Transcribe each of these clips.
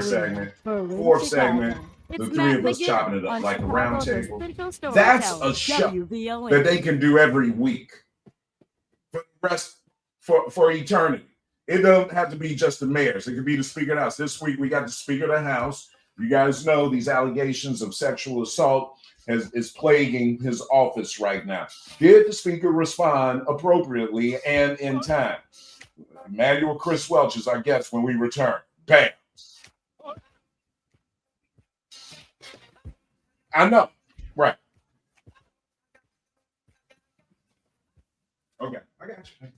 third segment, fourth segment, the three of us chopping it up like a round table. That's a show that they can do every week for the rest for eternity. It doesn't have to be just the mayors. It could be the Speaker of the House. This week we got the Speaker of the House. You guys know these allegations of sexual assault is plaguing his office right now. Did the Speaker respond appropriately and in time? Emmanuel Chris Welch is our guest when we return. Bam. I know. Right. Okay. I got you.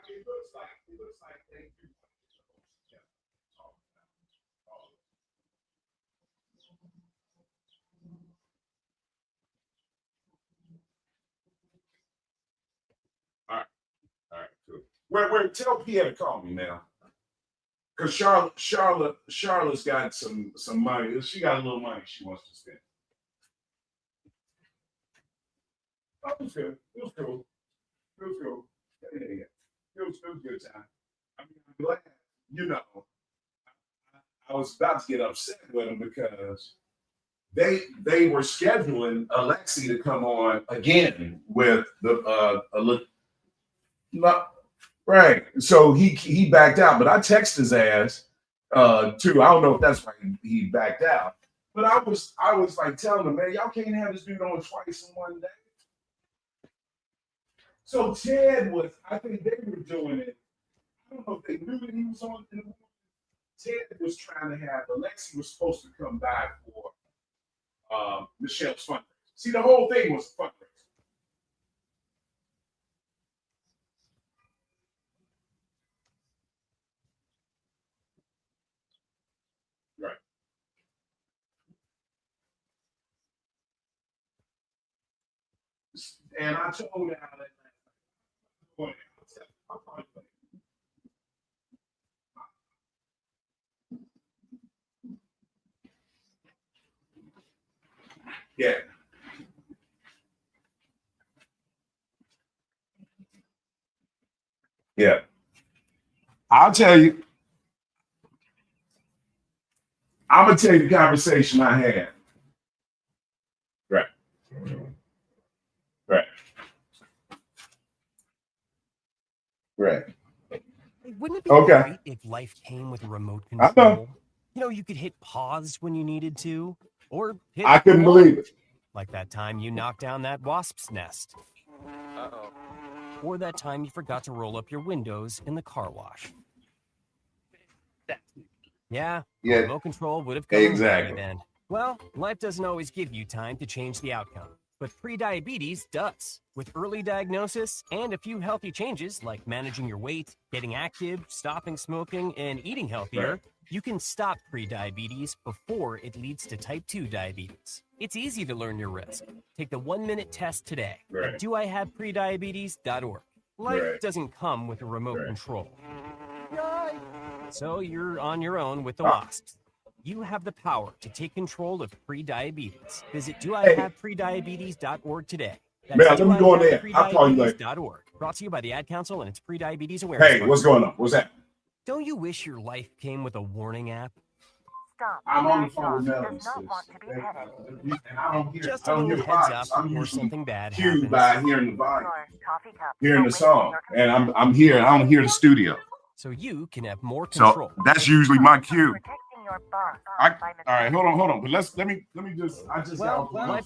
It looks like they do. All right, cool. Where tell Pierre to call me now. Because Charlotte's got some money. She got a little money she wants to spend. Oh, it was good. It was cool. It was cool. Yeah. It was a good time. I mean, I'm glad, I was about to get upset with them because they were scheduling Alexi to come on again with the right. So he backed out, but I texted his ass too. I don't know if that's why he backed out. But I was like telling him, man, y'all can't have this dude on twice in one day. So Ted I think they were doing it. I don't know if they knew that he was on. Ted was trying to have Alexi was supposed to come by for Michelle's fundraiser. See, the whole thing was fundraiser. Right. And I told her how that. Yeah. Yeah. I'll tell you. I'm gonna tell you the conversation I had. Right. Right. Right. Wouldn't it be great if life came with a remote control? You could hit pause when you needed to, or hit I couldn't believe it. Like that time you knocked down that wasp's nest. Uh-oh. Or that time you forgot to roll up your windows in the car wash. Yeah. Remote control would have come exactly then. Well, life doesn't always give you time to change the outcome, but prediabetes does. With early diagnosis and a few healthy changes like managing your weight, getting active, stopping smoking, and eating healthier, you can stop prediabetes before it leads to type 2 diabetes. It's easy to learn your risk. Take the 1-minute test today at doihaveprediabetes.org. Life doesn't come with a remote control. So you're on your own with the wasps. You have the power to take control of prediabetes. Visit doihaveprediabetes.org today. That's let me go in there. I'll call you later. Brought to you by the Ad Council and its Prediabetes Awareness. Hey, what's going on? What's that? Don't you wish your life came with a warning app? Stop. I'm on the phone with Melanie. And I don't hear. Just a little heads up before something bad happens. By hearing the volume, hearing the song, and I'm here. I don't hear the studio. So you can have more control. So that's usually my cue. All right, hold on. But let me just. Life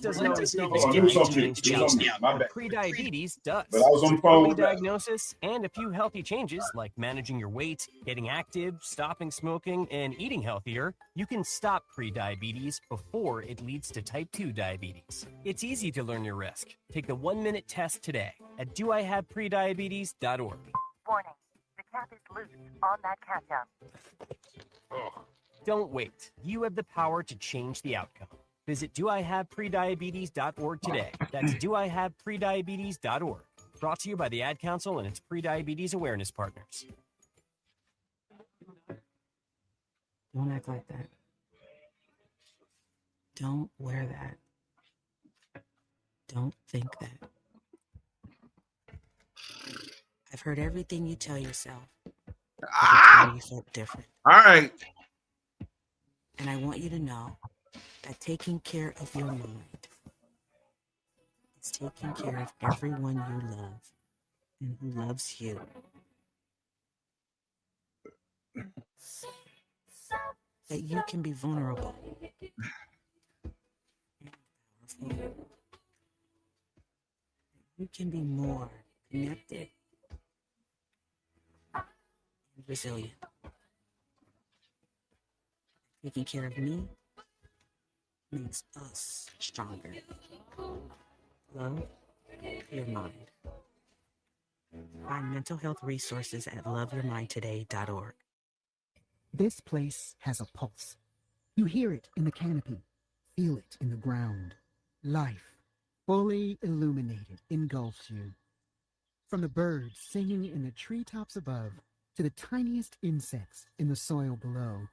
doesn't always give Hold on, you do time to something. change Do the something. outcome. My bad. Pre-diabetes does. But I was on the phone Early with that. diagnosis and a few healthy changes like managing your weight, getting active, stopping smoking, and eating healthier, you can stop pre-diabetes before it leads to type 2 diabetes. It's easy to learn your risk. Take the 1-minute test today at doihaveprediabetes.org. Warning, the cap is loose on that catch-up. Don't wait. You have the power to change the outcome. Visit doihaveprediabetes.org today. That's doihaveprediabetes.org. Brought to you by the Ad Council and its pre-diabetes awareness partners. Don't act like that. Don't wear that. Don't think that. I've heard everything you tell yourself. Every time you felt different. All right. And I want you to know that taking care of your mind is taking care of everyone you love and who loves you. That you can be vulnerable. You can be more connected and resilient. Taking care of me makes us stronger. Love your mind. Find mental health resources at loveyourmindtoday.org. This place has a pulse. You hear it in the canopy, feel it in the ground. Life, fully illuminated, engulfs you. From the birds singing in the treetops above to the tiniest insects in the soil below.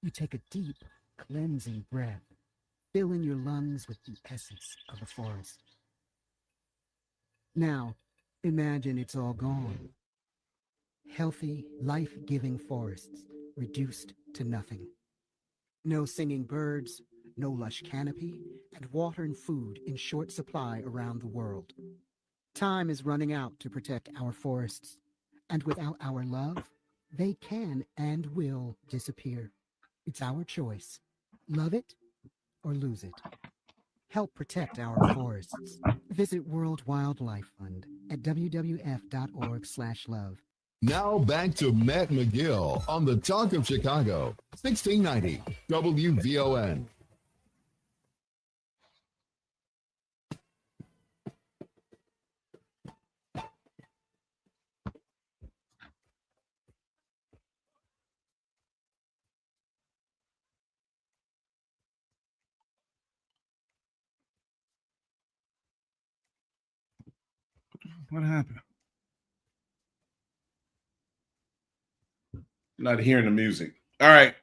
You take a deep, cleansing breath, filling your lungs with the essence of the forest. Now, imagine it's all gone. Healthy, life-giving forests reduced to nothing. No singing birds, no lush canopy, and water and food in short supply around the world. Time is running out to protect our forests, and without our love, they can and will disappear. It's our choice. Love it or lose it. Help protect our forests. Visit World Wildlife Fund at wwf.org/love. Now back to Matt Mcgill on the Talk of Chicago, 1690 WVON. What happened? Not hearing the music. All right.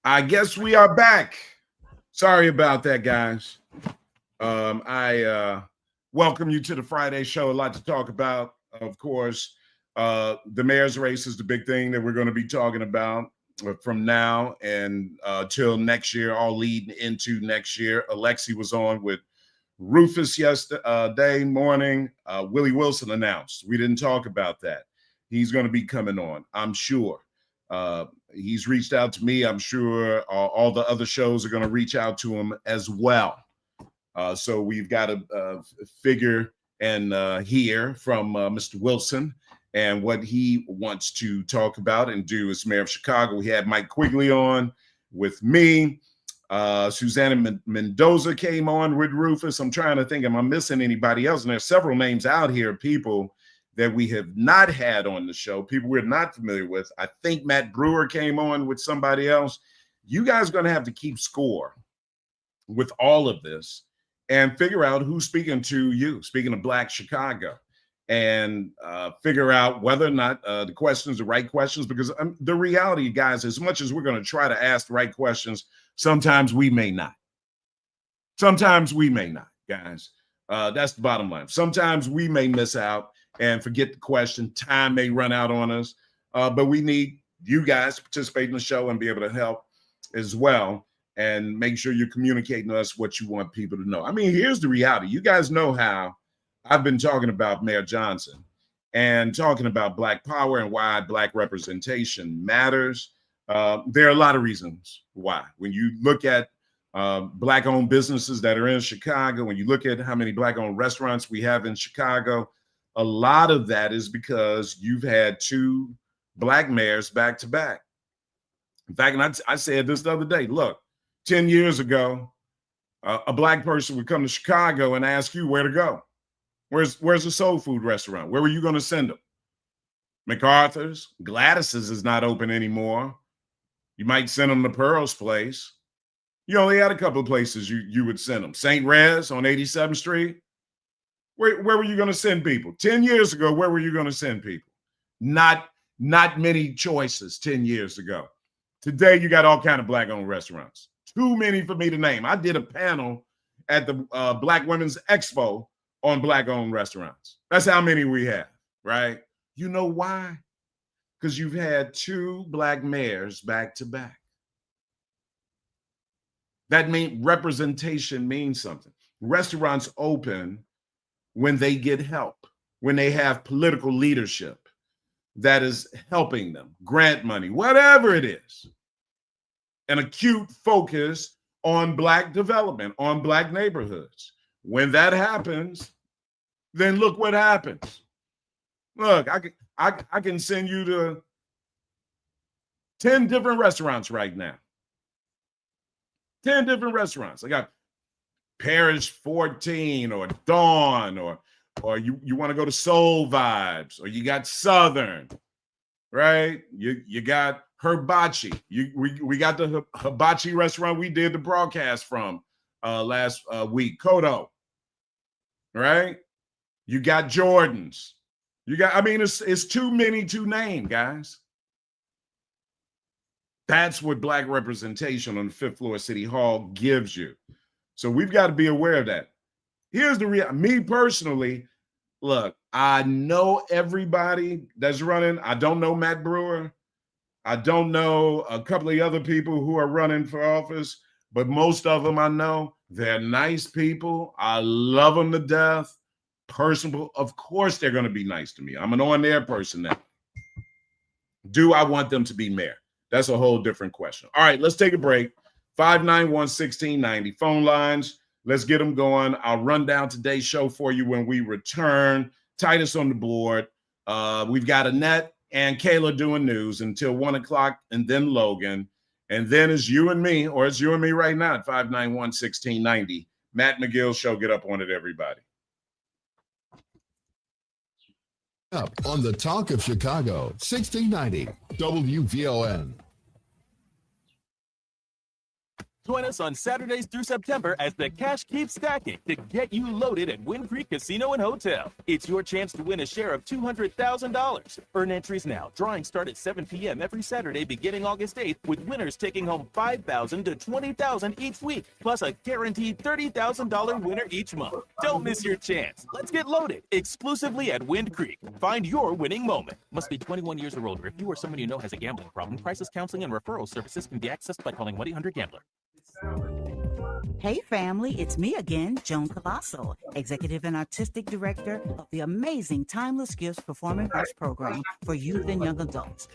I guess we are back. Sorry about that, guys. I welcome you to the Friday show. A lot to talk about, of course. The mayor's race is the big thing that we're going to be talking about from now and till next year, all leading into next year. Alexi was on with Rufus yesterday morning. Willie Wilson announced. We didn't talk about that. He's going to be coming on, I'm sure. He's reached out to me. I'm sure all the other shows are going to reach out to him as well. So we've got to figure and hear from Mr. Wilson and what he wants to talk about and do as mayor of Chicago. We had Mike Quigley on with me. Susanna Mendoza came on with Rufus. I'm trying to think, am I missing anybody else? And there's several names out here, people that we have not had on the show, people we're not familiar with. I think Matt Brewer came on with somebody else. You guys are going to have to keep score with all of this and figure out who's speaking to you, speaking of Black Chicago, and figure out whether or not the questions are the right questions, because the reality, guys, as much as we're going to try to ask the right questions, sometimes we may not. Sometimes we may not, guys. That's the bottom line. Sometimes we may miss out and forget the question. Time may run out on us, but we need you guys to participate in the show and be able to help as well and make sure you're communicating to us what you want people to know. I mean, here's the reality. You guys know how I've been talking about Mayor Johnson and talking about Black power and why Black representation matters. There are a lot of reasons why. When you look at Black-owned businesses that are in Chicago, when you look at how many Black-owned restaurants we have in Chicago, a lot of that is because you've had 2 Black mayors back to back. In fact, and I said this the other day, look, 10 years ago, a Black person would come to Chicago and ask you where to go. Where's the soul food restaurant? Where were you going to send them? MacArthur's, Gladys's is not open anymore. You might send them to Pearl's place. You only had a couple of places you would send them. St. Rez on 87th Street. Where were you going to send people? 10 years ago, where were you going to send people? Not many choices 10 years ago. Today, you got all kind of Black-owned restaurants. Too many for me to name. I did a panel at the Black Women's Expo on Black-owned restaurants. That's how many we have, right? You know why? Because you've had 2 Black mayors back to back. That means representation means something. Restaurants open when they get help, when they have political leadership that is helping them, grant money, whatever it is. An acute focus on Black development, on Black neighborhoods. When that happens, then look what happens. Look, I can send you to 10 different restaurants right now. 10 different restaurants. I got Parish 14 or Dawn or you want to go to Soul Vibes, or you got Southern, right? You got Hibachi. We got the Hibachi restaurant we did the broadcast from last week, Kodo, right? You got Jordan's. You got, I mean, it's too many to name, guys. That's what Black representation on the 5th floor of City Hall gives you. So we've got to be aware of that. Here's the real, me personally, look, I know everybody that's running. I don't know Matt Brewer. I don't know a couple of other people who are running for office, but most of them I know. They're nice people. I love them to death. Personable, of course they're going to be nice to me. I'm an on-air person now. Do I want them to be mayor? That's a whole different question. All right, let's take a break. 591-1690. Phone lines, let's get them going. I'll run down today's show for you when we return. Titus on the board. We've got Annette and Kayla doing news until 1 o'clock, and then Logan. And then it's you and me, or it's you and me right now at 591-1690. Matt Mcgill Show. Get up on it, everybody. Up on the Talk of Chicago, 1690 WVON. Join us on Saturdays through September as the cash keeps stacking to get you loaded at Wind Creek Casino and Hotel. It's your chance to win a share of $200,000. Earn entries now. Drawings start at 7 p.m. every Saturday beginning August 8th, with winners taking home $5,000 to $20,000 each week, plus a guaranteed $30,000 winner each month. Don't miss your chance. Let's get loaded exclusively at Wind Creek. Find your winning moment. Must be 21 years or older. If you or someone you know has a gambling problem, crisis counseling and referral services can be accessed by calling 1-800-GAMBLER. Hey family, it's me again, Joan Colosso, Executive and Artistic Director of the amazing Timeless Gifts Performing Arts Program for youth and young adults.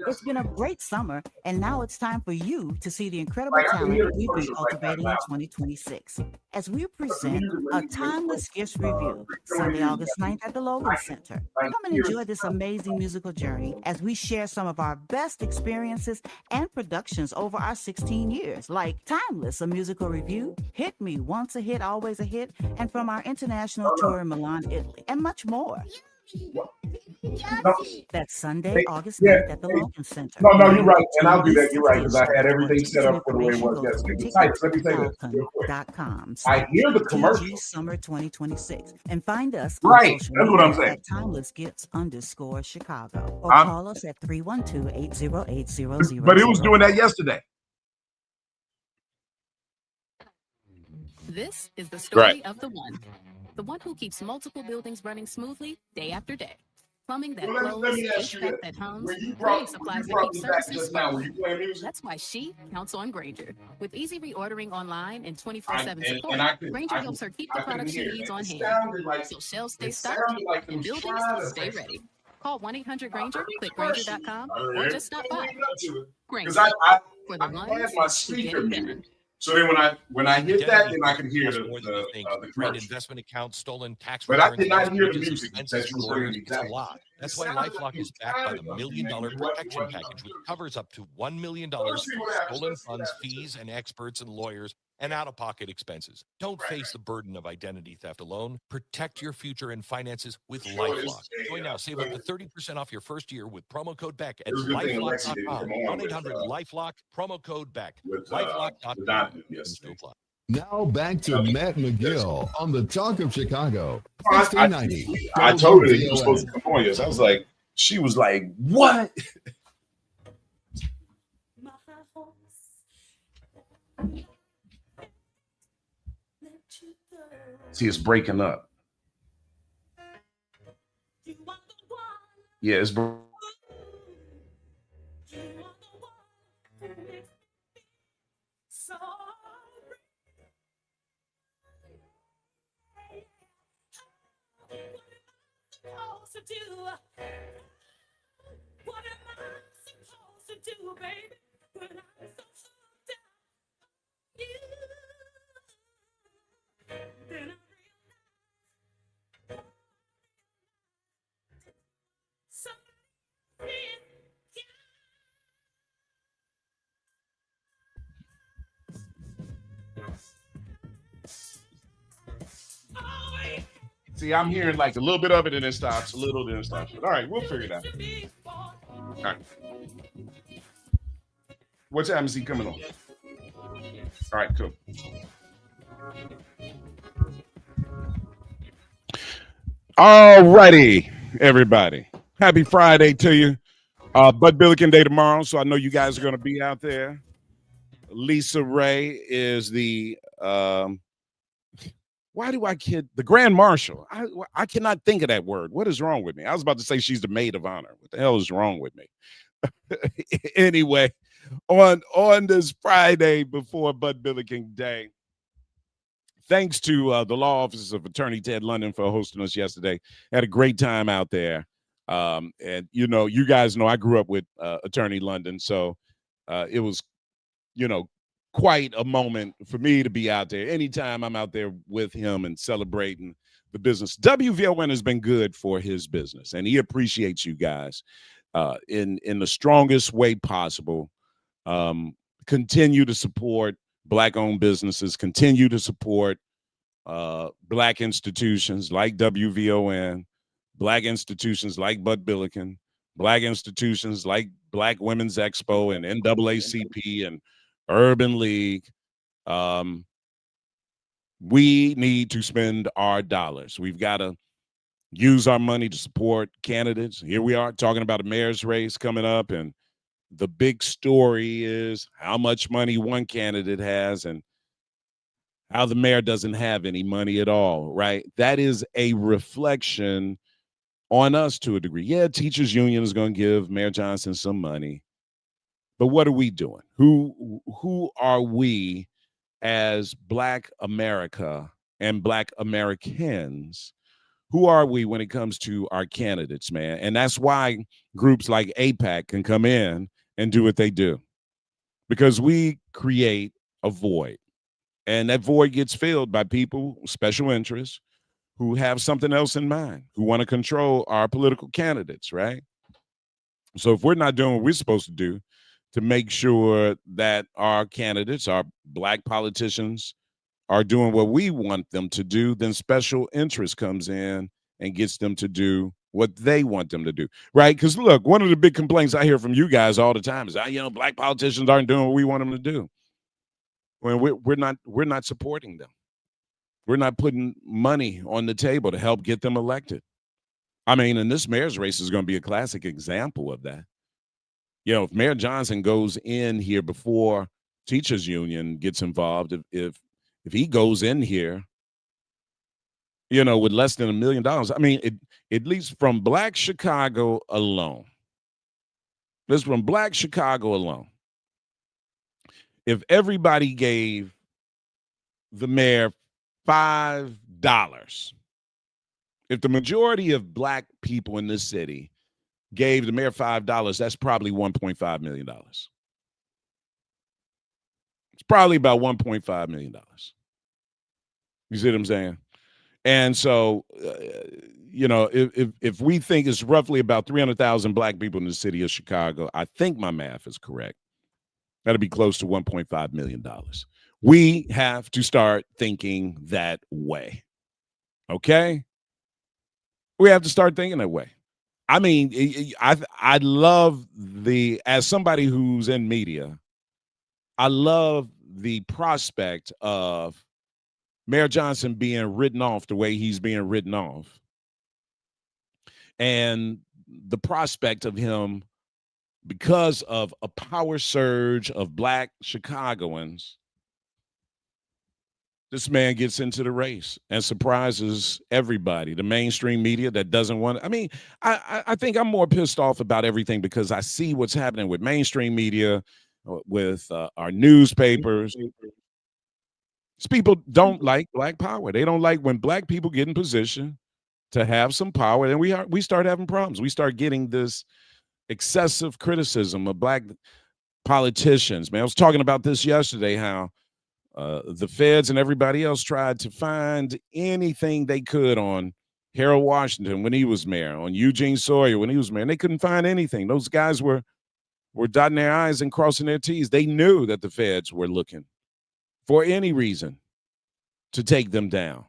It's been a great summer, and now it's time for you to see the incredible talent we've been cultivating in 2026. As we present a Timeless Gifts Review, Sunday, August 9th at the Logan Center. Come and enjoy this amazing musical journey as we share some of our best experiences and productions over our 16 years, like Timeless, a musical review, Hit Me, Once a Hit, Always a Hit, and from our international tour in Milan, Italy, and much more. That's Sunday, August 9th at the Logan Center. No, you're right. And I'll do that. You're right, because I had everything set up for the way it was yesterday. Let me say this real quick. I hear the commercial. Summer 2026. And find us right. on That's what I'm saying. At timelessgifts_Chicago. Or call us at 312-808-0000. But it was doing that yesterday. This is the story of the one who keeps multiple buildings running smoothly day after day. Plumbing that flows, HVAC that hums, cleaning supplies that keep services flowing. That's why she counts on Grainger. With easy reordering online and 24/7 support, Grainger helps her keep the products she needs on hand. So shelves stay stocked and buildings stay ready. Call 1-800-GRANGER, click Granger.com, or just stop by. Because Granger, I for the had ones my who speaker get it muted. done. So then when I hit that, then I can hear the Trained commercial. investment accounts, stolen tax But I returns, did not lost hear the wages, music expenses that you for were bringing lawyers. me It's a back. lot. That's It why sounded LifeLock like you is backed by the were $1 Million talking, Protection what- Package, which covers up to $1 million Well, let's see for what happens. stolen Let's see what funds, happens. fees, and experts and lawyers, and out-of-pocket expenses. Don't face the burden of identity theft alone. Protect your future and finances with LifeLock. Join now. Save up to 30% off your first year with promo code BECK at It was a good thing Alexi didn't LifeLock.com. come on with, 1-800-LifeLock, promo code BECK. with LifeLock.com. Donovan yesterday. Now back to Matt McGill on the Talk of Chicago. I 1690. I told her you were WVON. supposed to come on. Yes, I was like, she was like, what? See, it's breaking up. Yeah, it's. See, I'm hearing like a little bit of it and it stops, a little, then it stops. But all right, we'll figure it out. All right. What time is he coming on? All right, cool. All righty, everybody. Happy Friday to you. Bud Billiken Day tomorrow, so I know you guys are going to be out there. Lisa Ray is the why do I kid the Grand Marshal? I cannot think of that word. What is wrong with me? I was about to say she's the maid of honor. What the hell is wrong with me? Anyway, on this Friday before Bud Billiken Day, thanks to the law offices of Attorney Ted London for hosting us yesterday. Had a great time out there. And you know, you guys know I grew up with Attorney London, so it was, quite a moment for me to be out there. Anytime I'm out there with him and celebrating the business. WVON has been good for his business, and he appreciates you guys in the strongest way possible. Continue to support Black-owned businesses. Continue to support Black institutions like WVON, Black institutions like Bud Billiken, Black institutions like Black Women's Expo and NAACP and Urban League. We need to spend our dollars. We've got to use our money to support candidates. Here we are talking about a mayor's race coming up, and the big story is how much money one candidate has and how the mayor doesn't have any money at all, right? That is a reflection on us to a degree. Yeah, teachers union is going to give Mayor Johnson some money, but what are we doing? Who are we as Black America and Black Americans? Who are we when it comes to our candidates, man? And that's why groups like AIPAC can come in and do what they do, because we create a void, and that void gets filled by people, special interests, who have something else in mind, who want to control our political candidates, right? So if we're not doing what we're supposed to do to make sure that our candidates, our Black politicians, are doing what we want them to do, then special interest comes in and gets them to do what they want them to do, right? Because look, one of the big complaints I hear from you guys all the time is, Black politicians aren't doing what we want them to do. When we're not supporting them. We're not putting money on the table to help get them elected. I mean, and this mayor's race is going to be a classic example of that. If Mayor Johnson goes in here before teachers union gets involved, if he goes in here, with less than $1 million, I mean, at least from Black Chicago alone, if everybody gave the mayor $5, if the majority of Black people in this city gave the mayor $5, that's probably $1.5 million. It's probably about $1.5 million. You see what I'm saying? And so, if we think it's roughly about 300,000 black people in the city of Chicago, I think my math is correct. That'll be close to $1.5 million. We have to start thinking that way. Okay? We have to start thinking that way. I mean, I love as somebody who's in media, I love the prospect of Mayor Johnson being written off the way he's being written off. And the prospect of him, because of a power surge of black Chicagoans, this man gets into the race and surprises everybody. The mainstream media that doesn't want to. I mean, I think I'm more pissed off about everything because I see what's happening with mainstream media, with our newspapers. These people don't like black power. They don't like when black people get in position to have some power. Then we start having problems. We start getting this excessive criticism of black politicians. Man, I was talking about this yesterday, how the feds and everybody else tried to find anything they could on Harold Washington when he was mayor, on Eugene Sawyer when he was mayor, and they couldn't find anything. Those guys were dotting their I's and crossing their T's. They knew that the feds were looking for any reason to take them down.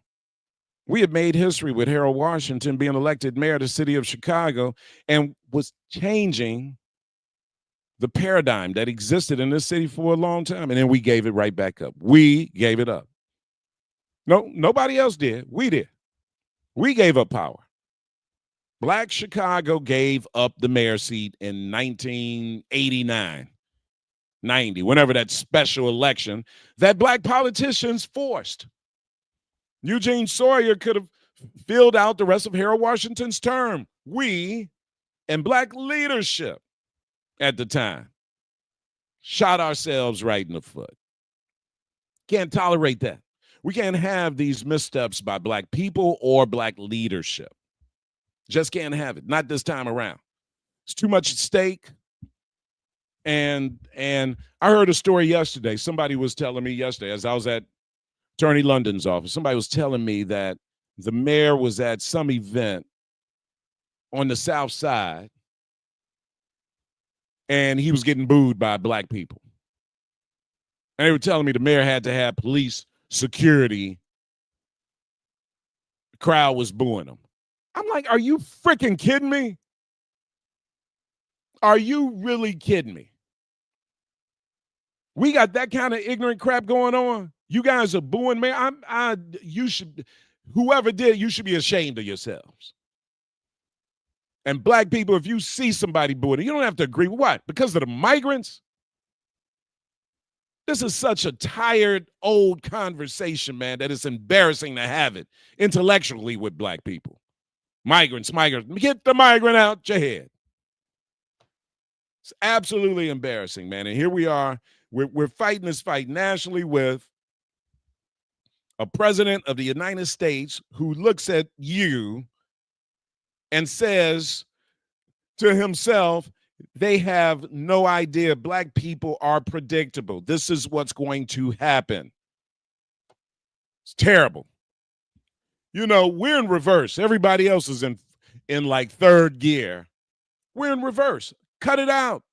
We had made history with Harold Washington being elected mayor of the city of Chicago and was changing the paradigm that existed in this city for a long time. And then we gave it right back up. We gave it up. No, nobody else did. We did. We gave up power. Black Chicago gave up the mayor seat in 1989, 90, whenever that special election that black politicians forced. Eugene Sawyer could have filled out the rest of Harold Washington's term. We and black leadership at the time shot ourselves right in the foot. Can't tolerate that. We can't have these missteps by black people or black leadership. Just can't have it. Not this time around. It's too much at stake. And I heard a story yesterday. Somebody was telling me yesterday as I was at Attorney London's office. Somebody was telling me that the mayor was at some event on the South Side and he was getting booed by black people. And they were telling me the mayor had to have police security. The crowd was booing him. I'm like, are you freaking kidding me? Are you really kidding me? We got that kind of ignorant crap going on. You guys are booing me. You should, whoever did, you should be ashamed of yourselves. And black people, if you see somebody booing, you don't have to agree with what? Because of the migrants? This is such a tired, old conversation, man, that it's embarrassing to have it intellectually with black people. Migrants. Get the migrant out your head. It's absolutely embarrassing, man. And here we are. We're fighting this fight nationally with a president of the United States who looks at you and says to himself, they have no idea black people are predictable. This is what's going to happen. It's terrible. You know, we're in reverse. Everybody else is in like third gear. We're in reverse. Cut it out.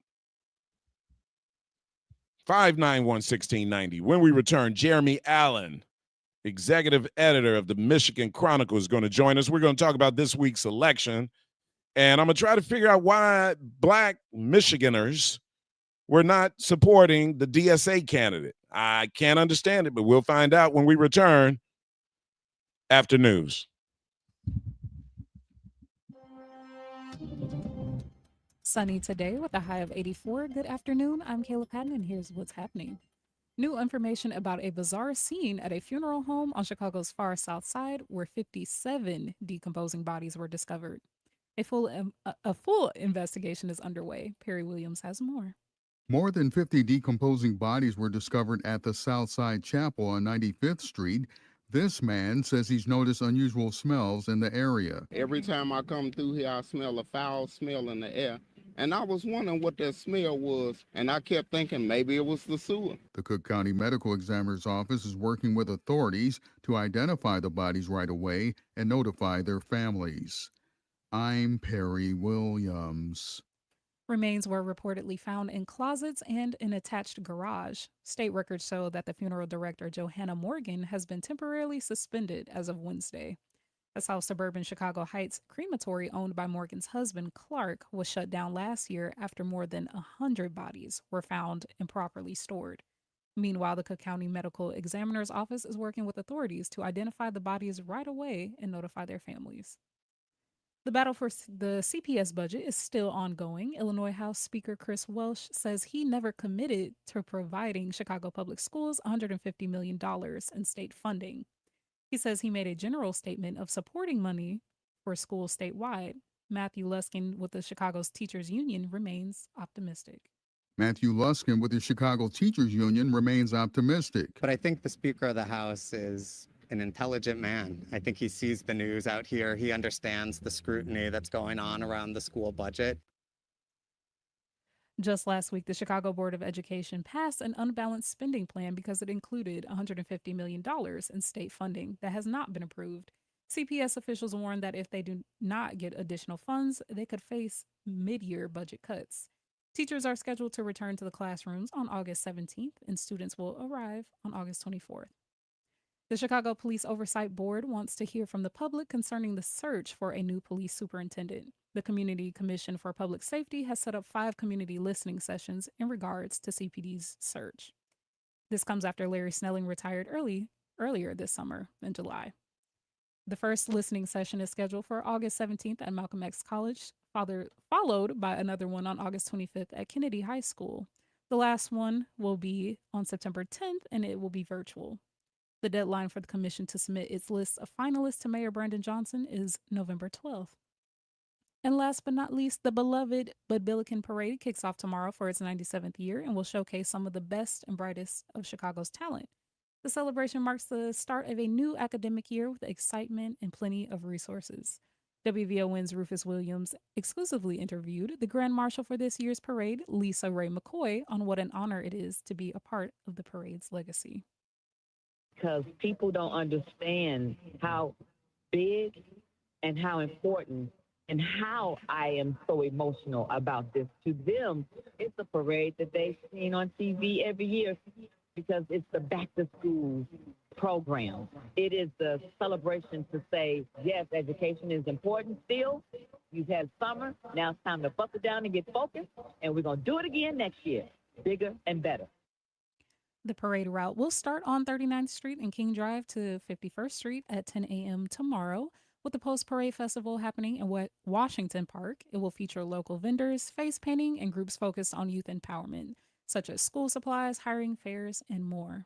591-1690. When we return, Jeremy Allen, executive editor of the Michigan Chronicle, is going to join us. We're going to talk about this week's election, and I'm going to try to figure out why black Michiganders were not supporting the DSA candidate. I can't understand it, but we'll find out when we return after news. Sunny today with a high of 84. Good afternoon. I'm Kayla Patton, and here's what's happening. New information about a bizarre scene at a funeral home on Chicago's far south side where 57 decomposing bodies were discovered. A full investigation is underway. Perry Williams has more. More than 50 decomposing bodies were discovered at the Southside Chapel on 95th Street. This man says he's noticed unusual smells in the area. Every time I come through here, I smell a foul smell in the air. And I was wondering what that smell was, and I kept thinking maybe it was the sewer. The Cook County Medical Examiner's Office is working with authorities to identify the bodies right away and notify their families. I'm Perry Williams. Remains were reportedly found in closets and an attached garage. State records show that the funeral director, Johanna Morgan, has been temporarily suspended as of Wednesday. A South Suburban Chicago Heights crematory owned by Morgan's husband, Clark, was shut down last year after more than 100 bodies were found improperly stored. Meanwhile, the Cook County Medical Examiner's Office is working with authorities to identify the bodies right away and notify their families. The battle for the CPS budget is still ongoing. Illinois House Speaker Chris Welsh says he never committed to providing Chicago Public Schools $150 million in state funding. He says he made a general statement of supporting money for schools statewide. Matthew Luskin with the Chicago's Teachers Union remains optimistic. Matthew Luskin with the Chicago Teachers Union remains optimistic. But I think the Speaker of the House is an intelligent man. I think he sees the news out here. He understands the scrutiny that's going on around the school budget. Just last week, the Chicago Board of Education passed an unbalanced spending plan because it included $150 million in state funding that has not been approved. CPS officials warned that if they do not get additional funds, they could face mid-year budget cuts. Teachers are scheduled to return to the classrooms on August 17th, and students will arrive on August 24th. The Chicago Police Oversight Board wants to hear from the public concerning the search for a new police superintendent. The Community Commission for Public Safety has set up 5 community listening sessions in regards to CPD's search. This comes after Larry Snelling retired earlier this summer in July. The first listening session is scheduled for August 17th at Malcolm X College, followed by another one on August 25th at Kennedy High School. The last one will be on September 10th, and it will be virtual. The deadline for the commission to submit its list of finalists to Mayor Brandon Johnson is November 12th. And last but not least, the beloved Bud Billiken Parade kicks off tomorrow for its 97th year and will showcase some of the best and brightest of Chicago's talent. The celebration marks the start of a new academic year with excitement and plenty of resources. WVON's Rufus Williams exclusively interviewed the Grand Marshal for this year's parade, Lisa Ray McCoy, on what an honor it is to be a part of the parade's legacy. Because people don't understand how big and how important and how I am so emotional about this. To them, it's a parade that they've seen on TV every year because it's the back to school program. It is the celebration to say, yes, education is important still. You've had summer. Now it's time to buckle down and get focused. And we're going to do it again next year, bigger and better. The parade route will start on 39th Street and King Drive to 51st Street at 10 a.m. tomorrow, with the post-parade festival happening in Washington Park. It will feature local vendors, face painting, and groups focused on youth empowerment, such as school supplies, hiring fairs, and more.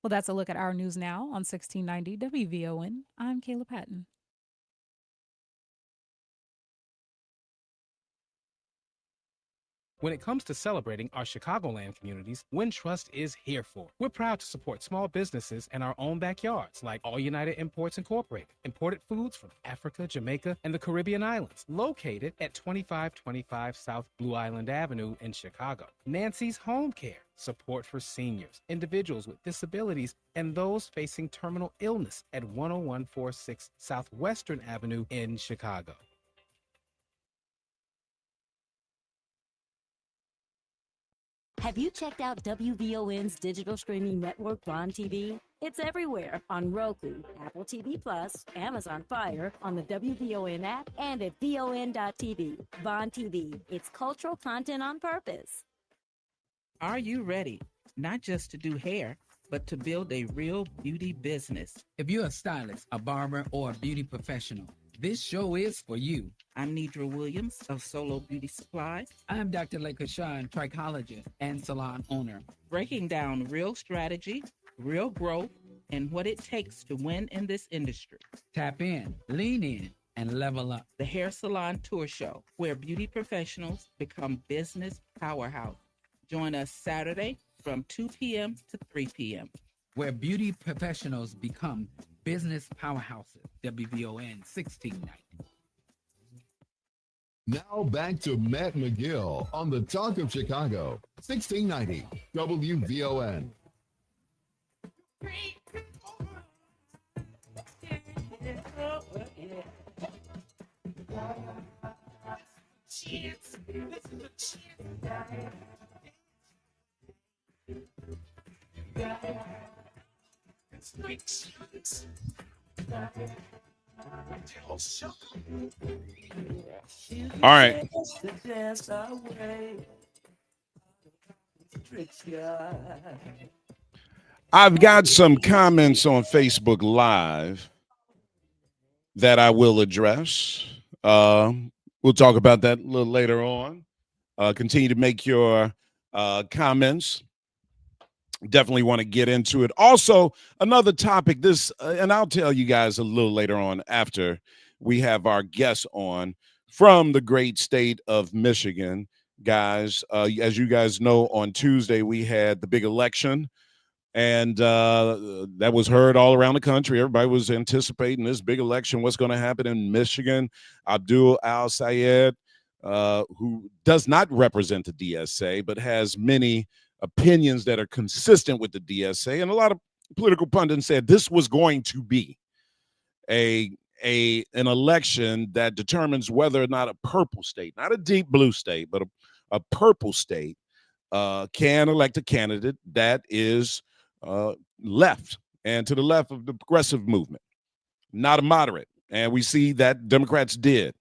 Well, that's a look at our news now on 1690 WVON. I'm Kayla Patton. When it comes to celebrating our Chicagoland communities, Wintrust is here for. We're proud to support small businesses in our own backyards, like All United Imports Incorporated, imported foods from Africa, Jamaica, and the Caribbean islands, located at 2525 South Blue Island Avenue in Chicago. Nancy's Home Care, support for seniors, individuals with disabilities, and those facing terminal illness at 10146 Southwestern Avenue in Chicago. Have you checked out WVON's digital streaming network, Bond TV? It's everywhere on Roku, Apple TV+, Amazon Fire, on the WVON app, and at VON.TV. Bond TV, it's cultural content on purpose. Are you ready? Not just to do hair, but to build a real beauty business. If you're a stylist, a barber, or a beauty professional, this show is for you. I'm Nidra Williams of Solo Beauty Supply. I'm Dr. Leka Sean, trichologist and salon owner. Breaking down real strategy, real growth, and what it takes to win in this industry. Tap in, lean in, and level up. The Hair Salon Tour Show, where beauty professionals become business powerhouse. Join us Saturday from 2 p.m. to 3 p.m. where beauty professionals become business powerhouses. WVON 1690. Now back to Matt McGill on the Talk of Chicago, 1690 WVON. All right. I've got some comments on Facebook Live that I will address. We'll talk about that a little later on. Continue to make your comments. Definitely want to get into it. Also, another topic, and I'll tell you guys a little later on after we have our guests on from the great state of Michigan. Guys, as you guys know, on Tuesday, we had the big election. And that was heard all around the country. Everybody was anticipating this big election. What's going to happen in Michigan? Abdul Al-Sayed, who does not represent the DSA, but has many opinions that are consistent with the DSA. And a lot of political pundits said this was going to be an election that determines whether or not a purple state, not a deep blue state, but a purple state can elect a candidate that is left and to the left of the progressive movement, not a moderate. And we see that Democrats did.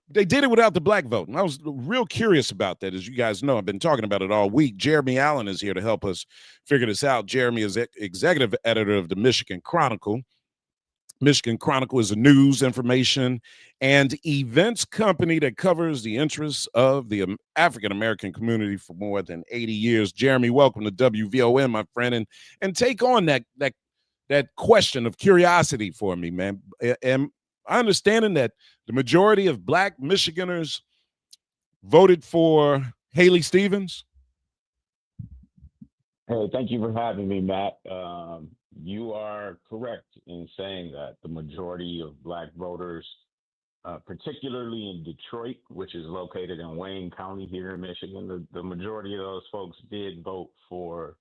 They did it without the black vote. And I was real curious about that. As you guys know, I've been talking about it all week. Jeremy Allen is here to help us figure this out. Jeremy is executive editor of the Michigan Chronicle. Michigan Chronicle is a news, information, and events company that covers the interests of the African-American community for more than 80 years. Jeremy, welcome to WVON, my friend, and take on that question of curiosity for me, man. Am I understanding that the majority of black Michiganders voted for Haley Stevens? Hey, thank you for having me, Matt. You are correct in saying that the majority of black voters, particularly in Detroit, which is located in Wayne County here in Michigan, the majority of those folks did vote for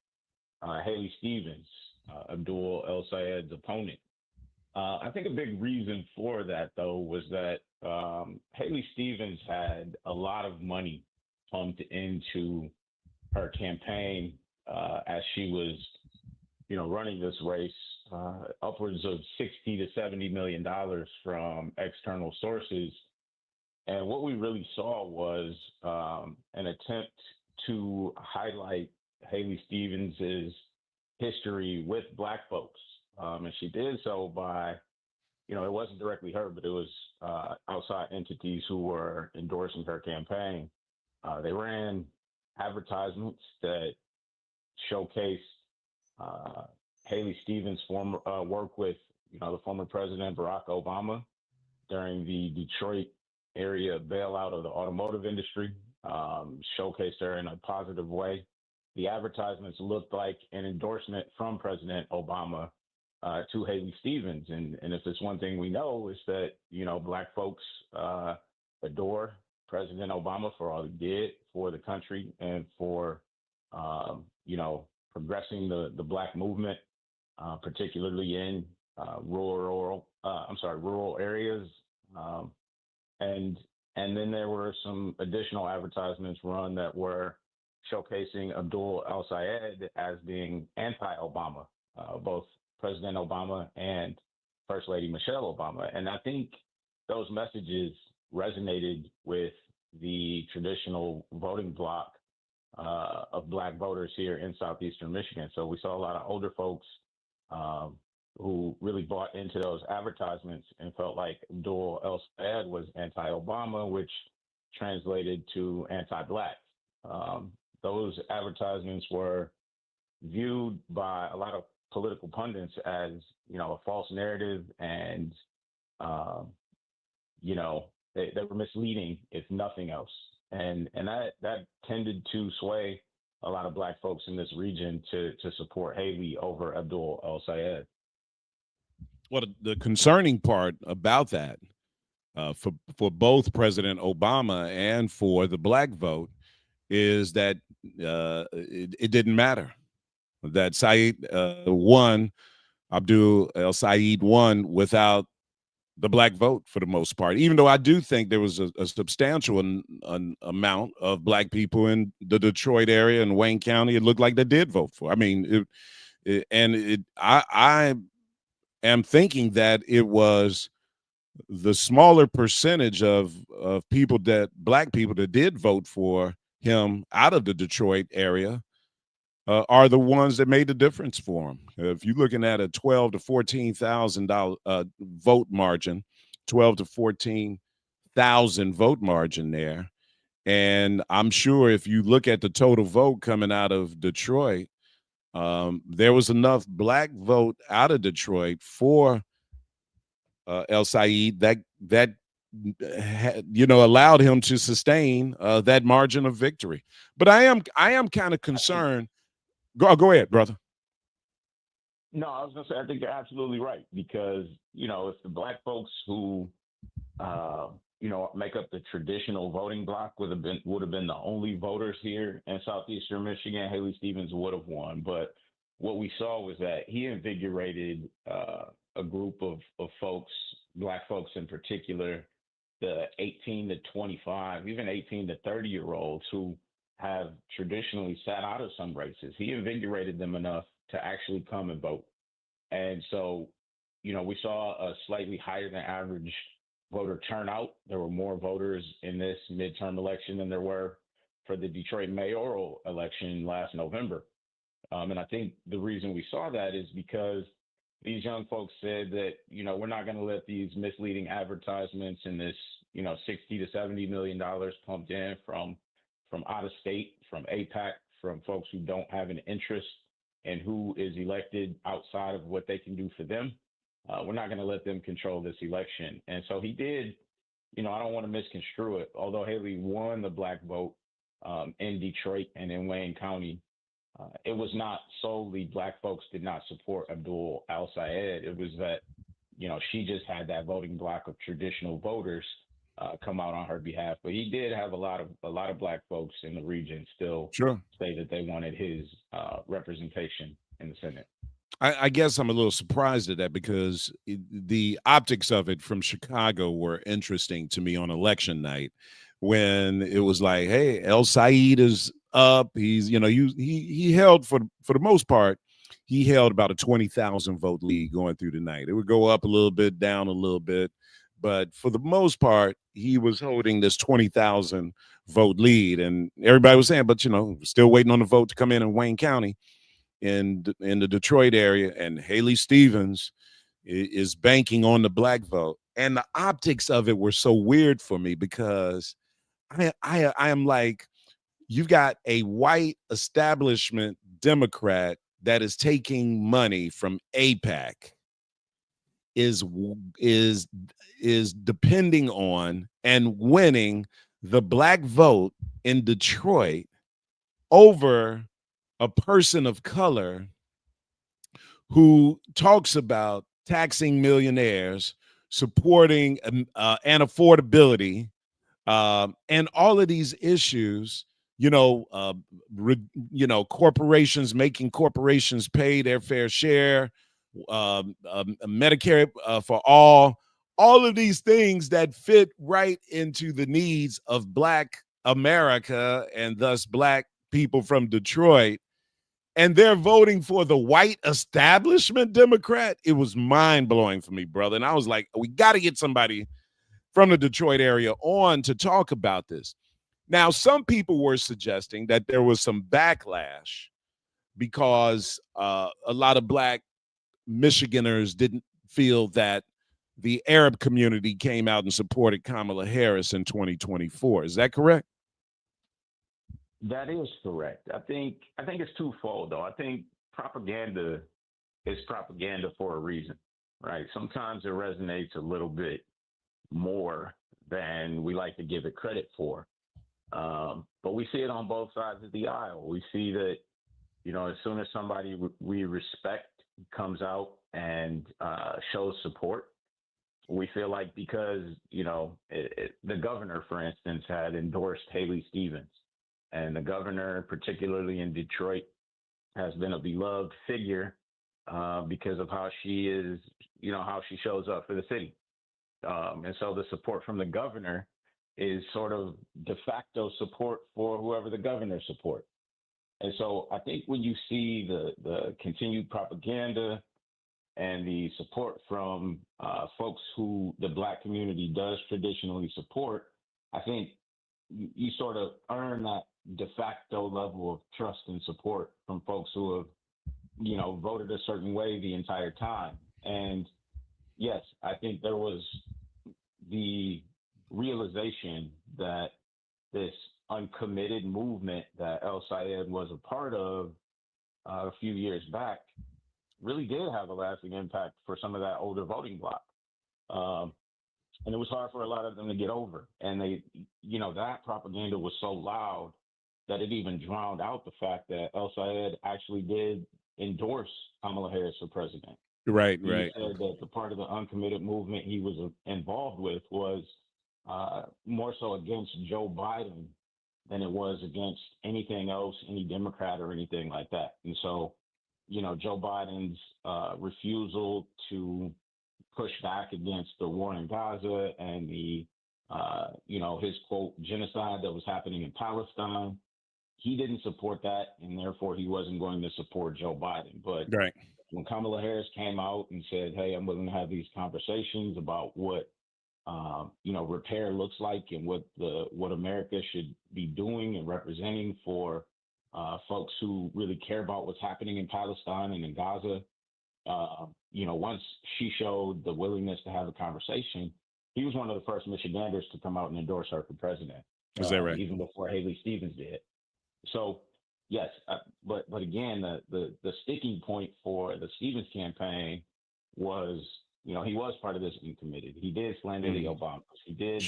Haley Stevens, Abdul El-Sayed's opponent. I think a big reason for that, though, was that Haley Stevens had a lot of money pumped into her campaign as she was, running this race, upwards of $60 to $70 million from external sources. And what we really saw was an attempt to highlight Haley Stevens's history with black folks. And she did so by, it wasn't directly her, but it was outside entities who were endorsing her campaign. They ran advertisements that showcased Haley Stevens' former work with, the former President Barack Obama during the Detroit area bailout of the automotive industry, showcased her in a positive way. The advertisements looked like an endorsement from President Obama to Haley Stevens. And if there's one thing we know is that, black folks adore President Obama for all he did for the country and for, progressing the black movement, particularly in rural areas. And then there were some additional advertisements run that were showcasing Abdul El-Sayed as being anti-Obama, both President Obama and First Lady Michelle Obama. And I think those messages resonated with the traditional voting bloc of black voters here in southeastern Michigan. So we saw a lot of older folks who really bought into those advertisements and felt like Abdul El-Sayed was anti-Obama, which translated to anti-black. Those advertisements were viewed by a lot of political pundits as, a false narrative, and they were misleading, if nothing else. And that tended to sway a lot of black folks in this region to support Haley over Abdul El-Sayed. Well, the concerning part about that for both President Obama and for the black vote is that it didn't matter that Saeed won, Abdul El-Sayed won without the black vote for the most part, even though I do think there was a substantial an amount of black people in the Detroit area and Wayne County. It looked like they did vote for. I mean, I am thinking that it was the smaller percentage of people black people that did vote for him out of the Detroit area are the ones that made the difference for him. If you're looking at a 12 to 14,000 vote margin, 12 to 14,000 vote margin there, and I'm sure if you look at the total vote coming out of Detroit, there was enough black vote out of Detroit for El-Sayed that allowed him to sustain that margin of victory. But I am kind of concerned. Go ahead, brother. No, I was gonna say I think you're absolutely right, because if the black folks who make up the traditional voting bloc would have been the only voters here in southeastern Michigan, Haley Stevens would have won. But what we saw was that he invigorated a group of folks, black folks in particular, the 18 to 25, even 18 to 30-year-olds who have traditionally sat out of some races. He invigorated them enough to actually come and vote. And so, we saw a slightly higher than average voter turnout. There were more voters in this midterm election than there were for the Detroit mayoral election last November. And I think the reason we saw that is because these young folks said that, we're not going to let these misleading advertisements and this, $60 to $70 million pumped in from out of state, from APAC, from folks who don't have an interest in who is elected outside of what they can do for them. We're not going to let them control this election. And so he did, I don't want to misconstrue it. Although Haley won the black vote in Detroit and in Wayne County, it was not solely black folks did not support Abdul El-Sayed. It was that, she just had that voting block of traditional voters come out on her behalf. But he did have a lot of black folks in the region still say that they wanted his representation in the Senate. I guess I'm a little surprised at that, because the optics of it from Chicago were interesting to me on election night, when it was like, hey, El-Sayed is up. He's, he held for the most part, he held about a 20,000 vote lead going through the night. It would go up a little bit, down a little bit, but for the most part, he was holding this 20,000 vote lead, and everybody was saying, but still waiting on the vote to come in Wayne County, in the Detroit area, and Haley Stevens is banking on the black vote. And the optics of it were so weird for me, because I am like, you've got a white establishment Democrat that is taking money from APAC, is depending on and winning the black vote in Detroit over a person of color who talks about taxing millionaires, supporting and affordability, and all of these issues. Corporations, making corporations pay their fair share, Medicare for all of these things that fit right into the needs of Black America, and thus Black people from Detroit. And they're voting for the white establishment Democrat. It was mind-blowing for me, brother. And I was like, we got to get somebody from the Detroit area on to talk about this. Now, some people were suggesting that there was some backlash because a lot of Black Michiganders didn't feel that the Arab community came out and supported Kamala Harris in 2024. Is that correct? That is correct. I think it's twofold, though. I think propaganda is propaganda for a reason, right? Sometimes it resonates a little bit more than we like to give it credit for. But we see it on both sides of the aisle. We see that, as soon as somebody we respect comes out and shows support, we feel like because, the governor, for instance, had endorsed Haley Stevens, and the governor, particularly in Detroit, has been a beloved figure because of how she is, how she shows up for the city. And so the support from the governor is sort of de facto support for whoever the governor supports. And so I think when you see the continued propaganda and the support from folks who the Black community does traditionally support, I think you sort of earn that de facto level of trust and support from folks who have, voted a certain way the entire time. And yes, I think there was the realization that this uncommitted movement that El Sayed was a part of a few years back really did have a lasting impact for some of that older voting bloc. And it was hard for a lot of them to get over. And they, that propaganda was so loud that it even drowned out the fact that El Sayed actually did endorse Kamala Harris for president. Right. He said that the part of the uncommitted movement he was involved with was more so against Joe Biden than it was against anything else, any Democrat or anything like that. And so, Joe Biden's refusal to push back against the war in Gaza and the, his quote, genocide that was happening in Palestine, he didn't support that, and therefore he wasn't going to support Joe Biden. But when Kamala Harris came out and said, hey, I'm willing to have these conversations about what, repair looks like and what America should be doing and representing for folks who really care about what's happening in Palestine and in Gaza, once she showed the willingness to have a conversation, he was one of the first Michiganders to come out and endorse her for president. Is that right? Even before Haley Stevens did. So, yes, but again, the sticking point for the Stevens campaign was, he was part of this uncommitted. He did slander the Obamas. He did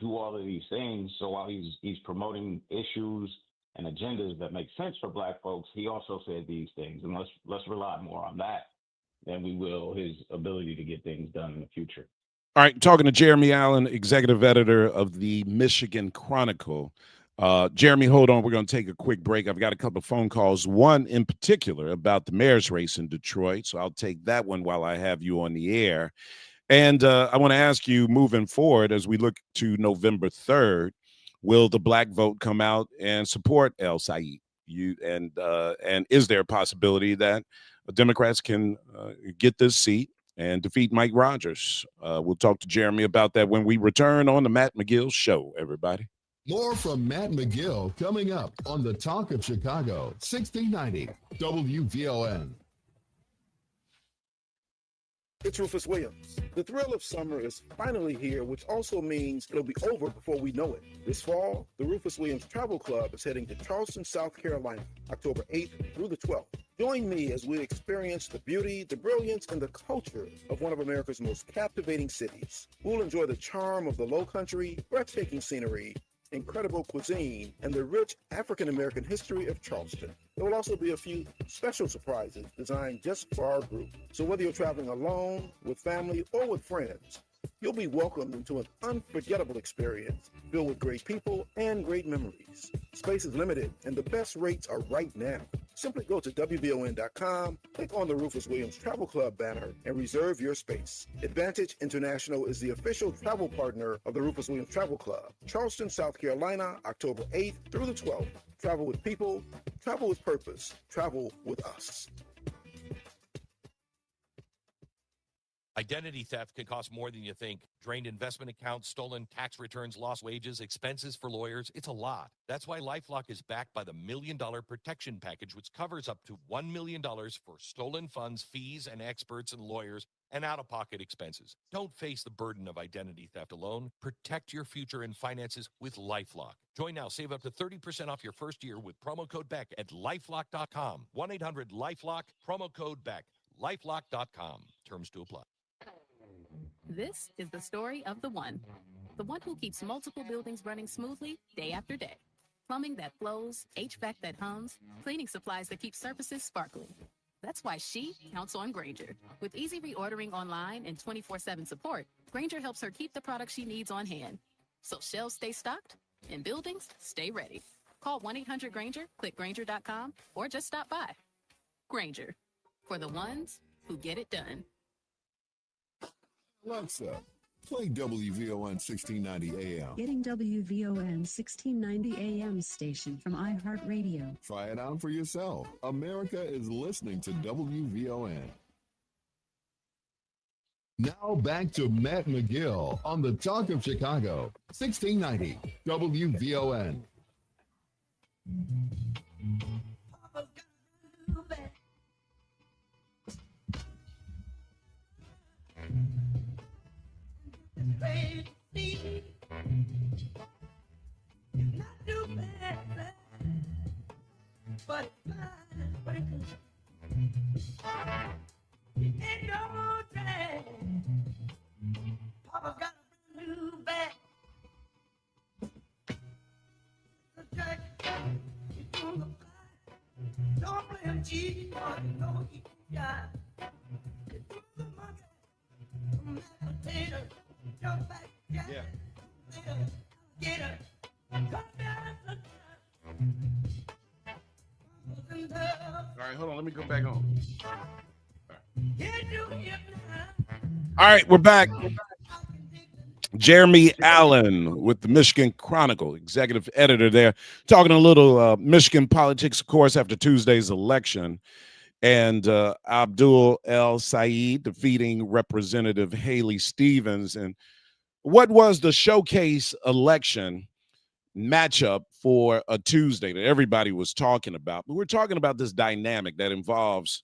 do all of these things. So while he's promoting issues and agendas that make sense for Black folks, he also said these things. And let's rely more on that than we will his ability to get things done in the future. All right, talking to Jeremy Allen, executive editor of the Michigan Chronicle. Jeremy, hold on. We're going to take a quick break. I've got a couple of phone calls, one in particular about the mayor's race in Detroit. So I'll take that one while I have you on the air. And I want to ask you, moving forward, as we look to November 3rd, will the Black vote come out and support El Sayed? And is there a possibility that Democrats can get this seat and defeat Mike Rogers? We'll talk to Jeremy about that when we return on the Matt Mcgill Show, everybody. More from Matt Mcgill coming up on the Talk of Chicago, 1690 WVON. It's Rufus Williams. The thrill of summer is finally here, which also means it'll be over before we know it. This fall, the Rufus Williams Travel Club is heading to Charleston, South Carolina, October 8th through the 12th. Join me as we experience the beauty, the brilliance, and the culture of one of America's most captivating cities. We'll enjoy the charm of the Lowcountry, breathtaking scenery, incredible cuisine, and the rich African-American history of Charleston. There will also be a few special surprises designed just for our group. So whether you're traveling alone, with family, or with friends, you'll be welcomed into an unforgettable experience filled with great people and great memories. Space is limited, and the best rates are right now. Simply go to WVON.com, click on the Rufus Williams Travel Club banner, and reserve your space. Advantage International is the official travel partner of the Rufus Williams Travel Club. Charleston, South Carolina, October 8th through the 12th. Travel with people, travel with purpose, travel with us. Identity theft can cost more than you think. Drained investment accounts, stolen tax returns, lost wages, expenses for lawyers. It's a lot. That's why LifeLock is backed by the $1 Million Protection Package, which covers up to $1 million for stolen funds, fees, and experts and lawyers, and out-of-pocket expenses. Don't face the burden of identity theft alone. Protect your future and finances with LifeLock. Join now. Save up to 30% off your first year with promo code BECK at LifeLock.com. 1-800-LifeLock, promo code BECK. LifeLock.com. Terms to apply. This is the story of the one. the one who keeps multiple buildings running smoothly day after day. Plumbing that flows, HVAC that hums, cleaning supplies that keep surfaces sparkling. That's why she counts on Grainger. With easy reordering online and 24/7 support, Grainger helps her keep the products she needs on hand. So shelves stay stocked and buildings stay ready. Call 1-800-GRAINGER, click Grainger.com, or just stop by. Grainger, for the ones who get it done. Alexa, play WVON 1690 AM. Getting WVON 1690 AM station from iHeartRadio. Try it out for yourself. America is listening to WVON. Now back to Matt McGill on the Talk of Chicago, 1690 WVON. But ain't no drag. Papa's got a brand new bag. The jack, he's on the fly. Don't blame cheating, boy, you know he got. You threw the monkey, the mashed potato, jump back, jack. Yeah. Get her. Come down the All right, hold on. Let me go back on. All right, we're back. Jeremy Allen with the Michigan Chronicle, executive editor there, talking a little Michigan politics, of course, after Tuesday's election. And Abdul El Sayed defeating Representative Haley Stevens. And what was the showcase election matchup for a Tuesday that everybody was talking about? But we're talking about this dynamic that involves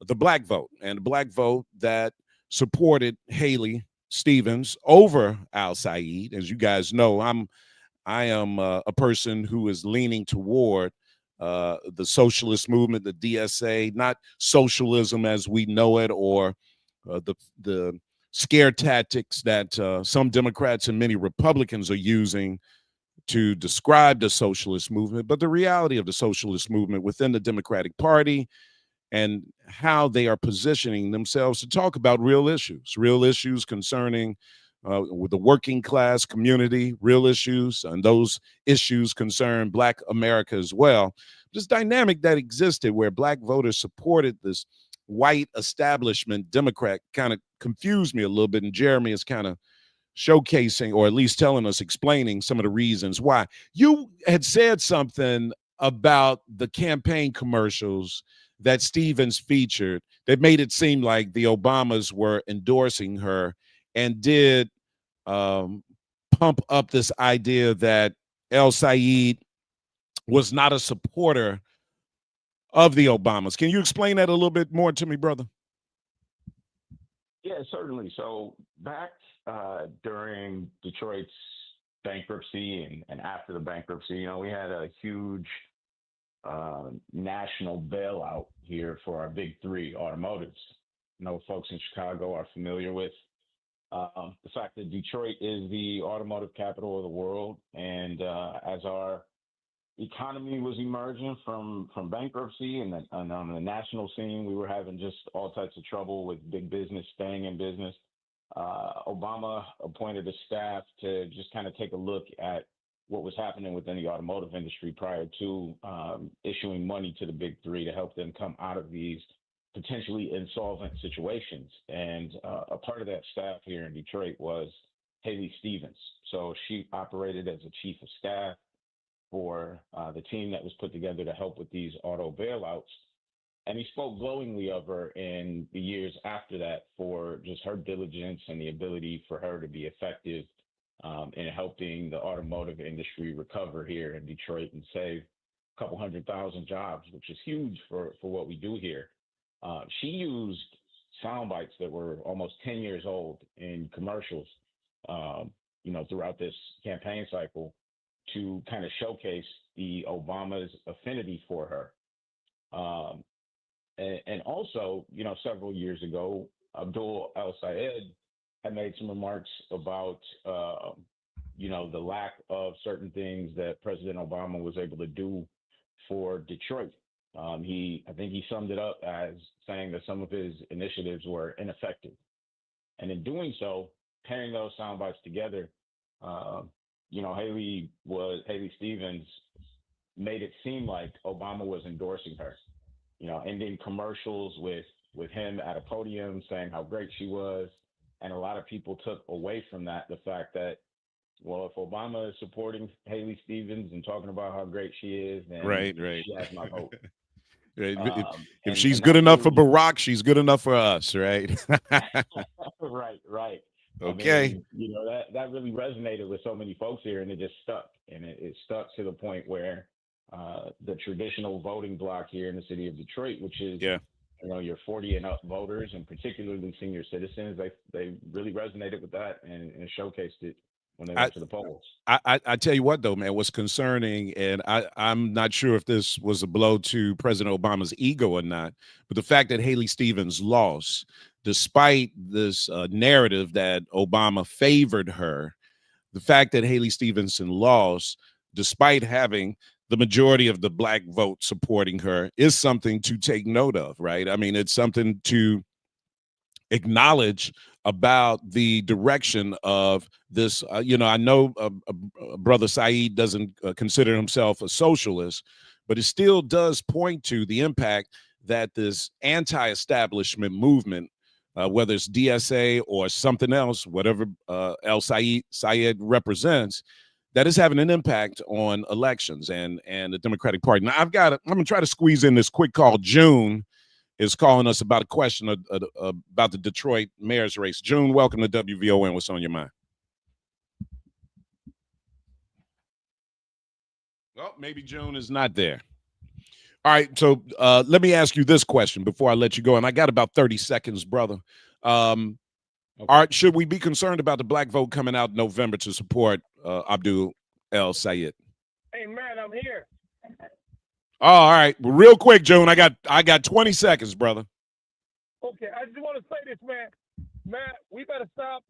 the black vote, and the black vote that supported Haley Stevens over Al Sayed. As you guys know, I am a person who is leaning toward the socialist movement, the DSA, not socialism as we know it, or the scare tactics that some Democrats and many Republicans are using to describe the socialist movement, but the reality of the socialist movement within the Democratic Party and how they are positioning themselves to talk about real issues concerning with the working class community, real issues, and those issues concern Black America as well. This dynamic that existed where Black voters supported this white establishment Democrat kind of confused me a little bit, and Jeremy is kind of showcasing, or at least telling us, explaining some of the reasons why. You had said something about the campaign commercials that Stevens featured that made it seem like the Obamas were endorsing her, and did pump up this idea that El Sayed was not a supporter of the Obamas. Can you explain that a little bit more to me, brother? Yeah, certainly. So back during Detroit's bankruptcy and after the bankruptcy, we had a huge national bailout here for our big three automotives. Folks in Chicago are familiar with the fact that Detroit is the automotive capital of the world. And as our economy was emerging from bankruptcy and on the national scene, we were having just all types of trouble with big business staying in business. Obama appointed a staff to just kind of take a look at what was happening within the automotive industry prior to issuing money to the big three to help them come out of these potentially insolvent situations. And a part of that staff here in Detroit was Haley Stevens. So she operated as a chief of staff for the team that was put together to help with these auto bailouts. And he spoke glowingly of her in the years after that for just her diligence and the ability for her to be effective in helping the automotive industry recover here in Detroit and save a couple 100,000 jobs, which is huge for what we do here. She used sound bites that were almost 10 years old in commercials, throughout this campaign cycle to kind of showcase the Obama's affinity for her. And also, several years ago, Abdul El Sayed had made some remarks about the lack of certain things that President Obama was able to do for Detroit. I think he summed it up as saying that some of his initiatives were ineffective. And in doing so, pairing those sound bites together, Haley Stevens made it seem like Obama was endorsing her, ending commercials with him at a podium saying how great she was. And a lot of people took away from that the fact that, well, if Obama is supporting Haley Stevens and talking about how great she is, then Right. she has my vote. If she's good enough for Barack, she's good enough for us, right? Right. Okay. I mean, that really resonated with so many folks here, and it just stuck. And it stuck to the point where the traditional voting bloc here in the city of Detroit, which is your 40 and up voters, and particularly senior citizens, they really resonated with that and showcased it when they went to the polls. I tell you what, though, man, what's concerning, and I'm not sure if this was a blow to President Obama's ego or not, but the fact that Haley Stevens lost, despite this narrative that Obama favored her, the fact that Haley Stevenson lost, despite having the majority of the black vote supporting her, is something to take note of, right? I mean, it's something to acknowledge about the direction of this. I know Brother Saeed doesn't consider himself a socialist, but it still does point to the impact that this anti-establishment movement, whether it's DSA or something else, whatever El Sayed represents, that is having an impact on elections and the Democratic Party. Now, I'm going to try to squeeze in this quick call. June is calling us about a question about the Detroit mayor's race. June, welcome to WVON. What's on your mind? Well, maybe June is not there. All right, so let me ask you this question before I let you go, and I got about 30 seconds, brother. Should we be concerned about the black vote coming out in November to support Abdul El Sayed? Hey, man, I'm here. Oh, all right. Well, real quick, June, I got 20 seconds, brother. Okay, I just want to say this, man. Matt, we better stop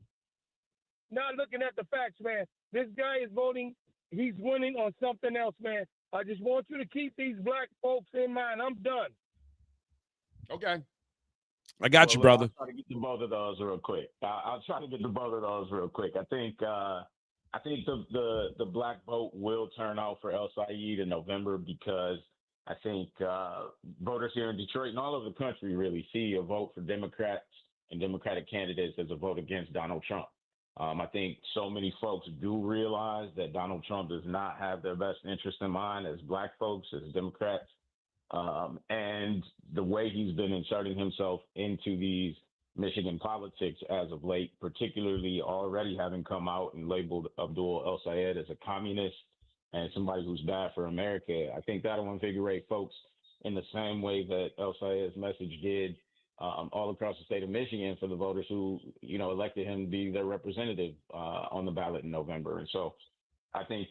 not looking at the facts, man. This guy is voting. He's winning on something else, man. I just want you to keep these black folks in mind. I'm done. Okay. I got you, brother. I'll try to get to both of those real quick. I think the black vote will turn out for El Sayed in November, because I think voters here in Detroit and all over the country really see a vote for Democrats and Democratic candidates as a vote against Donald Trump. I think so many folks do realize that Donald Trump does not have their best interest in mind as black folks, as Democrats. And the way he's been inserting himself into these Michigan politics as of late, particularly already having come out and labeled Abdul El Sayed as a communist and somebody who's bad for America, I think that'll invigorate folks in the same way that El Sayed's message did all across the state of Michigan for the voters who, elected him to be their representative on the ballot in November. And so I think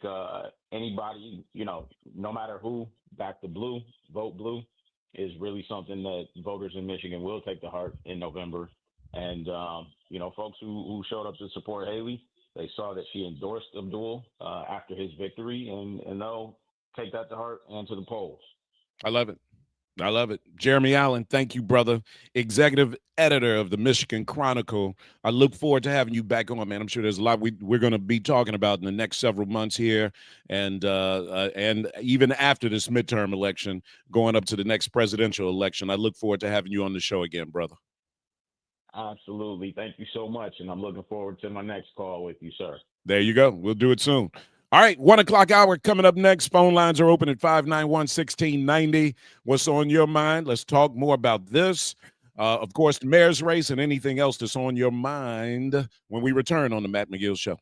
anybody, no matter who, back the blue, vote blue, is really something that voters in Michigan will take to heart in November. And, folks who showed up to support Haley, they saw that she endorsed Abdul after his victory, and they'll take that to heart and to the polls. I love it. Jeremy Allen, thank you, brother. Executive editor of the Michigan Chronicle. I look forward to having you back on, man. I'm sure there's a lot we're going to be talking about in the next several months here, and even after this midterm election, going up to the next presidential election. I look forward to having you on the show again, brother. Absolutely. Thank you so much, and I'm looking forward to my next call with you, sir. There you go. We'll do it soon. All right, 1 o'clock hour coming up next. Phone lines are open at 591-1690. What's on your mind? Let's talk more about this. Of course, the mayor's race and anything else that's on your mind when we return on the Matt McGill Show.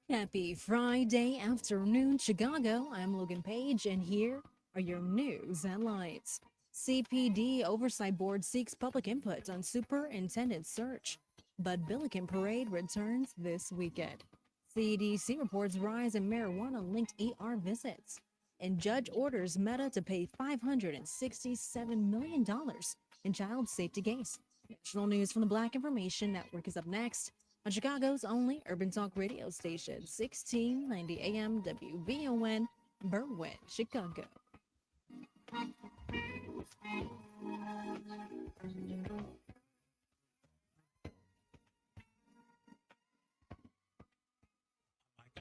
Happy Friday afternoon, Chicago. I'm Logan Page, and here are your news headlines. CPD Oversight Board seeks public input on superintendent search. Bud Billiken Parade returns this weekend. CDC reports rise in marijuana-linked ER visits. And judge orders Meta to pay $567 million in child safety case. National news from the Black Information Network is up next. on Chicago's only urban talk radio station, 1690 AM WVON, Berwyn, Chicago.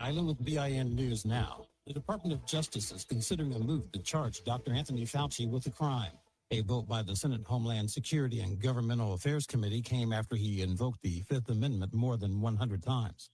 Island with BIN News Now. The Department of Justice is considering a move to charge Dr. Anthony Fauci with a crime. A vote by the Senate Homeland Security and Governmental Affairs Committee came after he invoked the Fifth Amendment more than 100 times.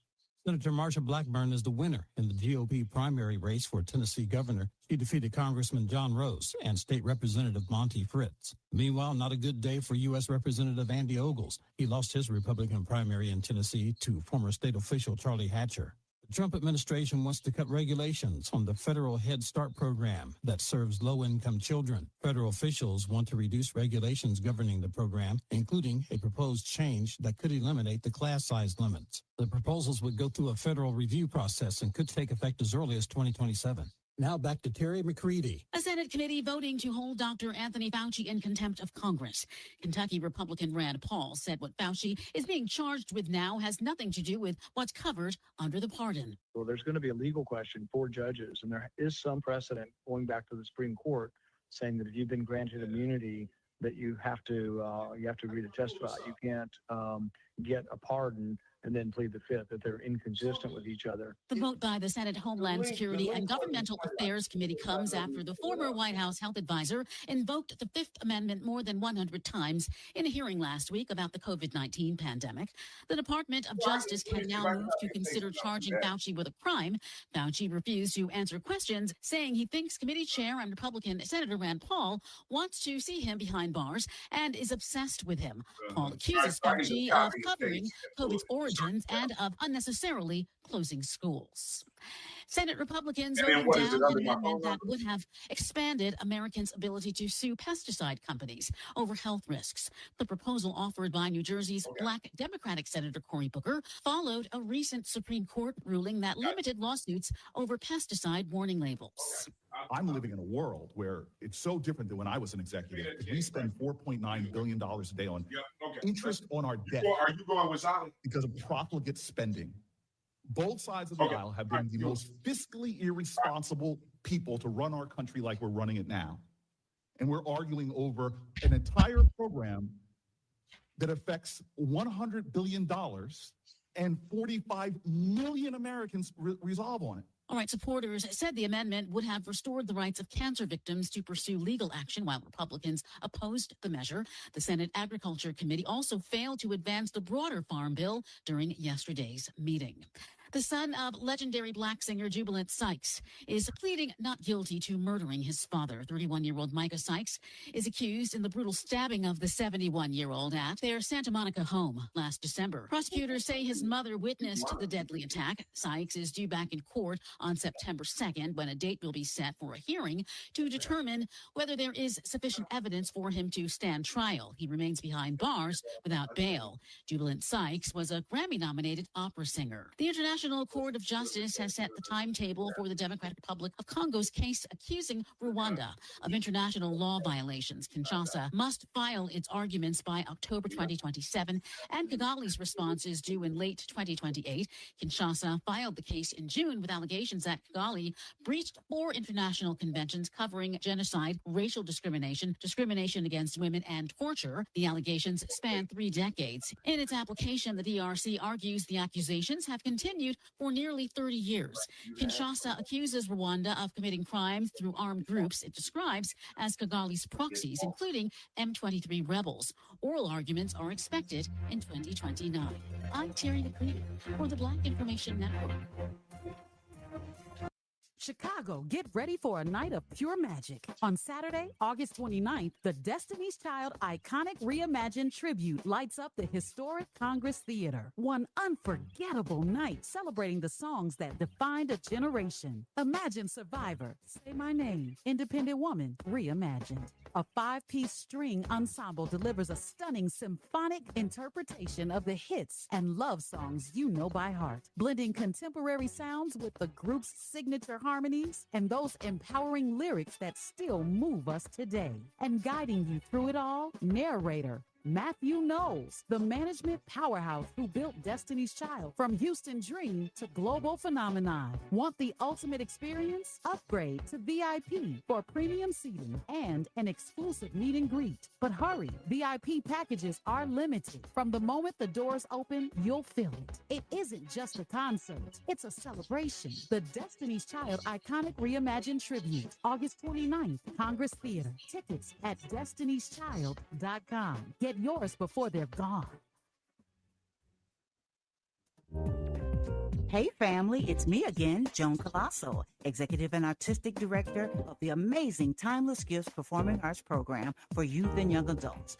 Senator Marsha Blackburn is the winner in the GOP primary race for Tennessee governor. She defeated Congressman John Rose and State Representative Monty Fritz. Meanwhile, not a good day for U.S. Representative Andy Ogles. He lost his Republican primary in Tennessee to former state official Charlie Hatcher. The Trump administration wants to cut regulations on the federal Head Start program that serves low-income children. Federal officials want to reduce regulations governing the program, including a proposed change that could eliminate the class size limits. The proposals would go through a federal review process and could take effect as early as 2027. Now back to Terry McCready. A Senate committee voting to hold Dr. Anthony Fauci in contempt of Congress. Kentucky Republican Rand Paul said what Fauci is being charged with now has nothing to do with what's covered under the pardon. Well, there's going to be a legal question for judges, and there is some precedent going back to the Supreme Court saying that if you've been granted immunity, that you have to agree to testify. You can't get a pardon and then plead the fifth, that they're inconsistent with each other. The vote by the Senate Homeland Security and Governmental Affairs Committee comes after the former White House health advisor invoked the Fifth Amendment more than 100 times in a hearing last week about the COVID-19 pandemic. The Department of Justice can now move to consider charging Fauci with a crime. Fauci refused to answer questions, saying he thinks committee chair and Republican Senator Rand Paul wants to see him behind bars and is obsessed with him. Paul accuses Fauci of covering COVID's origins and of unnecessarily closing schools. Senate Republicans voted down an amendment that would have expanded Americans' ability to sue pesticide companies over health risks. The proposal offered by New Jersey's Black Democratic Senator Cory Booker followed a recent Supreme Court ruling that limited lawsuits over pesticide warning labels. I'm living in a world where it's so different than when I was an executive. We spend $4.9 billion a day on interest on our debt. Are you going with Sally? Because of profligate spending. Both sides of the aisle have been the most fiscally irresponsible people to run our country like we're running it now. And we're arguing over an entire program that affects $100 billion and 45 million Americans resolve on it. All right, supporters said the amendment would have restored the rights of cancer victims to pursue legal action, while Republicans opposed the measure. The Senate Agriculture Committee also failed to advance the broader farm bill during yesterday's meeting. The son of legendary black singer Jubilant Sykes is pleading not guilty to murdering his father. 31-year-old Micah Sykes is accused in the brutal stabbing of the 71-year-old at their Santa Monica home last December. Prosecutors say his mother witnessed the deadly attack. Sykes is due back in court on September 2nd, when a date will be set for a hearing to determine whether there is sufficient evidence for him to stand trial. He remains behind bars without bail. Jubilant Sykes was a Grammy-nominated opera singer. The International Court of Justice has set the timetable for the Democratic Republic of Congo's case accusing Rwanda of international law violations. Kinshasa must file its arguments by October 2027, and Kigali's response is due in late 2028. Kinshasa filed the case in June with allegations that Kigali breached 4 international conventions covering genocide, racial discrimination, discrimination against women, and torture. The allegations span 3 decades. In its application, the DRC argues the accusations have continued for nearly 30 years. Kinshasa accuses Rwanda of committing crimes through armed groups it describes as Kigali's proxies, including M23 rebels. Oral arguments are expected in 2029. I'm Terry McCready for the Black Information Network. Chicago, get ready for a night of pure magic. On Saturday, August 29th, the Destiny's Child Iconic Reimagined Tribute lights up the historic Congress Theater. One unforgettable night celebrating the songs that defined a generation. Imagine Survivor, Say My Name, Independent Woman, Reimagined. A 5-piece string ensemble delivers a stunning symphonic interpretation of the hits and love songs you know by heart, blending contemporary sounds with the group's signature harmonies and those empowering lyrics that still move us today. And guiding you through it all, narrator Matthew Knowles, the management powerhouse who built Destiny's Child from Houston Dream to global phenomenon. Want the ultimate experience? Upgrade to VIP for premium seating and an exclusive meet and greet. But hurry, VIP packages are limited. From the moment the doors open, you'll feel it. It isn't just a concert, it's a celebration. The Destiny's Child Iconic Reimagined Tribute, August 29th, Congress Theater. Tickets at destinyschild.com. Get yours before they're gone. Hey family, it's me again, Joan Colosso, Executive and Artistic Director of the amazing Timeless Gifts Performing Arts Program for youth and young adults.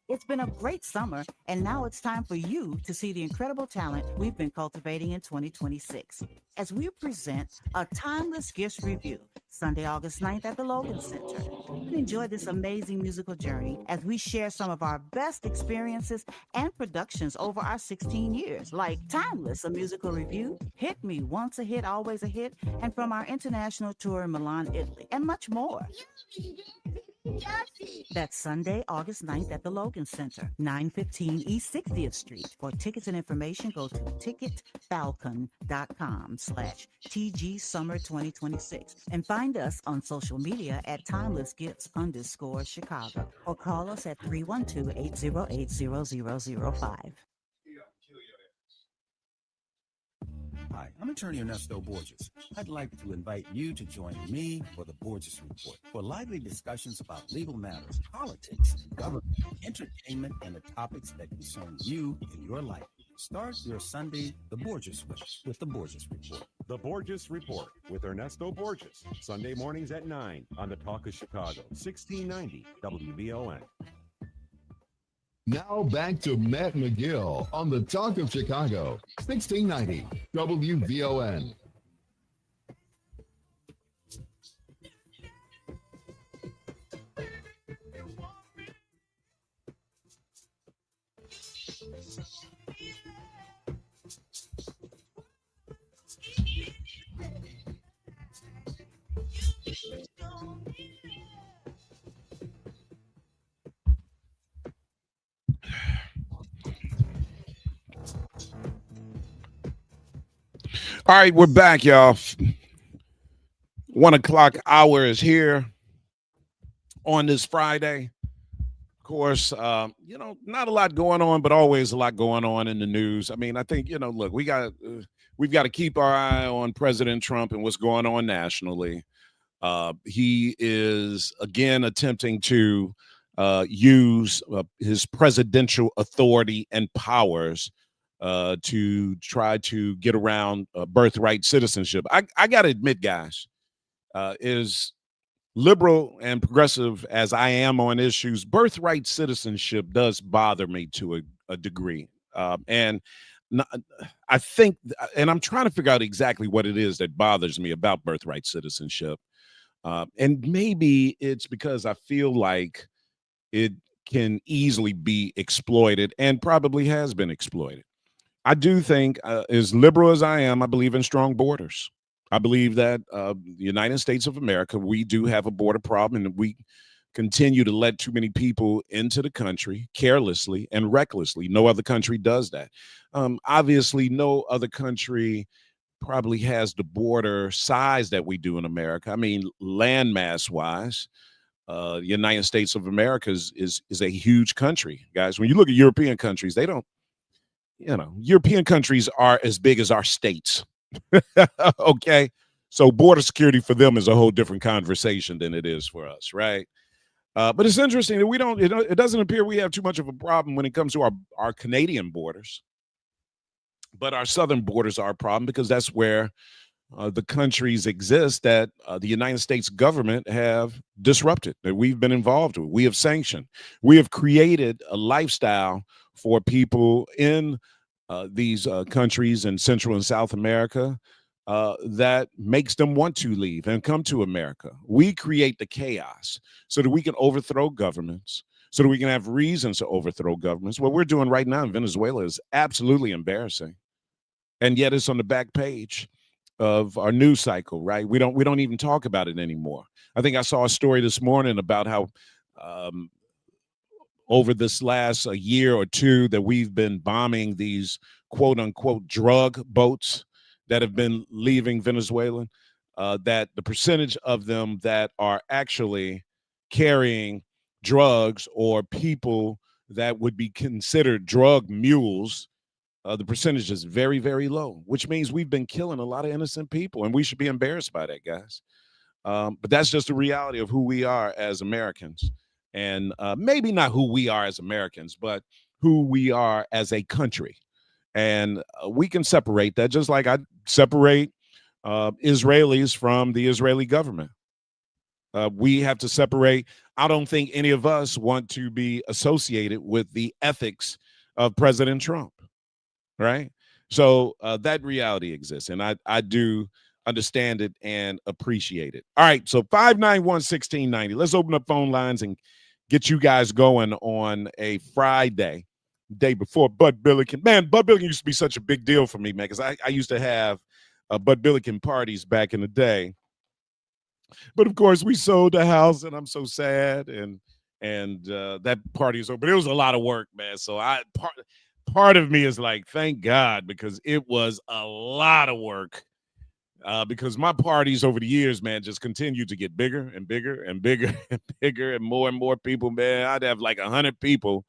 It's been a great summer, and now it's time for you to see the incredible talent we've been cultivating in 2026 as we present a Timeless Gifts Review, Sunday, August 9th at the Logan Center. Enjoy this amazing musical journey as we share some of our best experiences and productions over our 16 years, like Timeless, a musical review, Hit Me, Once a Hit, Always a Hit, and from our international tour in Milan, Italy, and much more. That's Sunday, August 9th at the Logan Center, 915 East 60th Street. For tickets and information, go to ticketfalcon.com/TG Summer 2026 and find us on social media at TimelessGifts_Chicago or call us at 312-808-0005. Hi, I'm attorney Ernesto Borges. I'd like to invite you to join me for the Borges Report for lively discussions about legal matters, politics, government, entertainment, and the topics that concern you in your life. Start your Sunday the Borges way with the Borges Report. The Borges Report with Ernesto Borges, Sunday mornings at 9 on the Talk of Chicago, 1690 WVON. Now back to Matt Mcgill on the Talk of Chicago, 1690 WVON. All right, we're back, y'all. 1 o'clock hour is here on this Friday. Of course, not a lot going on, but always a lot going on in the news. I mean, I think, look, we've got to keep our eye on President Trump and what's going on nationally. He is, again, attempting to use his presidential authority and powers to try to get around birthright citizenship. I got to admit, guys, as liberal and progressive as I am on issues, birthright citizenship does bother me to a degree. And I think, and I'm trying to figure out exactly what it is that bothers me about birthright citizenship. And maybe it's because I feel like it can easily be exploited and probably has been exploited. I do think, as liberal as I am, I believe in strong borders. I believe that the United States of America, we do have a border problem, and we continue to let too many people into the country carelessly and recklessly. No other country does that. Obviously, no other country probably has the border size that we do in America. I mean, landmass wise, the United States of America is a huge country, guys. When you look at European countries, they don't. European countries are as big as our states. Okay. So border security for them is a whole different conversation than it is for us. Right. But it's interesting that it doesn't appear we have too much of a problem when it comes to our Canadian borders. But our southern borders are a problem because that's where the countries exist that the United States government have disrupted, that we've been involved with. We have sanctioned. We have created a lifestyle for people in these countries in Central and South America that makes them want to leave and come to America. We create the chaos so that we can overthrow governments, so that we can have reasons to overthrow governments. What we're doing right now in Venezuela is absolutely embarrassing. And yet it's on the back page of our news cycle, right? We don't even talk about it anymore. I think I saw a story this morning about how over this last year or two that we've been bombing these quote unquote drug boats that have been leaving Venezuela, that the percentage of them that are actually carrying drugs or people that would be considered drug mules, the percentage is very, very low, which means we've been killing a lot of innocent people, and we should be embarrassed by that, guys. But that's just the reality of who we are as Americans. And maybe not who we are as Americans, but who we are as a country. And we can separate that, just like I separate Israelis from the Israeli government. We have to separate. I don't think any of us want to be associated with the ethics of President Trump, right? So that reality exists, and I do understand it and appreciate it. All right, so 591-1690. Let's open up phone lines and get you guys going on a Friday, day before Bud Billiken. Man, Bud Billiken used to be such a big deal for me, man, because I used to have Bud Billiken parties back in the day. But of course, we sold the house, and I'm so sad. And that party is over. But it was a lot of work, man. So part of me is like, thank God, because it was a lot of work. Because my parties over the years, man, just continued to get bigger and bigger and bigger and bigger, and more people, man. I'd have like 100 people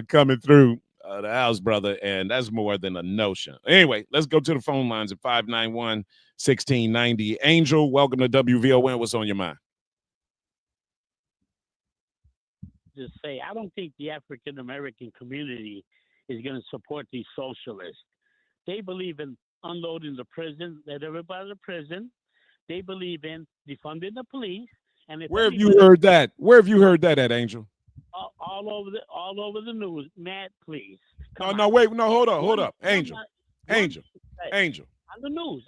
coming through the house, brother, and that's more than a notion. Anyway, let's go to the phone lines at 591-1690. Angel, welcome to WVON. What's on your mind? Just say, I don't think the African American community is going to support these socialists. They believe in unloading the prison, let everybody to prison. They believe in defunding the police. And if where have you heard that? Where have you heard that at, Angel? All over the news. Matt, please. Hold up. Angel. On the news.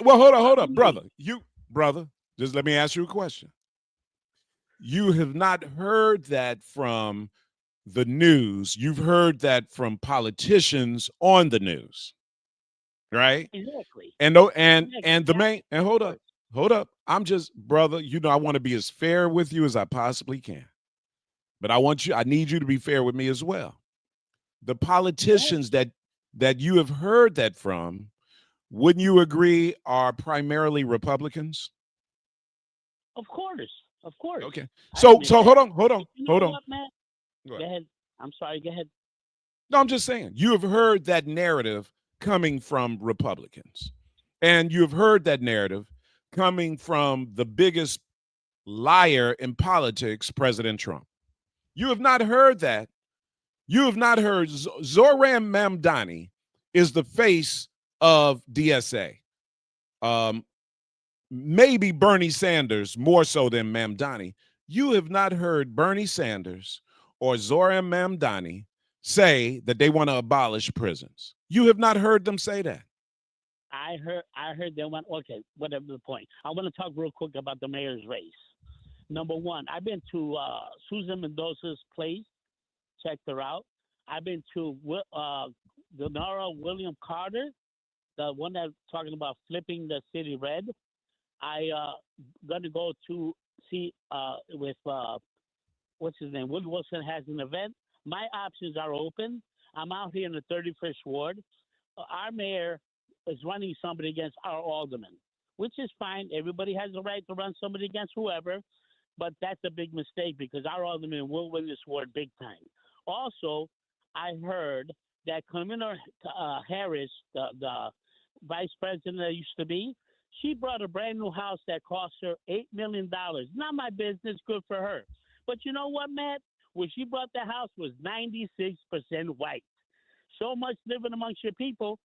Well, hold up, brother. Brother, just let me ask you a question. You have not heard that from the news. You've heard that from politicians on the news, right? Exactly. And the main, and hold up. I'm just, brother, I want to be as fair with you as I possibly can. But I need you to be fair with me as well. The politicians that you have heard that from, wouldn't you agree, are primarily Republicans? Of course. Okay. So hold on. What, Matt? Go ahead. I'm sorry. Go ahead. No, I'm just saying, you have heard that narrative coming from Republicans, and you have heard that narrative coming from the biggest liar in politics, President Trump. You have not heard that. You have not heard Zoran Mamdani is the face of DSA. Maybe Bernie Sanders more so than Mamdani. You have not heard Bernie Sanders or Zoran Mamdani say that they want to abolish prisons. You have not heard them say that. I heard they want, okay, whatever the point. I want to talk real quick about the mayor's race. Number one, I've been to Susan Mendoza's place, checked her out. I've been to Donora William Carter, the one that's talking about flipping the city red. I gonna go to see with what's his name? Wood Wilson has an event. My options are open. I'm out here in the 31st ward. Our mayor is running somebody against our alderman, which is fine. Everybody has the right to run somebody against whoever, but that's a big mistake because our alderman will win this ward big time. Also, I heard that Commissioner Harris, the vice president that used to be, she brought a brand new house that cost her $8 million. Not my business, good for her. But you know what, Matt? When she bought the house was 96% white. So much living amongst your people.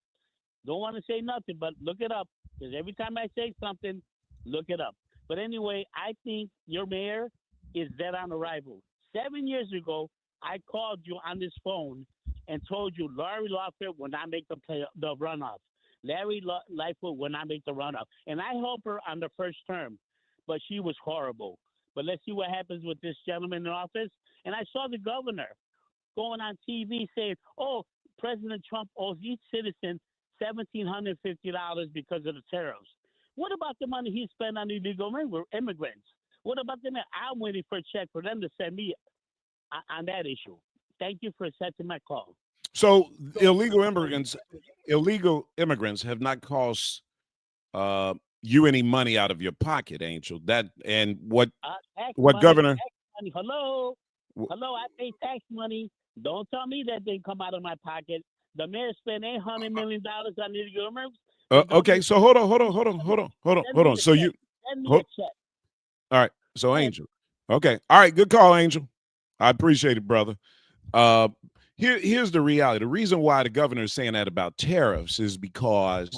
Don't want to say nothing, but look it up. Because every time I say something, look it up. But anyway, I think your mayor is dead on arrival. 7 years ago, I called you on this phone and told you Lori Lightfoot will not make the runoff. Larry Lightfoot will not make the runoff. And I helped her on the first term, but she was horrible. But let's see what happens with this gentleman in office. And I saw the governor going on TV saying, oh, President Trump owes each citizen $1,750 because of the tariffs. What about the money he spent on illegal immigrants? What about them? I'm waiting for a check for them to send me on that issue. Thank you for accepting my call. So illegal immigrants have not cost you any money out of your pocket, Angel. That and what Tax governor? money. Hello, I pay tax money. Don't tell me that didn't come out of my pocket. The mayor spent $800 million on illegal immigrants. Okay, so hold on. So you send me a check. all right. So Angel, okay, all right. Good call, Angel. I appreciate it, brother. Here's the reality. The reason why the governor is saying that about tariffs is because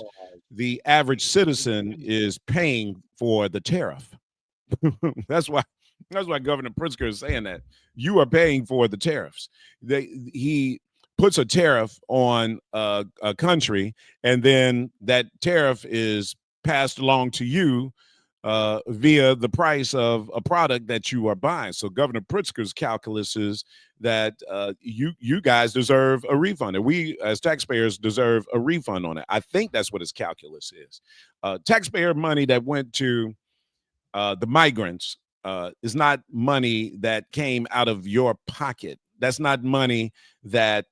the average citizen is paying for the tariff. That's why Governor Pritzker is saying that. You are paying for the tariffs. He puts a tariff on a country, and then that tariff is passed along to you via the price of a product that you are buying. So Governor Pritzker's calculus is that you guys deserve a refund, and we as taxpayers deserve a refund on it. I think that's what his calculus is. Taxpayer money that went to the migrants is not money that came out of your pocket. That's not money that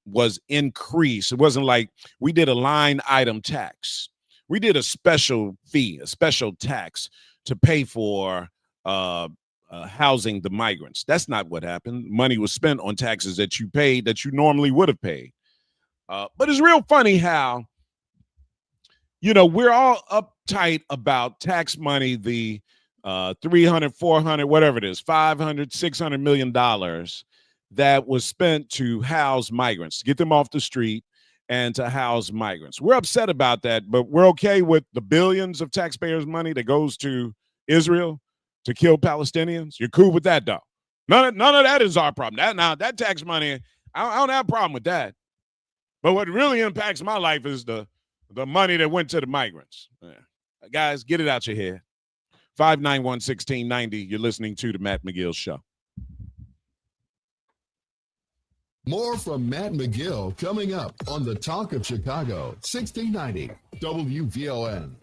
was increased. It wasn't like we did a line item tax. We did a special fee, a special tax to pay for housing the migrants. That's not what happened. Money was spent on taxes that you paid that you normally would have paid. But it's real funny how, we're all uptight about tax money, the 300, 400, whatever it is, 500, $600 million that was spent to house migrants, to get them off the street and to house migrants. We're upset about that, but we're okay with the billions of taxpayers' money that goes to Israel to kill Palestinians. You're cool with that, though. None of that is our problem. That tax money, I don't have a problem with that. But what really impacts my life is the money that went to the migrants. Yeah. Guys, get it out your head. 591-1690. You're listening to the Matt McGill Show. More from Matt McGill coming up on the Talk of Chicago, 1690 WVON.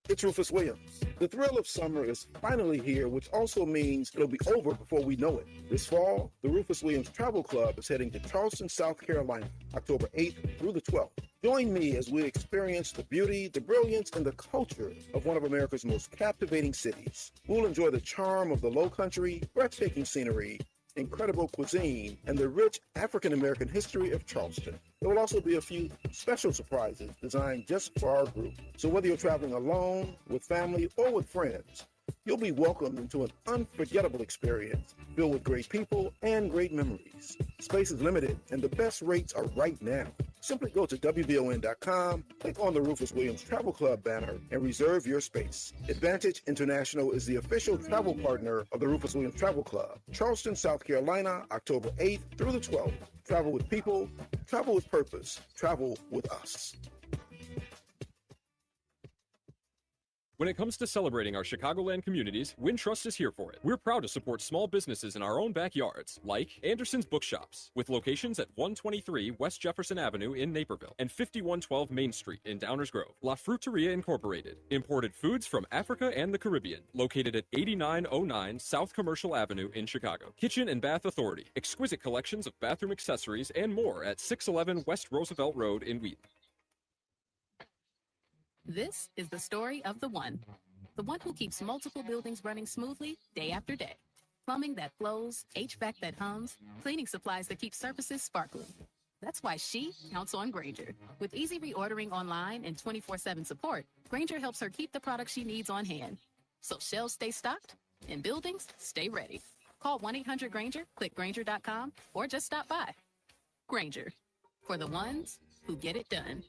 It's Rufus Williams. The thrill of summer is finally here, which also means it'll be over before we know it. This fall, the Rufus Williams Travel Club is heading to Charleston, South Carolina, October 8th through the 12th. Join me as we experience the beauty, the brilliance, and the culture of one of America's most captivating cities. We'll enjoy the charm of the Lowcountry, breathtaking scenery, incredible cuisine, and the rich African-American history of Charleston. There will also be a few special surprises designed just for our group. So whether you're traveling alone, with family, or with friends, you'll be welcomed into an unforgettable experience filled with great people and great memories. Space is limited, and the best rates are right now. Simply go to WVON.com, click on the Rufus Williams Travel Club banner, and reserve your space. Advantage International is the official travel partner of the Rufus Williams Travel Club. Charleston, South Carolina, October 8th through the 12th. Travel with people, travel with purpose, travel with us. When it comes to celebrating our Chicagoland communities, Wintrust is here for it. We're proud to support small businesses in our own backyards, like Anderson's Bookshops, with locations at 123 West Jefferson Avenue in Naperville and 5112 Main Street in Downers Grove. La Fruteria Incorporated, imported foods from Africa and the Caribbean, located at 8909 South Commercial Avenue in Chicago. Kitchen and Bath Authority, exquisite collections of bathroom accessories and more at 611 West Roosevelt Road in Wheaton. This is the story of the one who keeps multiple buildings running smoothly day after day. Plumbing that flows, HVAC that hums, cleaning supplies that keep surfaces sparkling. That's why she counts on Grainger. With easy reordering online and 24/7 support, Grainger helps her keep the products she needs on hand. So shelves stay stocked and buildings stay ready. Call 1-800-GRAINGER, click Grainger.com, or just stop by. Grainger, for the ones who get it done.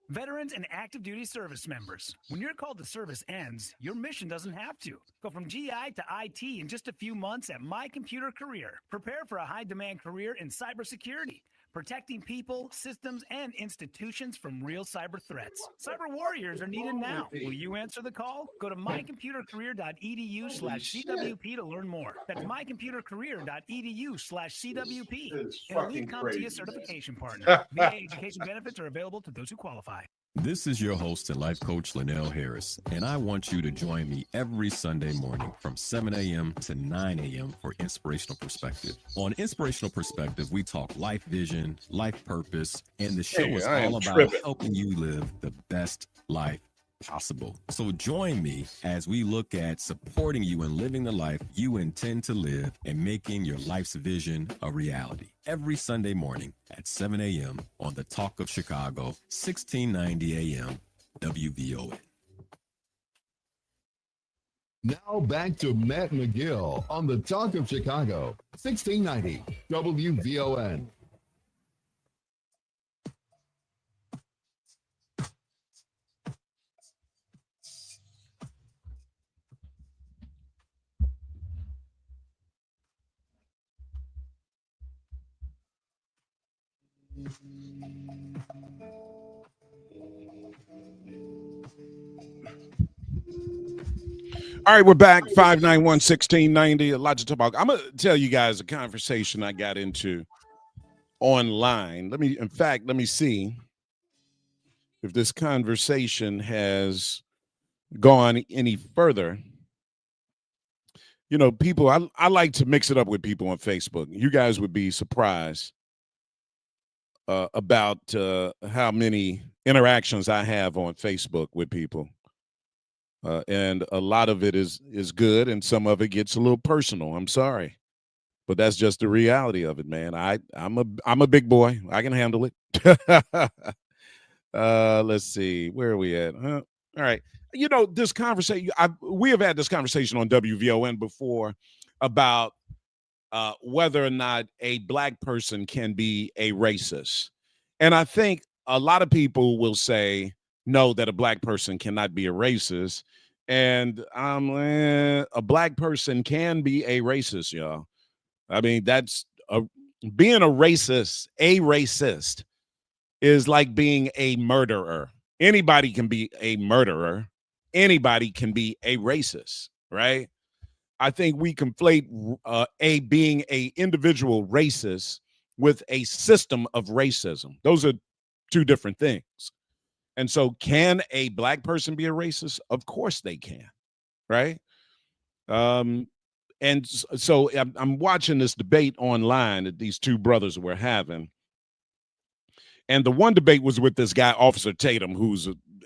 Veterans and active duty service members, when your call to service ends, your mission doesn't have to. Go from GI to IT in just a few months at My Computer Career. Prepare for a high-demand career in cybersecurity, protecting people, systems, and institutions from real cyber threats. Cyber warriors are needed now. Will you answer the call? Go to mycomputercareer.edu/CWP to learn more. That's mycomputercareer.edu/CWP. An elite CompTIA certification partner. VA education benefits are available to those who qualify. This is your host and life coach, Linnell Harris, and I want you to join me every Sunday morning from 7 a.m. to 9 a.m. for Inspirational Perspective. On Inspirational Perspective, we talk life vision, life purpose, and the show is all about helping you live the best life possible. So join me as we look at supporting you in living the life you intend to live and making your life's vision a reality. Every Sunday morning at 7 a.m. on the Talk of Chicago, 1690 a.m. WVON. Now back to Matt McGill on the Talk of Chicago, 1690 WVON. All right, we're back. 591-1690. A lot to talk about. I'm going to tell you guys a conversation I got into online. Let me see if this conversation has gone any further. You know, people, I like to mix it up with people on Facebook. You guys would be surprised about how many interactions I have on Facebook with people. And a lot of it is good, and some of it gets a little personal. I'm sorry, but that's just the reality of it, man. I'm a big boy. I can handle it. Let's see, where are we at? All right, you know, this conversation. We have had this conversation on WVON before about whether or not a black person can be a racist, and I think a lot of people will say no, that a black person cannot be a racist. And a black person can be a racist, y'all. I mean, being a racist is like being a murderer. Anybody can be a murderer. Anybody can be a racist, right? I think we conflate being a individual racist with a system of racism. Those are two different things. And so can a black person be a racist? Of course they can, right? And so I'm watching this debate online that these two brothers were having. And the one debate was with this guy, Officer Tatum,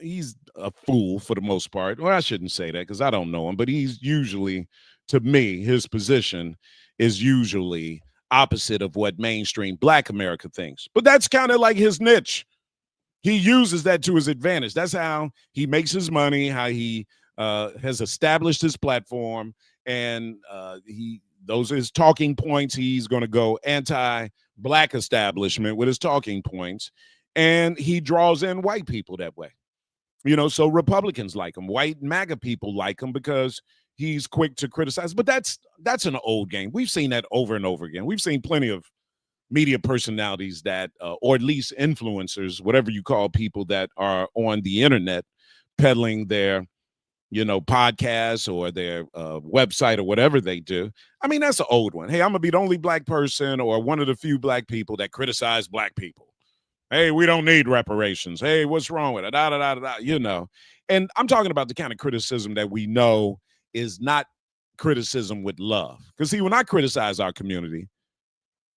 he's a fool for the most part. Well, I shouldn't say that because I don't know him, but he's usually, to me, his position is usually opposite of what mainstream black America thinks. But that's kind of like his niche. He uses that to his advantage. That's how he makes his money, how he has established his platform, and those are his talking points. He's going to go anti-black establishment with his talking points, and he draws in white people that way. You know, so Republicans like him. White MAGA people like him because he's quick to criticize. But that's an old game. We've seen that over and over again. We've seen plenty of media personalities that, or at least influencers, whatever you call people that are on the internet peddling their, podcasts or their website or whatever they do. I mean, that's an old one. Hey, I'm going to be the only black person or one of the few black people that criticize black people. Hey, we don't need reparations. Hey, what's wrong with it? And I'm talking about the kind of criticism that we know is not criticism with love. Because see, when I criticize our community,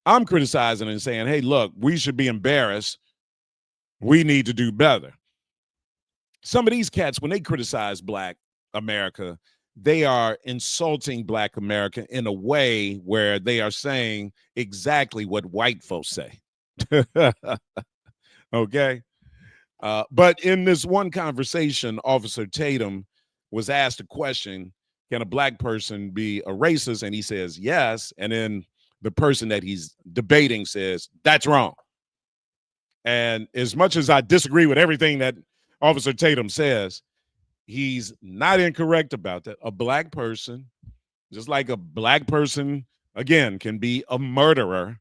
I'm criticizing and saying, hey, look, we should be embarrassed. We need to do better. Some of these cats, when they criticize black America, they are insulting black America in a way where they are saying exactly what white folks say. Okay. But in this one conversation, Officer Tatum was asked a question, can a black person be a racist? And he says, yes. And then the person that he's debating says, that's wrong. And as much as I disagree with everything that Officer Tatum says, he's not incorrect about that. A black person, just like a black person, again, can be a murderer,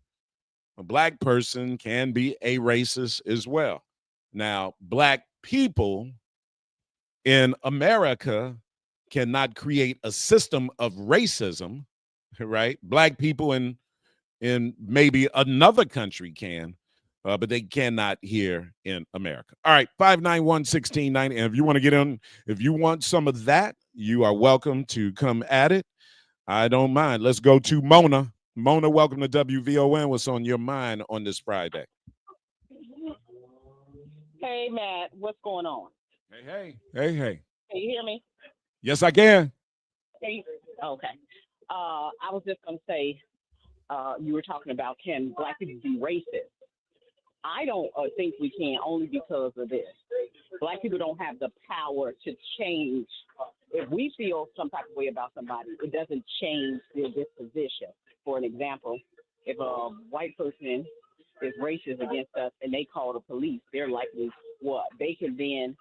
a black person can be a racist as well. Now, black people in America cannot create a system of racism, right? Black people in maybe another country can, but they cannot here in America. All right, 591-1690. And if you want to get in, if you want some of that, you are welcome to come at it. I don't mind. Let's go to Mona. Mona, welcome to WVON. What's on your mind on this Friday? Hey, Matt, what's going on? Hey. Hey. Can you hear me? Yes, I can. Okay. I was just going to say, you were talking about can black people be racist? I don't think we can, only because of this. Black people don't have the power to change. If we feel some type of way about somebody, it doesn't change their disposition. For an example, if a white person is racist against us and they call the police, they're likely what? They can then,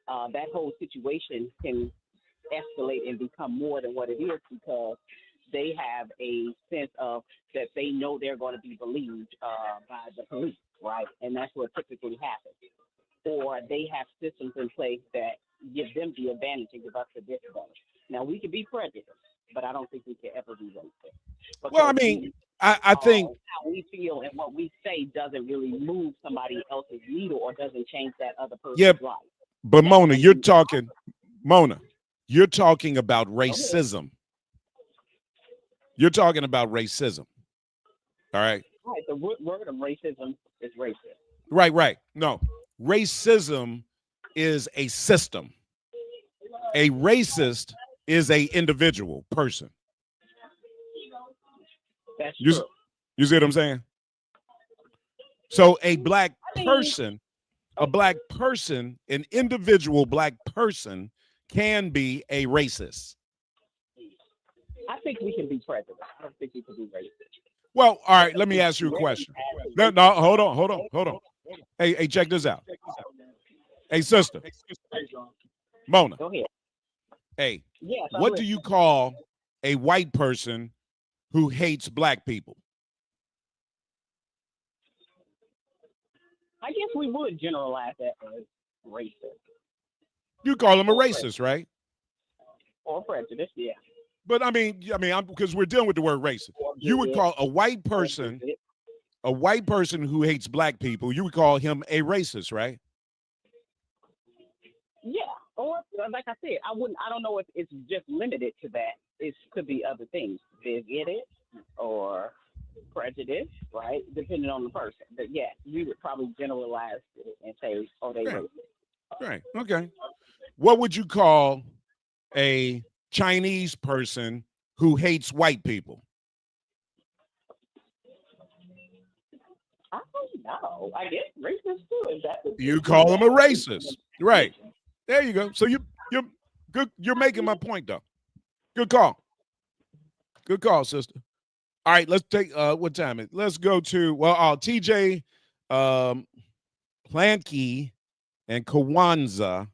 that whole situation can escalate and become more than what it is because they have a sense of that they know they're going to be believed by the police, right? And that's what typically happens. Or they have systems in place that give them the advantage and give us the disadvantage. Now, we can be prejudiced, but I don't think we can ever be racist. Well, I mean, I think how we feel and what we say doesn't really move somebody else's needle or doesn't change that other person's life. But Mona, you're talking about racism. You're talking about racism. All right. Right. The word of racism is racist. Right. No, racism is a system. A racist is a individual person. That's true. You see what I'm saying? So a black person, an individual black person can be a racist. I think we can be prejudiced. I don't think we can be racist. Well, all right, let me ask you a question. No, hold on. Hey, check this out. Hey, sister. Mona. Go ahead. Hey, yes, what do you call a white person who hates black people? I guess we would generalize that as racist. You call them a racist, right? Or prejudice, yeah. But I mean, because we're dealing with the word racist. You would call a white person who hates black people, you would call him a racist, right? Yeah. Or like I said, I don't know if it's just limited to that. It could be other things. Bigoted or prejudice, right? Depending on the person. But yeah, we would probably generalize it and say, oh, they racist. Right. Okay. What would you call a Chinese person who hates white people? I don't know. I guess racist too. Is that you call him a racist, right? There you go. So you're good. You're making my point, though. Good call. Good call, sister. All right, let's take what time is? Let's go to TJ, Planky, and Kawanza.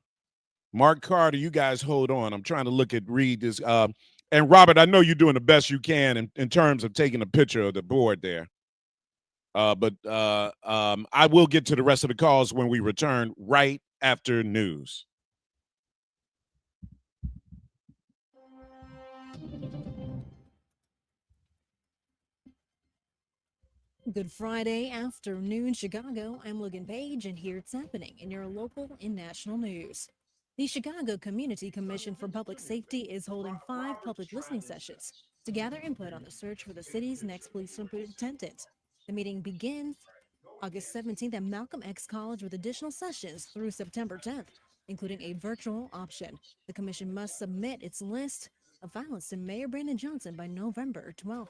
Mark Carter, you guys hold on. I'm trying to read this. And Robert, I know you're doing the best you can in terms of taking a picture of the board there. But I will get to the rest of the calls when we return right after news. Good Friday afternoon, Chicago. I'm Logan Page, and here it's happening in your local and national news. The Chicago Community Commission for Public Safety is holding 5 public listening sessions to gather input on the search for the city's next police superintendent. The meeting begins August 17th at Malcolm X College with additional sessions through September 10th, including a virtual option. The commission must submit its list of violence to Mayor Brandon Johnson by November 12th.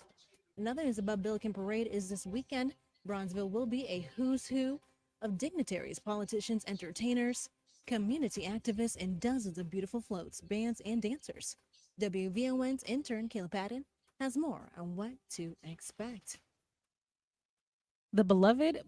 Another is about Billiken Parade is this weekend. Bronzeville will be a who's who of dignitaries, politicians, entertainers, community activists, and dozens of beautiful floats, bands, and dancers. WVON's intern, Caleb Patton, has more on what to expect. The beloved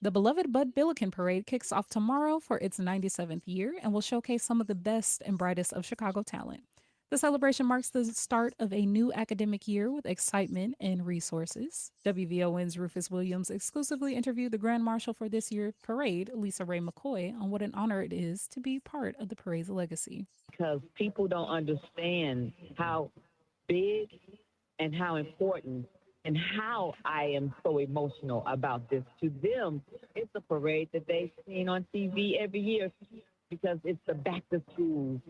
Bud Billiken Parade kicks off tomorrow for its 97th year and will showcase some of the best and brightest of Chicago talent. The celebration marks the start of a new academic year with excitement and resources. WVON's Rufus Williams exclusively interviewed the Grand Marshal for this year's parade, Lisa Ray McCoy, on what an honor it is to be part of the parade's legacy. Because people don't understand how big and how important and how I am so emotional about this. To them, it's a parade that they've seen on TV every year because it's the back to school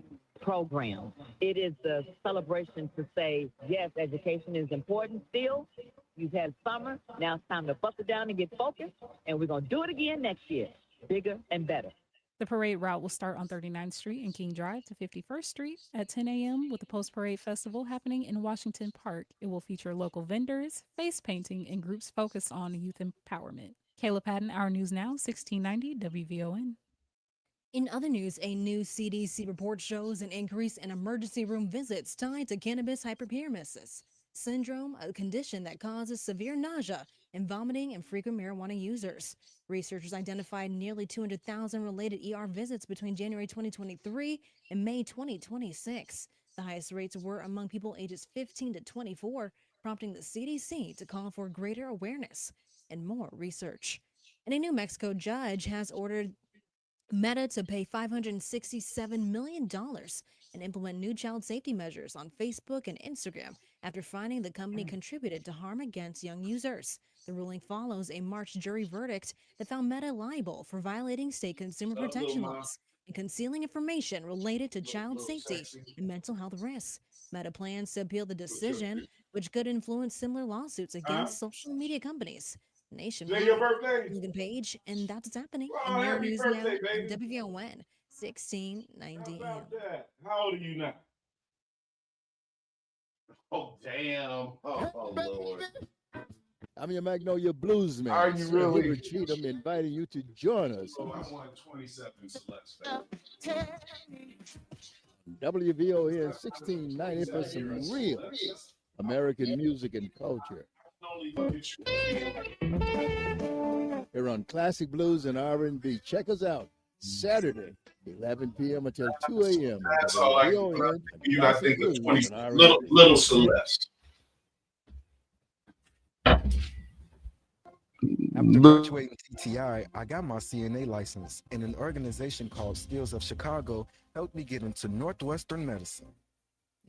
program. It is the celebration to say, yes, education is important still. You've had summer. Now it's time to buckle down and get focused, and we're going to do it again next year, bigger and better. The parade route will start on 39th Street and King Drive to 51st Street at 10 a.m. with the Post Parade Festival happening in Washington Park. It will feature local vendors, face painting, and groups focused on youth empowerment. Kayla Patton, Our News Now, 1690 WVON. In other news, a new CDC report shows an increase in emergency room visits tied to cannabis hyperparesis syndrome, a condition that causes severe nausea and vomiting in frequent marijuana users. Researchers identified nearly 200,000 related ER visits between January 2023 and May 2026. The highest rates were among people ages 15 to 24, prompting the CDC to call for greater awareness and more research. And a New Mexico judge has ordered Meta to pay $567 million and implement new child safety measures on Facebook and Instagram after finding the company contributed to harm against young users. The ruling follows a March jury verdict that found Meta liable for violating state consumer protection laws and concealing information related to child safety and mental health risks. Meta plans to appeal the decision, which could influence similar lawsuits against social media companies nationwide. Your birthday? Logan Page, and that's what's happening Oh, in your happy news birthday, now on baby. WVON 1690 AM. How old are you now? Oh, damn. Oh, Lord. I'm your Magnolia Blues man. Are you really? Hillary Cheat, I'm inviting you to join us. Oh, I want 27 selects. WVON 1690 for some real American music and culture. Here on Classic Blues and R&B. Check us out Saturday, 11 p.m. until 2 a.m. That's all I WVON, can. You, I think, Blues of 20 and R&B. little Celeste. After graduating TTI, I got my CNA license, and an organization called Skills of Chicago helped me get into Northwestern Medicine.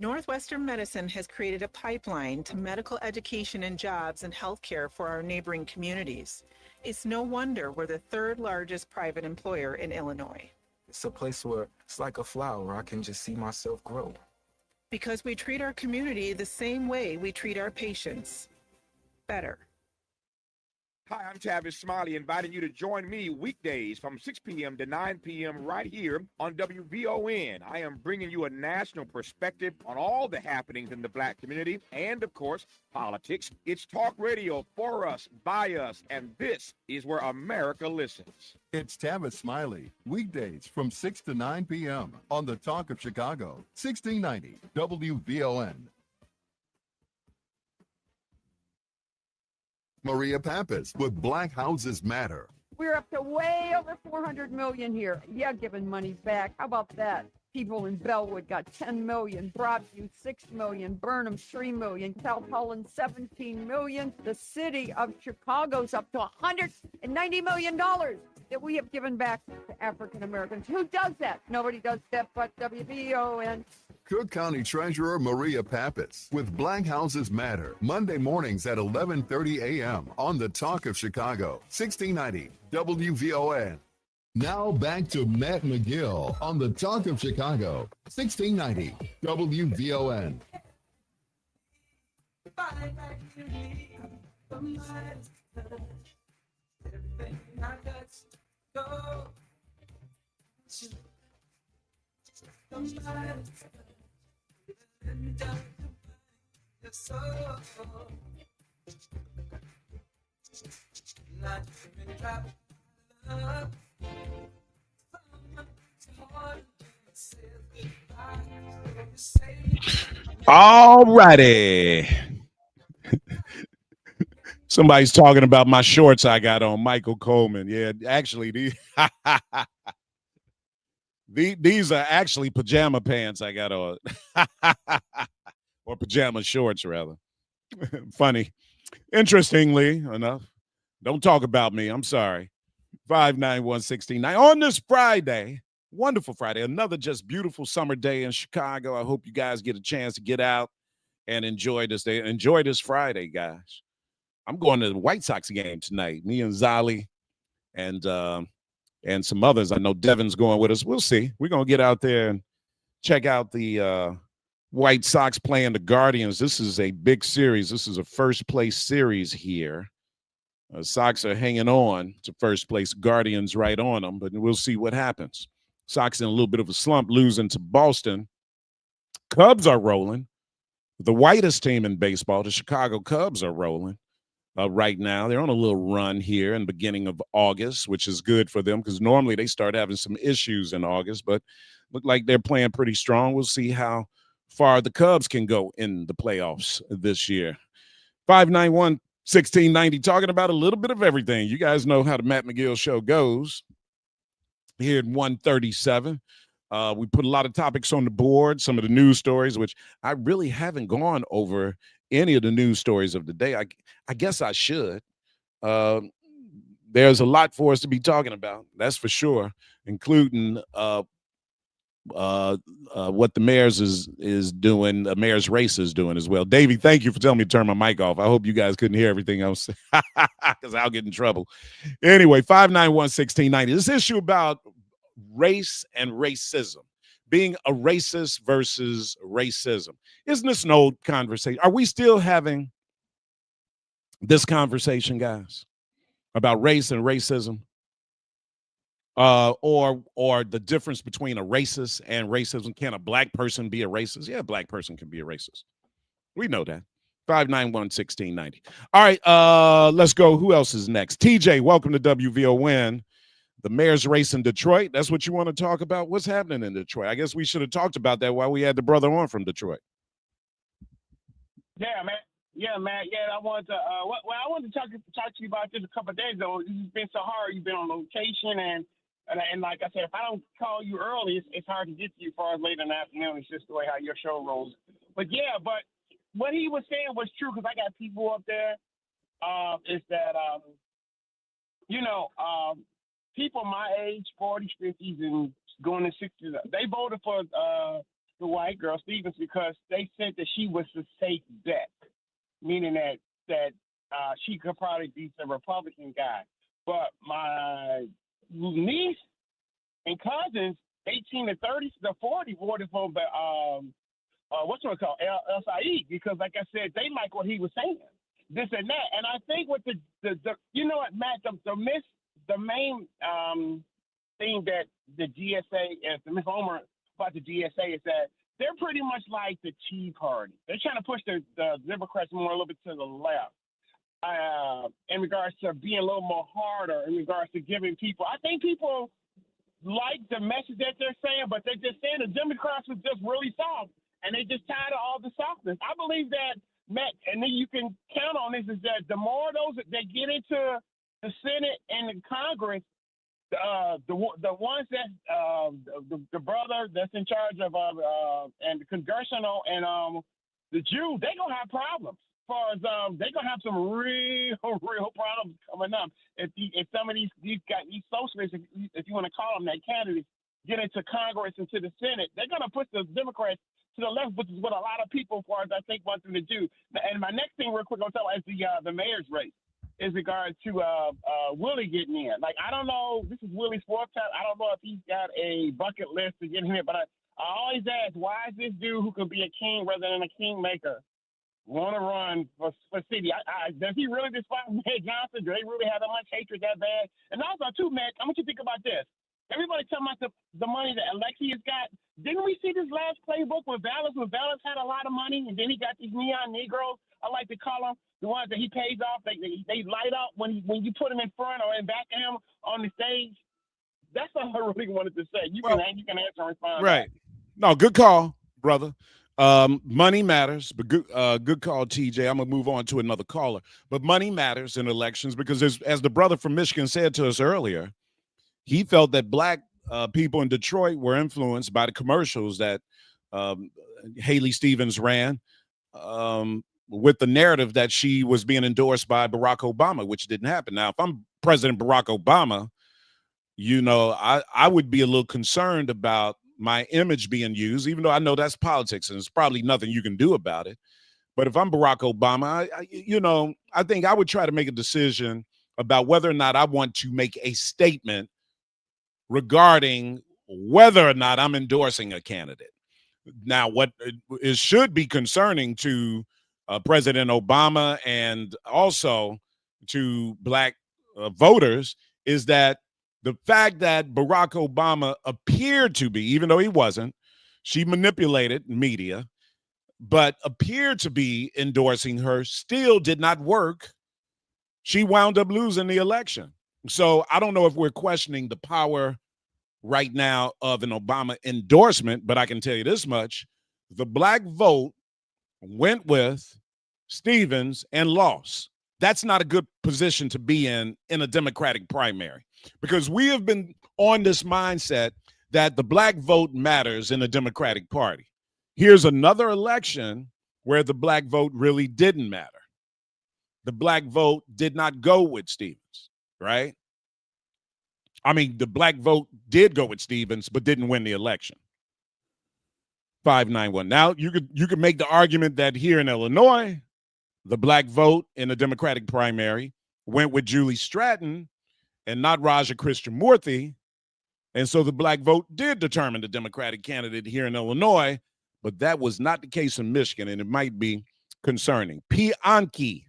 Northwestern Medicine has created a pipeline to medical education and jobs in healthcare for our neighboring communities. It's no wonder we're the third largest private employer in Illinois. It's a place where it's like a flower. I can just see myself grow. Because we treat our community the same way we treat our patients. Better. Hi, I'm Tavis Smiley, inviting you to join me weekdays from 6 p.m. to 9 p.m. right here on WVON. I am bringing you a national perspective on all the happenings in the Black community and, of course, politics. It's talk radio for us, by us, and this is where America listens. It's Tavis Smiley, weekdays from 6 to 9 p.m. on the Talk of Chicago, 1690 WVON. Maria Pappas with Black Houses Matter. We're up to way over 400 million here. Yeah, giving money back. How about that? People in Bellwood got 10 million, Broadview 6 million, Burnham 3 million, South Holland 17 million. The city of Chicago's up to $190 million that we have given back to African Americans. Who does that? Nobody does that but WVON. Cook County Treasurer Maria Pappas with Black Houses Matter, Monday mornings at 11:30 a.m. on the Talk of Chicago, 1690 WVON. Now back to Matt McGill on the Talk of Chicago, 1690 WVON. All righty. Somebody's talking about my shorts I got on, Michael Coleman. Yeah, actually, these are actually pajama pants I got on. Or pajama shorts, rather. Funny. Interestingly enough, don't talk about me. I'm sorry. 59169 on this Friday. Wonderful Friday. Another just beautiful summer day in Chicago. I hope you guys get a chance to get out and enjoy this day. Enjoy this Friday, guys. I'm going to the White Sox game tonight. Me and Zali and some others. I know Devin's going with us. We'll see. We're going to get out there and check out the White Sox playing the Guardians. This is a big series. This is a first-place series here. Sox are hanging on to first place. Guardians right on them, but we'll see what happens. Sox in a little bit of a slump, losing to Boston. Cubs are rolling. The whitest team in baseball, the Chicago Cubs, are rolling right now. They're on a little run here in the beginning of August, which is good for them because normally they start having some issues in August, but look like they're playing pretty strong. We'll see how far the Cubs can go in the playoffs this year. 591-1690, talking about a little bit of everything. You guys know how the Matt Mcgill show goes here at 137. We put a lot of topics on the board, some of the news stories, which I really haven't gone over any of the news stories of the day. I guess I should. There's a lot for us to be talking about, that's for sure, including what the mayor's is doing, the mayor's race is doing as well. Davey, thank you for telling me to turn my mic off. I hope you guys couldn't hear everything else because I'll get in trouble. Anyway, 591-1690. This issue about race and racism, being a racist versus racism. Isn't this an old conversation? Are we still having this conversation, guys, about race and racism? Or the difference between a racist and racism. Can a black person be a racist? Yeah, a black person can be a racist. We know that. 591-1690. All right, let's go. Who else is next? TJ, welcome to WVON. The mayor's race in Detroit. That's what you want to talk about? What's happening in Detroit? I guess we should have talked about that while we had the brother on from Detroit. Yeah, man. Yeah, man. Yeah, I wanted to. I wanted to talk to you about this a couple of days ago. It's been so hard. You've been on location, and like I said, if I don't call you early, it's hard to get to you far as late in the afternoon. It's just the way how your show rolls. But yeah, but what he was saying was true because I got people up there. Is that people my age, 40s, 50s, and going to 60s, they voted for the white girl Stevens because they said that she was a safe bet, meaning that she could probably beat the Republican guy. But my niece and cousins, 18 to 30 to 40, voted for what's it called, El Said, because like I said, they like what he was saying, this and that. And I think with the you know what, Matt, the main thing that the GSA and Ms. Homer about the GSA is that they're pretty much like the Tea Party. They're trying to push the Democrats more a little bit to the left in regards to being a little more harder in regards to giving people. I think people like the message that they're saying, but they're just saying the Democrats was just really soft, and they just tired of all the softness. I believe that, Matt, and then you can count on this, is that the more those that get into the Senate and the Congress, the ones that the brother that's in charge of and the congressional and the Jews, they gonna have problems. As far as they gonna have some real problems coming up if some of these socialists, if you want to call them that, candidates get into Congress and to the Senate, they're gonna put the Democrats to the left, which is what a lot of people, as far as I think, want them to do. And my next thing, real quick, I'll tell is the mayor's race. In regard to Willie getting in. Like, I don't know, this is Willie's fourth time. I don't know if he's got a bucket list to get him in, but I always ask, why is this dude who could be a king rather than a kingmaker want to run for city? Does he really despise Mayor Johnson? Do they really have that much hatred that bad? And also, too, Matt, I want you to think about this. Everybody talking about the money that Alexi has got. Didn't we see this last playbook with Vallis? When Vallis had a lot of money, and then he got these neon Negroes, I like to call them, the ones that he pays off. They light up when you put them in front or in back of him on the stage. That's all I really wanted to say. You can answer and respond. Right. No, good call, brother. Money matters, but good call, TJ. I'm gonna move on to another caller. But money matters in elections because, as the brother from Michigan said to us earlier, he felt that black people in Detroit were influenced by the commercials that Haley Stevens ran with the narrative that she was being endorsed by Barack Obama, which didn't happen. Now, if I'm President Barack Obama, I would be a little concerned about my image being used, even though I know that's politics and there's probably nothing you can do about it. But if I'm Barack Obama, I think I would try to make a decision about whether or not I want to make a statement regarding whether or not I'm endorsing a candidate. Now, what it should be concerning to President Obama and also to black voters is that the fact that Barack Obama appeared to be, even though he wasn't, she manipulated media, but appeared to be endorsing her, still did not work. She wound up losing the election. So I don't know if we're questioning the power right now of an Obama endorsement, but I can tell you this much. The black vote went with Stevens and lost. That's not a good position to be in a Democratic primary, because we have been on this mindset that the black vote matters in the Democratic Party. Here's another election where the black vote really didn't matter. The black vote did not go with Stevens, right? I mean, the black vote did go with Stevens, but didn't win the election. 591. Now, you could make the argument that here in Illinois, the black vote in the Democratic primary went with Julie Stratton and not Raja Krishnamurthy. And so the black vote did determine the Democratic candidate here in Illinois, but that was not the case in Michigan, and it might be concerning. Planky,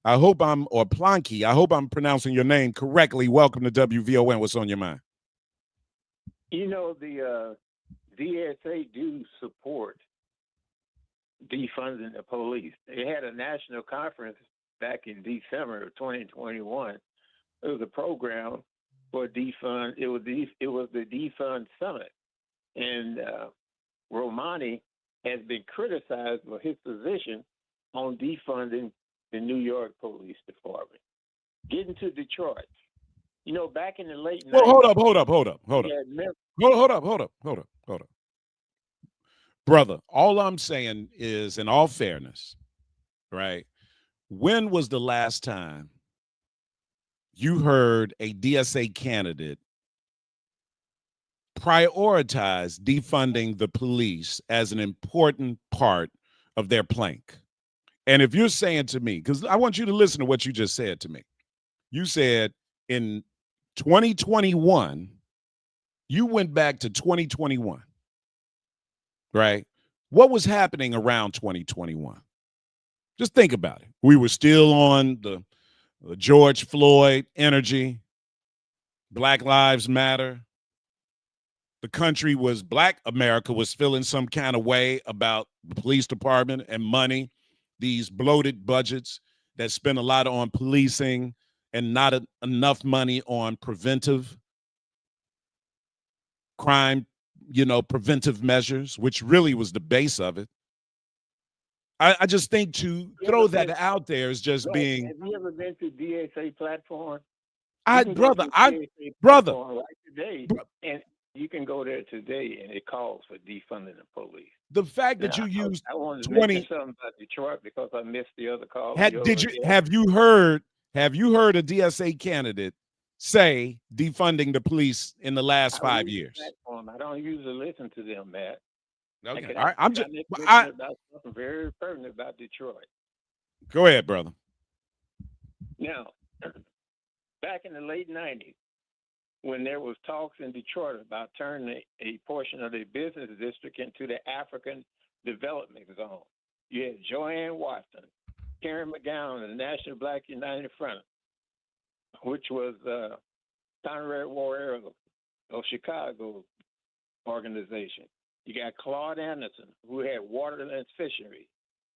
I hope I'm pronouncing your name correctly. Welcome to WVON. What's on your mind? The DSA do support defunding the police. They had a national conference back in December of 2021. It was a program for defund. It was the defund summit, and Romani has been criticized for his position on defunding the New York Police Department. Getting to Detroit, back in the late 90s. Well, hold up. Brother, all I'm saying is, in all fairness, right? When was the last time you heard a DSA candidate prioritize defunding the police as an important part of their plank? And if you're saying to me, because I want you to listen to what you just said to me. You said in 2021, you went back to 2021, right? What was happening around 2021? Just think about it. We were still on the George Floyd energy, Black Lives Matter. The country was, Black America was feeling some kind of way about the police department and money, these bloated budgets that spend a lot on policing and not enough money on preventive crime, preventive measures, which really was the base of it. I just think to throw that out there is just being. Have you ever been to DSA platform? Brother, right today, and you can go there today, and it calls for defunding the police. The fact that you used I wanted to 20 mention something about Detroit because I missed the other call. have you heard a DSA candidate say defunding the police in the last 5 years? I don't usually listen to them, Matt. Okay, all right. I'm just about something very pertinent about Detroit. Go ahead, brother. Now, back in the late 90s, when there was talks in Detroit about turning a portion of the business district into the African Development Zone, you had Joanne Watson, Karen McGowan, and the National Black United Front, which was Conrad Warrior of Chicago organization. You got Claude Anderson, who had Waterlands Fishery.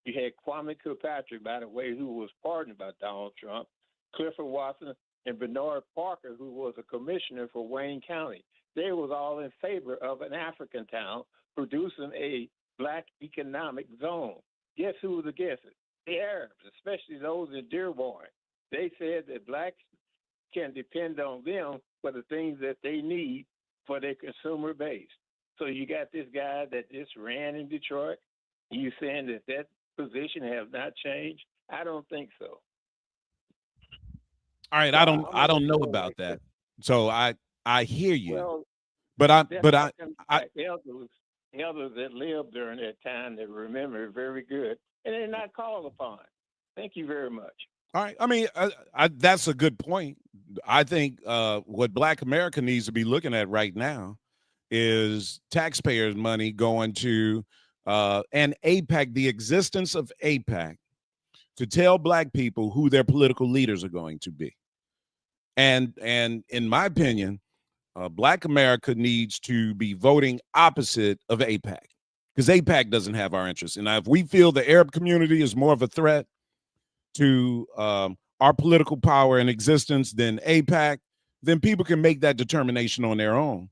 You had Kwame Kilpatrick, by the way, who was pardoned by Donald Trump, Clifford Watson, and Bernard Parker, who was a commissioner for Wayne County. They was all in favor of an African town producing a black economic zone. Guess who was against it? The Arabs, especially those in Dearborn. They said that blacks can depend on them for the things that they need for their consumer base. So you got this guy that just ran in Detroit. You saying that position has not changed? I don't think so. All right, I don't know about that. So I hear you. Well, but I elders that lived during that time that remember it very good, and they're not called upon. Thank you very much. All right. I mean, that's a good point. I think what Black America needs to be looking at right now is taxpayers' money going to and APAC, the existence of APAC, to tell Black people who their political leaders are going to be. And in my opinion, Black America needs to be voting opposite of APAC, because APAC doesn't have our interests. And now, if we feel the Arab community is more of a threat to our political power and existence than APAC, then people can make that determination on their own.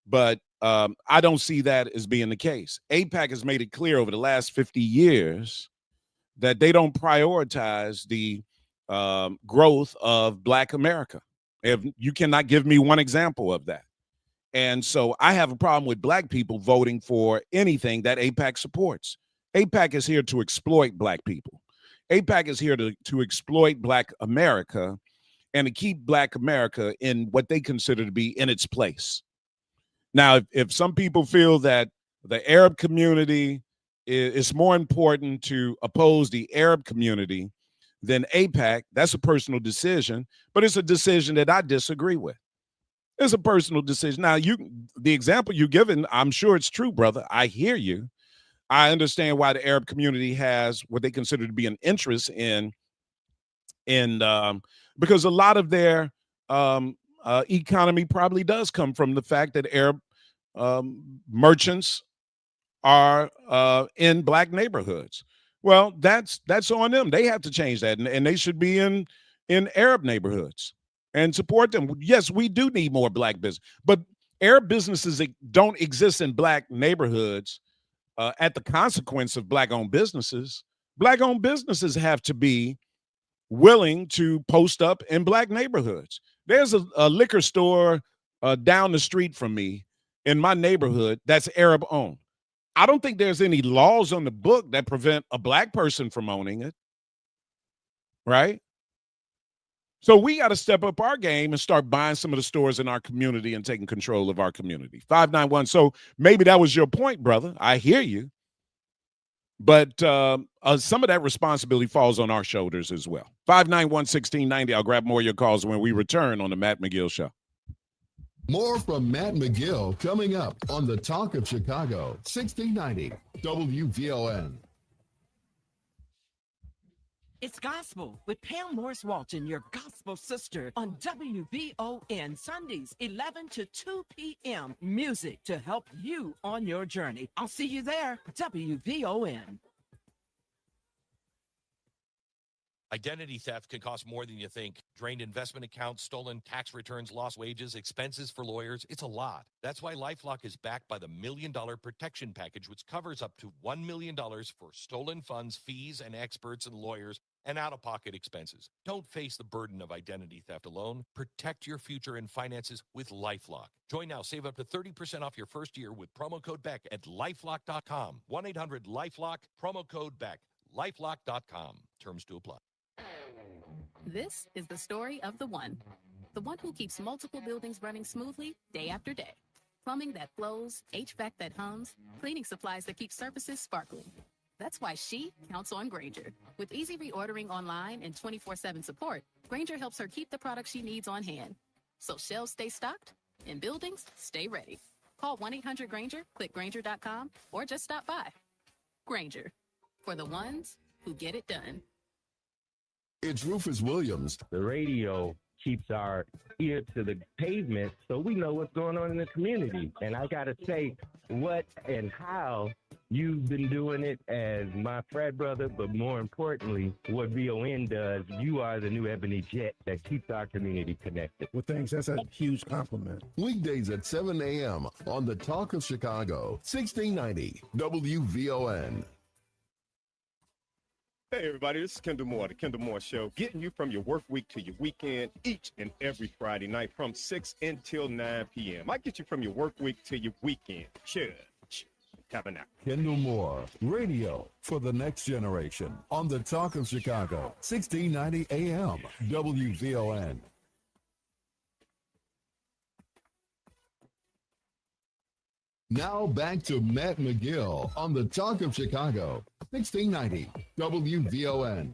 But I don't see that as being the case. APAC has made it clear over the last 50 years that they don't prioritize the growth of Black America. If you cannot give me one example of that. And so I have a problem with Black people voting for anything that APAC supports. APAC is here to exploit Black people. APAC is here to exploit Black America and to keep Black America in what they consider to be in its place. Now, if some people feel that the Arab community is more important to oppose the Arab community than APAC, that's a personal decision, but it's a decision that I disagree with. It's a personal decision. Now, the example you're given, I'm sure it's true, brother. I hear you. I understand why the Arab community has what they consider to be an interest in because a lot of their economy probably does come from the fact that Arab merchants are in Black neighborhoods. Well, that's on them. They have to change that, and they should be in Arab neighborhoods and support them. Yes, we do need more Black business, but Arab businesses that don't exist in Black neighborhoods at the consequence of Black-owned businesses. Black-owned businesses have to be willing to post up in Black neighborhoods. There's a liquor store down the street from me in my neighborhood that's Arab-owned. I don't think there's any laws on the book that prevent a Black person from owning it, right? So we got to step up our game and start buying some of the stores in our community and taking control of our community. 591. So maybe that was your point, brother. I hear you. But some of that responsibility falls on our shoulders as well. 591-1690. I'll grab more of your calls when we return on the Matt McGill Show. More from Matt McGill coming up on the Talk of Chicago, 1690 WVON. It's Gospel with Pam Morris Walton, your gospel sister, on WVON Sundays, 11 to 2 p.m. Music to help you on your journey. I'll see you there. WVON. Identity theft can cost more than you think. Drained investment accounts, stolen tax returns, lost wages, expenses for lawyers. It's a lot. That's why LifeLock is backed by the $1 Million Protection Package, which covers up to $1 million for stolen funds, fees, and experts and lawyers, and out-of-pocket expenses. Don't face the burden of identity theft alone. Protect your future and finances with LifeLock. Join now. Save up to 30% off your first year with promo code BECK at LifeLock.com. 1-800-LifeLock, promo code BECK. LifeLock.com. Terms to apply. This is the story of the one who keeps multiple buildings running smoothly day after day. Plumbing that flows, HVAC that hums, cleaning supplies that keep surfaces sparkling. That's why she counts on Grainger. With easy reordering online and 24/7 support, Grainger helps her keep the products she needs on hand. So shelves stay stocked and buildings stay ready. Call 1-800-GRAINGER, click Grainger.com, or just stop by. Grainger, for the ones who get it done. It's Rufus Williams. The radio keeps our ear to the pavement so we know what's going on in the community. And I got to say, what and how you've been doing it as my frat brother, but more importantly, what VON does, you are the new Ebony Jet that keeps our community connected. Well, thanks. That's a huge compliment. Weekdays at 7 a.m. on the Talk of Chicago, 1690 WVON. Hey everybody, this is Kendall Moore, the Kendall Moore Show, getting you from your work week to your weekend each and every Friday night from 6 until 9 p.m. I get you from your work week to your weekend. Church, tabernacle. Kendall Moore, radio for the next generation on the Talk of Chicago, 1690 AM, WVON. Now back to Matt Mcgill on the Talk of Chicago, 1690 WVON.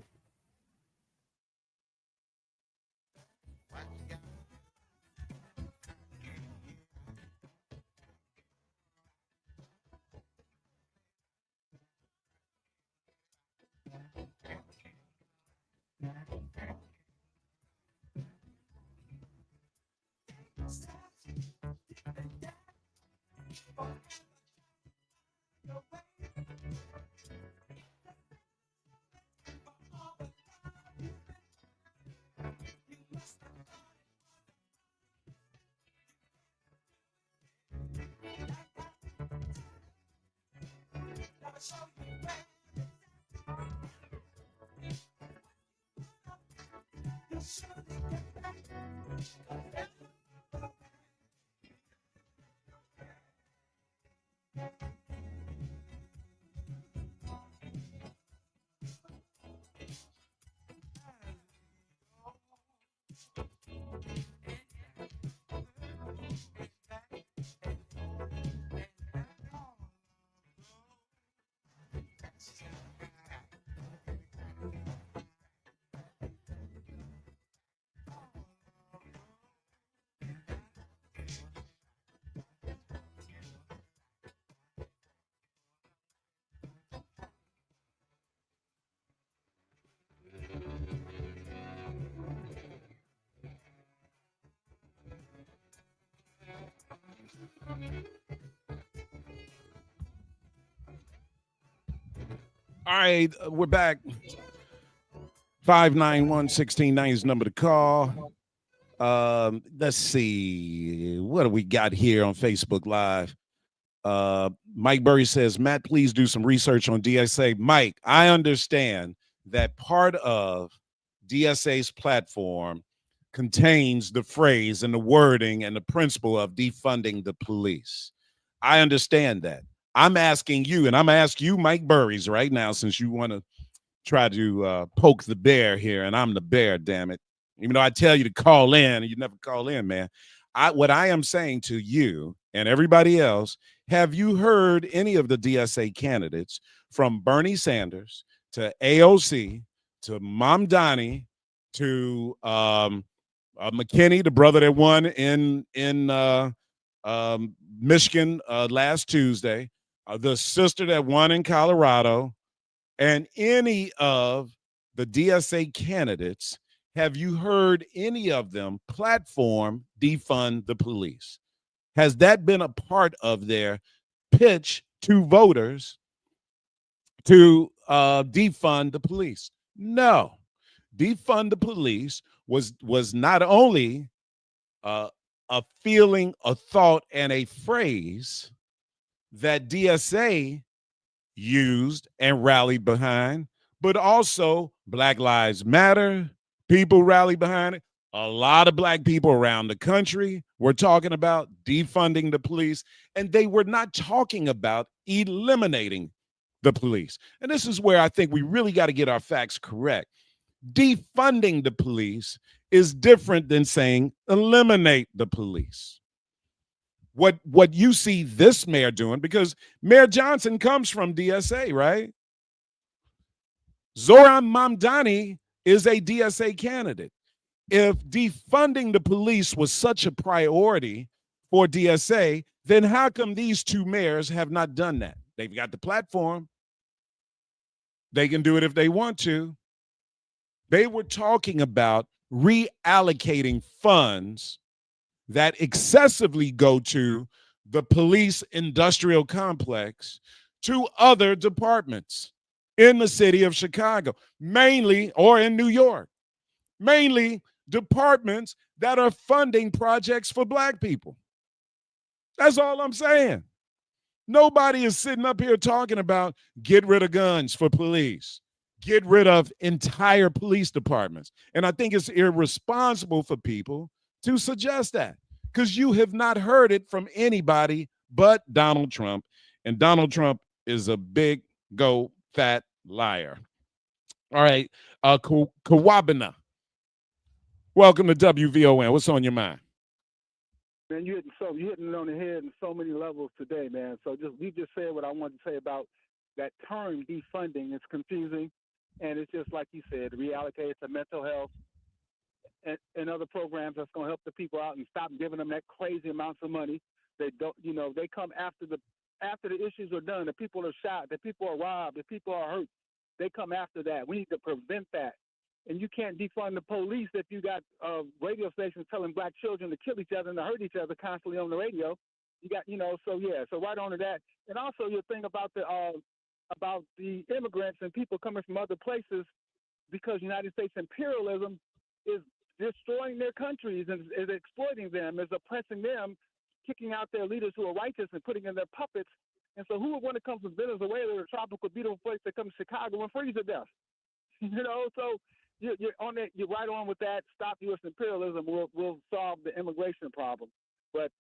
All right, we're back. 591-1690 is the number to call. Let's see. What do we got here on Facebook Live? Mike Burry says, Matt, please do some research on DSA. Mike, I understand that part of DSA's platform contains the phrase and the wording and the principle of defunding the police. I understand that. I'm asking you, and I'm asking you, Mike Burries, right now, since you want to try to poke the bear here, and I'm the bear, damn it. Even though I tell you to call in, and you never call in, man. What I am saying to you and everybody else, have you heard any of the DSA candidates, from Bernie Sanders to AOC to Mamdani to McKinney, the brother that won in Michigan last Tuesday, the sister that won in Colorado, and any of the DSA candidates? Have you heard any of them platform defund the police? Has that been a part of their pitch to voters to defund the police? No. Defund the police was not only a feeling, a thought, and a phrase that DSA used and rallied behind, but also Black Lives Matter people rallied behind it. A lot of black people around the country were talking about defunding the police, and they were not talking about eliminating the police. And this is where I think we really got to get our facts correct. Defunding the police is different than saying eliminate the police. What you see this mayor doing, because Mayor Johnson comes from DSA, right? Zoran Mamdani is a DSA candidate. If defunding the police was such a priority for DSA, then how come these two mayors have not done that? They've got the platform. They can do it if they want to. They were talking about reallocating funds that excessively go to the police industrial complex to other departments in the city of Chicago, mainly, or in New York, mainly departments that are funding projects for black people. That's all I'm saying. Nobody is sitting up here talking about get rid of guns for police, get rid of entire police departments. And I think it's irresponsible for people to suggest that, because you have not heard it from anybody but Donald Trump. And Donald Trump is a big, go, fat liar. All right. Kawabena, welcome to WVON. What's on your mind? Man, you're hitting it on the head in so many levels today, man. So you just said what I wanted to say about that term defunding. It's confusing, and it's just like you said, reallocate it to mental health and other programs that's going to help the people out and stop giving them that crazy amounts of money. They don't, they come after the issues are done. The people are shot, the people are robbed, the people are hurt. They come after that. We need to prevent that. And you can't defund the police if you got radio stations telling black children to kill each other and to hurt each other constantly on the radio. You got, so right on to that. And also your thing about the immigrants and people coming from other places, because United States imperialism is destroying their countries and is exploiting them, is oppressing them, kicking out their leaders who are righteous and putting in their puppets. And so who would want to come from Venezuela, a tropical, beautiful place, to come to Chicago and freeze to death? So you're on that. You're right on with that. Stop U.S. imperialism will solve the immigration problem. But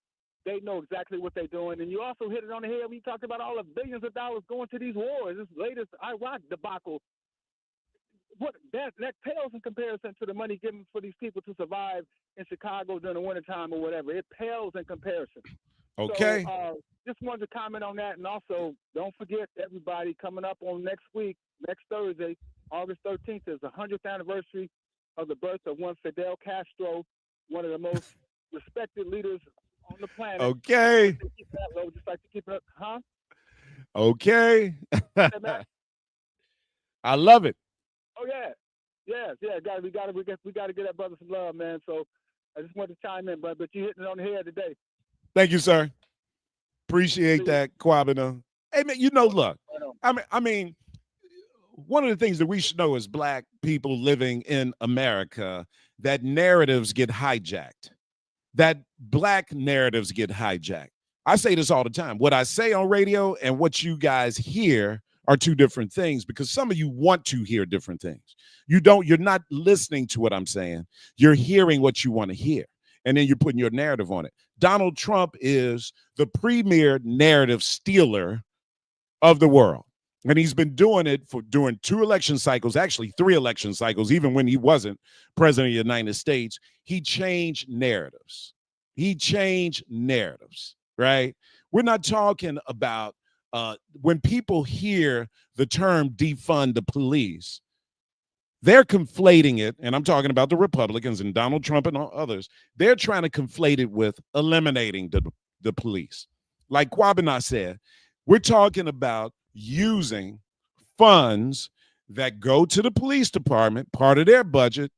they know exactly what they're doing. And you also hit it on the head when you talked about all the billions of dollars going to these wars. This latest Iraq debacle, that pales in comparison to the money given for these people to survive in Chicago during the wintertime or whatever. It pales in comparison. Okay. So just wanted to comment on that. And also, don't forget, everybody, coming up on next Thursday, August 13th, is the 100th anniversary of the birth of one Fidel Castro, one of the most respected leaders on the planet. Okay. Just like to keep it up. Huh? Okay. I love it. Oh yeah, we got to get that brother some love, man. So I just wanted to chime in, but you hitting it on the head today. Thank you, sir. Appreciate that, Kwabena. Hey man, look, I mean, one of the things that we should know as black people living in America, that narratives get hijacked. That black narratives get hijacked. I say this all the time. What I say on radio and what you guys hear are two different things, because some of you want to hear different things. You're not listening to what I'm saying. You're hearing what you want to hear, and then you're putting your narrative on it. Donald Trump is the premier narrative stealer of the world. And he's been doing it during 2 election cycles, actually 3 election cycles, even when he wasn't president of the United States. He changed narratives. Right? We're not talking about when people hear the term defund the police, they're conflating it, and I'm talking about the Republicans and Donald Trump and others. They're trying to conflate it with eliminating the police. Like Kwabena said, we're talking about using funds that go to the police department, part of their budget,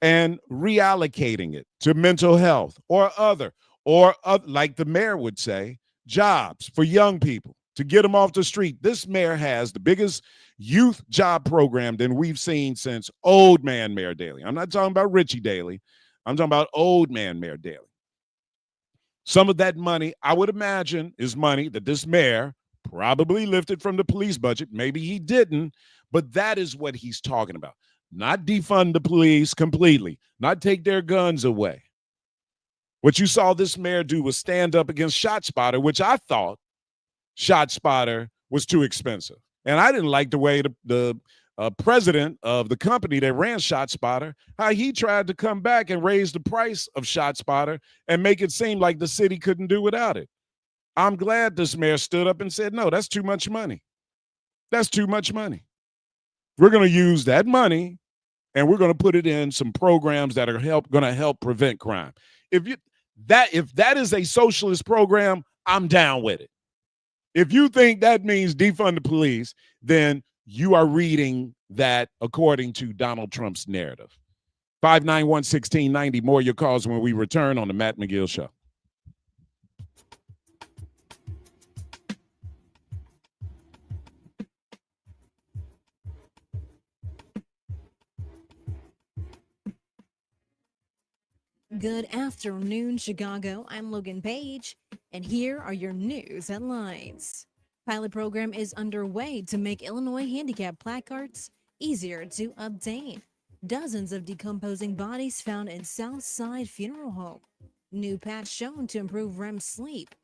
and reallocating it to mental health or like the mayor would say, jobs for young people to get them off the street. This mayor has the biggest youth job program than we've seen since old man Mayor Daley. I'm not talking about Richie Daley. I'm talking about old man Mayor Daley. Some of that money, I would imagine, is money that this mayor probably lifted from the police budget. Maybe he didn't, but that is what he's talking about. Not defund the police completely, not take their guns away. What you saw this mayor do was stand up against ShotSpotter, which I thought ShotSpotter was too expensive. And I didn't like the way the president of the company that ran ShotSpotter, how he tried to come back and raise the price of ShotSpotter and make it seem like the city couldn't do without it. I'm glad this mayor stood up and said, no, that's too much money. That's too much money. We're going to use that money and we're going to put it in some programs that are going to help prevent crime. If that is a socialist program, I'm down with it. If you think that means defund the police, then you are reading that according to Donald Trump's narrative. 591-1690, more of your calls when we return on the Matt Mcgill Show. Good afternoon, Chicago. I'm Logan Page, and here are your news headlines. Pilot program is underway to make Illinois handicap placards easier to obtain. Dozens of decomposing bodies found in Southside Funeral Home. New patch shown to improve REM sleep.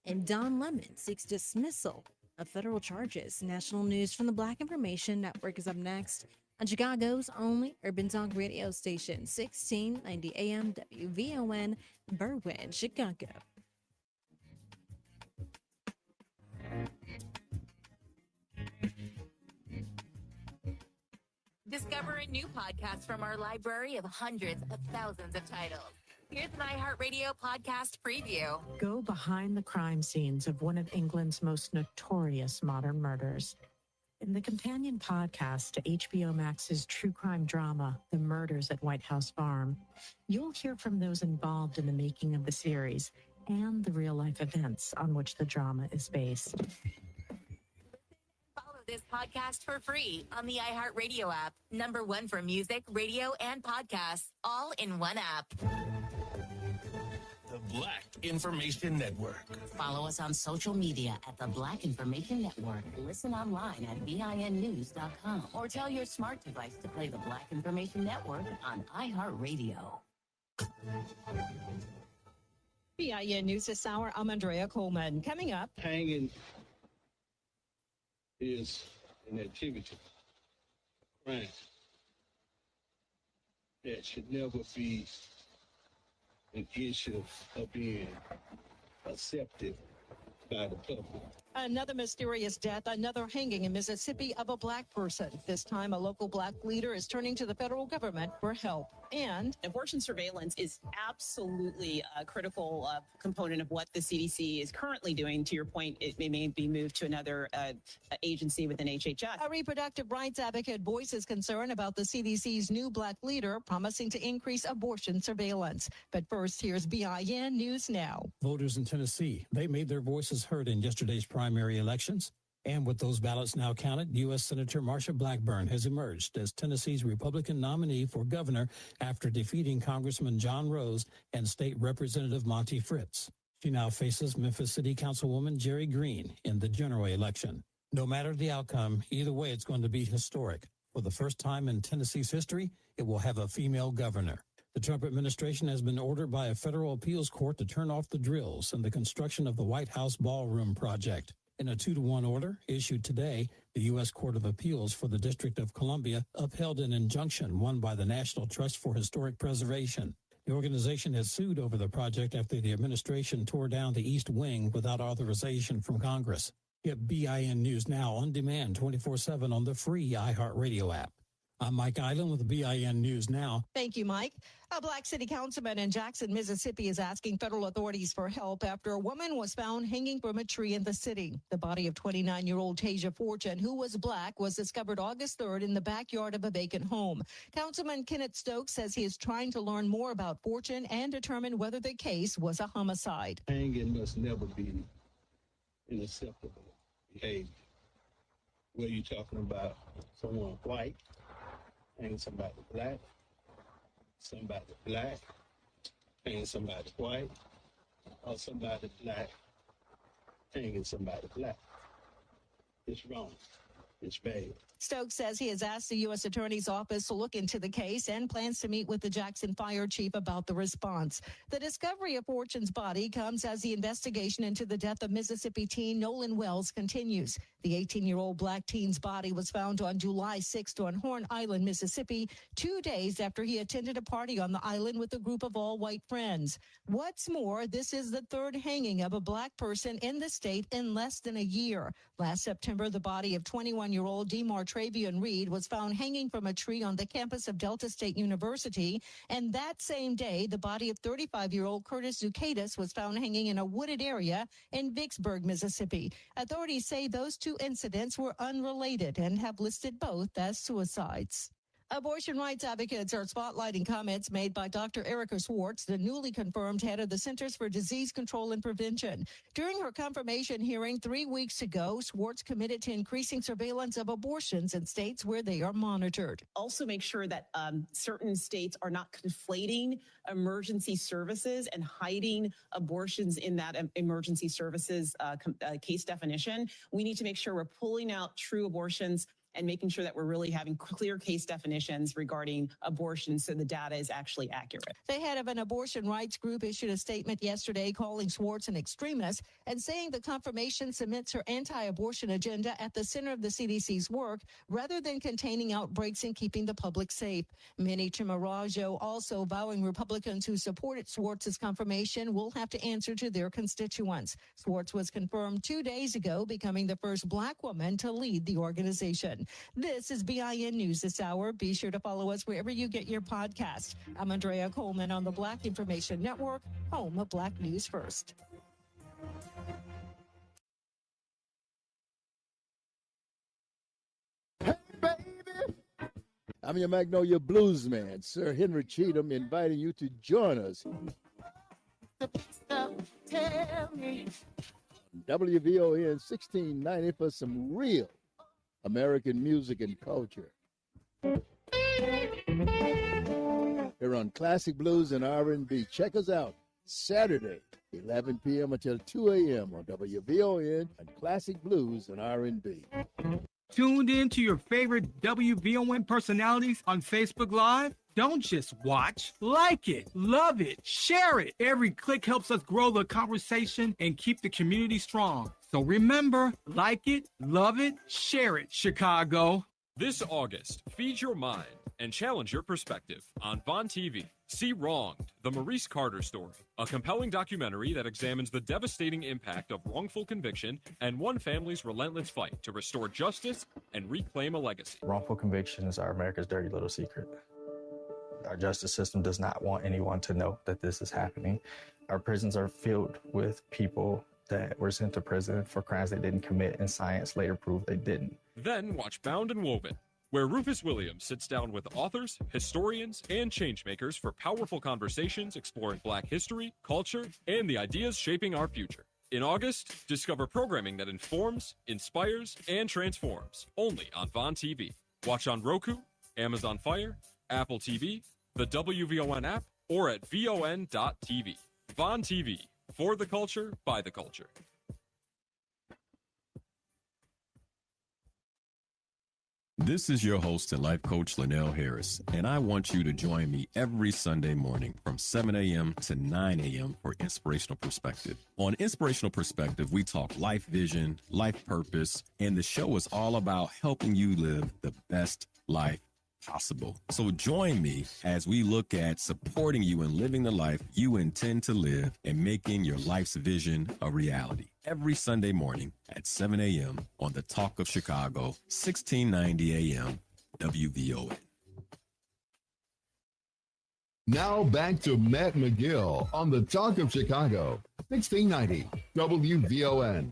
And Don Lemon seeks dismissal of federal charges. National news from the Black Information Network is up next. on Chicago's only urban talk radio station, 1690 AM WVON, Berwyn, Chicago. Discover a new podcast from our library of hundreds of thousands of titles. Here's an iHeartRadio podcast preview. Go behind the crime scenes of one of England's most notorious modern murders. In the companion podcast to HBO Max's true crime drama, The Murders at White House Farm, you'll hear from those involved in the making of the series and the real-life events on which the drama is based. Follow this podcast for free on the iHeartRadio app. #1 for music, radio, and podcasts, all in one app. The Black Information Network. Follow us on social media at the Black Information Network. Listen online at BINnews.com or tell your smart device to play the Black Information Network on iHeartRadio. BIN News this hour, I'm Andrea Coleman. Coming up. Hanging is an activity, crime, that should never be an issue of being accepted by the public. Another mysterious death, another hanging in Mississippi of a Black person. This time, a local Black leader is turning to the federal government for help. And abortion surveillance is absolutely a critical component of what the CDC is currently doing. To your point, it may be moved to another agency within HHS. A reproductive rights advocate voices concern about the CDC's new Black leader promising to increase abortion surveillance. But first, here's BIN News Now. Voters in Tennessee, they made their voices heard in yesterday's primary elections. And with those ballots now counted, U.S. Senator Marsha Blackburn has emerged as Tennessee's Republican nominee for governor after defeating Congressman John Rose and State Representative Monty Fritz. She now faces Memphis City Councilwoman Jerry Green in the general election. No matter the outcome, either way, it's going to be historic. For the first time in Tennessee's history, it will have a female governor. The Trump administration has been ordered by a federal appeals court to turn off the drills and the construction of the White House ballroom project. In a 2-to-1 order issued today, the U.S. Court of Appeals for the District of Columbia upheld an injunction won by the National Trust for Historic Preservation. The organization has sued over the project after the administration tore down the East Wing without authorization from Congress. Get BIN News Now on demand 24/7 on the free iHeartRadio app. I'm Mike Island with BIN News Now. Thank you, Mike. A Black city councilman in Jackson, Mississippi is asking federal authorities for help after a woman was found hanging from a tree in the city. The body of 29-year-old Tasia Fortune, who was Black, was discovered August 3rd in the backyard of a vacant home. Councilman Kenneth Stokes says he is trying to learn more about Fortune and determine whether the case was a homicide. Hanging must never be an acceptable behavior. Whether you're talking about someone white, hanging somebody black, hanging somebody white, or somebody black, hanging somebody black. It's wrong. It's bad. Stokes says he has asked the U.S. Attorney's Office to look into the case and plans to meet with the Jackson Fire Chief about the response. The discovery of Fortune's body comes as the investigation into the death of Mississippi teen Nolan Wells continues. The 18-year-old Black teen's body was found on July 6th on Horn Island, Mississippi, 2 days after he attended a party on the island with a group of all-white friends. What's more, this is the third hanging of a Black person in the state in less than a year. Last September, the body of 21-year-old DeMar Travion Reed was found hanging from a tree on the campus of Delta State University. And that same day, the body of 35-year-old Curtis Zucaitis was found hanging in a wooded area in Vicksburg, Mississippi. Authorities say those two incidents were unrelated and have listed both as suicides. Abortion rights advocates are spotlighting comments made by Dr. Erica Schwartz, the newly confirmed head of the Centers for Disease Control and Prevention. During her confirmation hearing 3 weeks ago, Schwartz committed to increasing surveillance of abortions in states where they are monitored. Also make sure that certain states are not conflating emergency services and hiding abortions in that emergency services case definition. We need to make sure we're pulling out true abortions and making sure that we're really having clear case definitions regarding abortion so the data is actually accurate. The head of an abortion rights group issued a statement yesterday calling Swartz an extremist and saying the confirmation cements her anti-abortion agenda at the center of the CDC's work rather than containing outbreaks and keeping the public safe. Minnie Chimarajo also vowing Republicans who supported Swartz's confirmation will have to answer to their constituents. Swartz was confirmed 2 days ago, becoming the first Black woman to lead the organization. This is BIN News this hour. Be sure to follow us wherever you get your podcast. I'm Andrea Coleman on the Black Information Network, home of Black News First. I'm your Magnolia Blues man, Sir Henry Cheatham, inviting you to join us. Tell me. WVON 1690 for some real American music and culture. Here on Classic Blues and R&B. Check us out Saturday, 11 p.m. until 2 a.m. on WVON and Classic Blues and R&B. Tuned in to your favorite WVON personalities on Facebook Live? Don't just watch, like it, love it, share it. Every click helps us grow the conversation and keep the community strong. So remember, like it, love it, share it, Chicago. This August, feed your mind and challenge your perspective on Vaughn TV. See Wronged, the Maurice Carter story, a compelling documentary that examines the devastating impact of wrongful conviction and one family's relentless fight to restore justice and reclaim a legacy. Wrongful convictions are America's dirty little secret. Our justice system does not want anyone to know that this is happening. Our prisons are filled with people that were sent to prison for crimes they didn't commit, and science later proved they didn't. Then watch Bound and Woven, where Rufus Williams sits down with authors, historians, and changemakers for powerful conversations exploring Black history, culture, and the ideas shaping our future. In August, discover programming that informs, inspires, and transforms, only on Vaughn TV. Watch on Roku, Amazon Fire, Apple TV, the WVON app, or at VON.TV. Vaughn TV, for the culture, by the culture. This is your host and life coach, Linnell Harris, and I want you to join me every Sunday morning from 7 a.m. to 9 a.m. for Inspirational Perspective. On Inspirational Perspective, we talk life vision, life purpose, and the show is all about helping you live the best life possible. So join me as we look at supporting you in living the life you intend to live and making your life's vision a reality. Every Sunday morning at 7 a.m. on the Talk of Chicago, 1690 a.m. WVON. Now back to Matt Mcgill on the Talk of Chicago, 1690 WVON.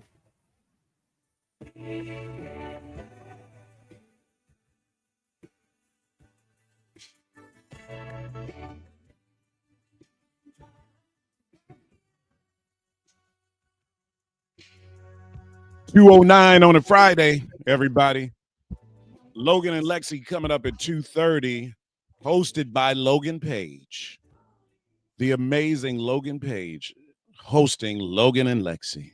2:09 on a Friday, everybody. Logan and Lexi coming up at 2:30, hosted by Logan Page. The amazing Logan Page hosting Logan and Lexi.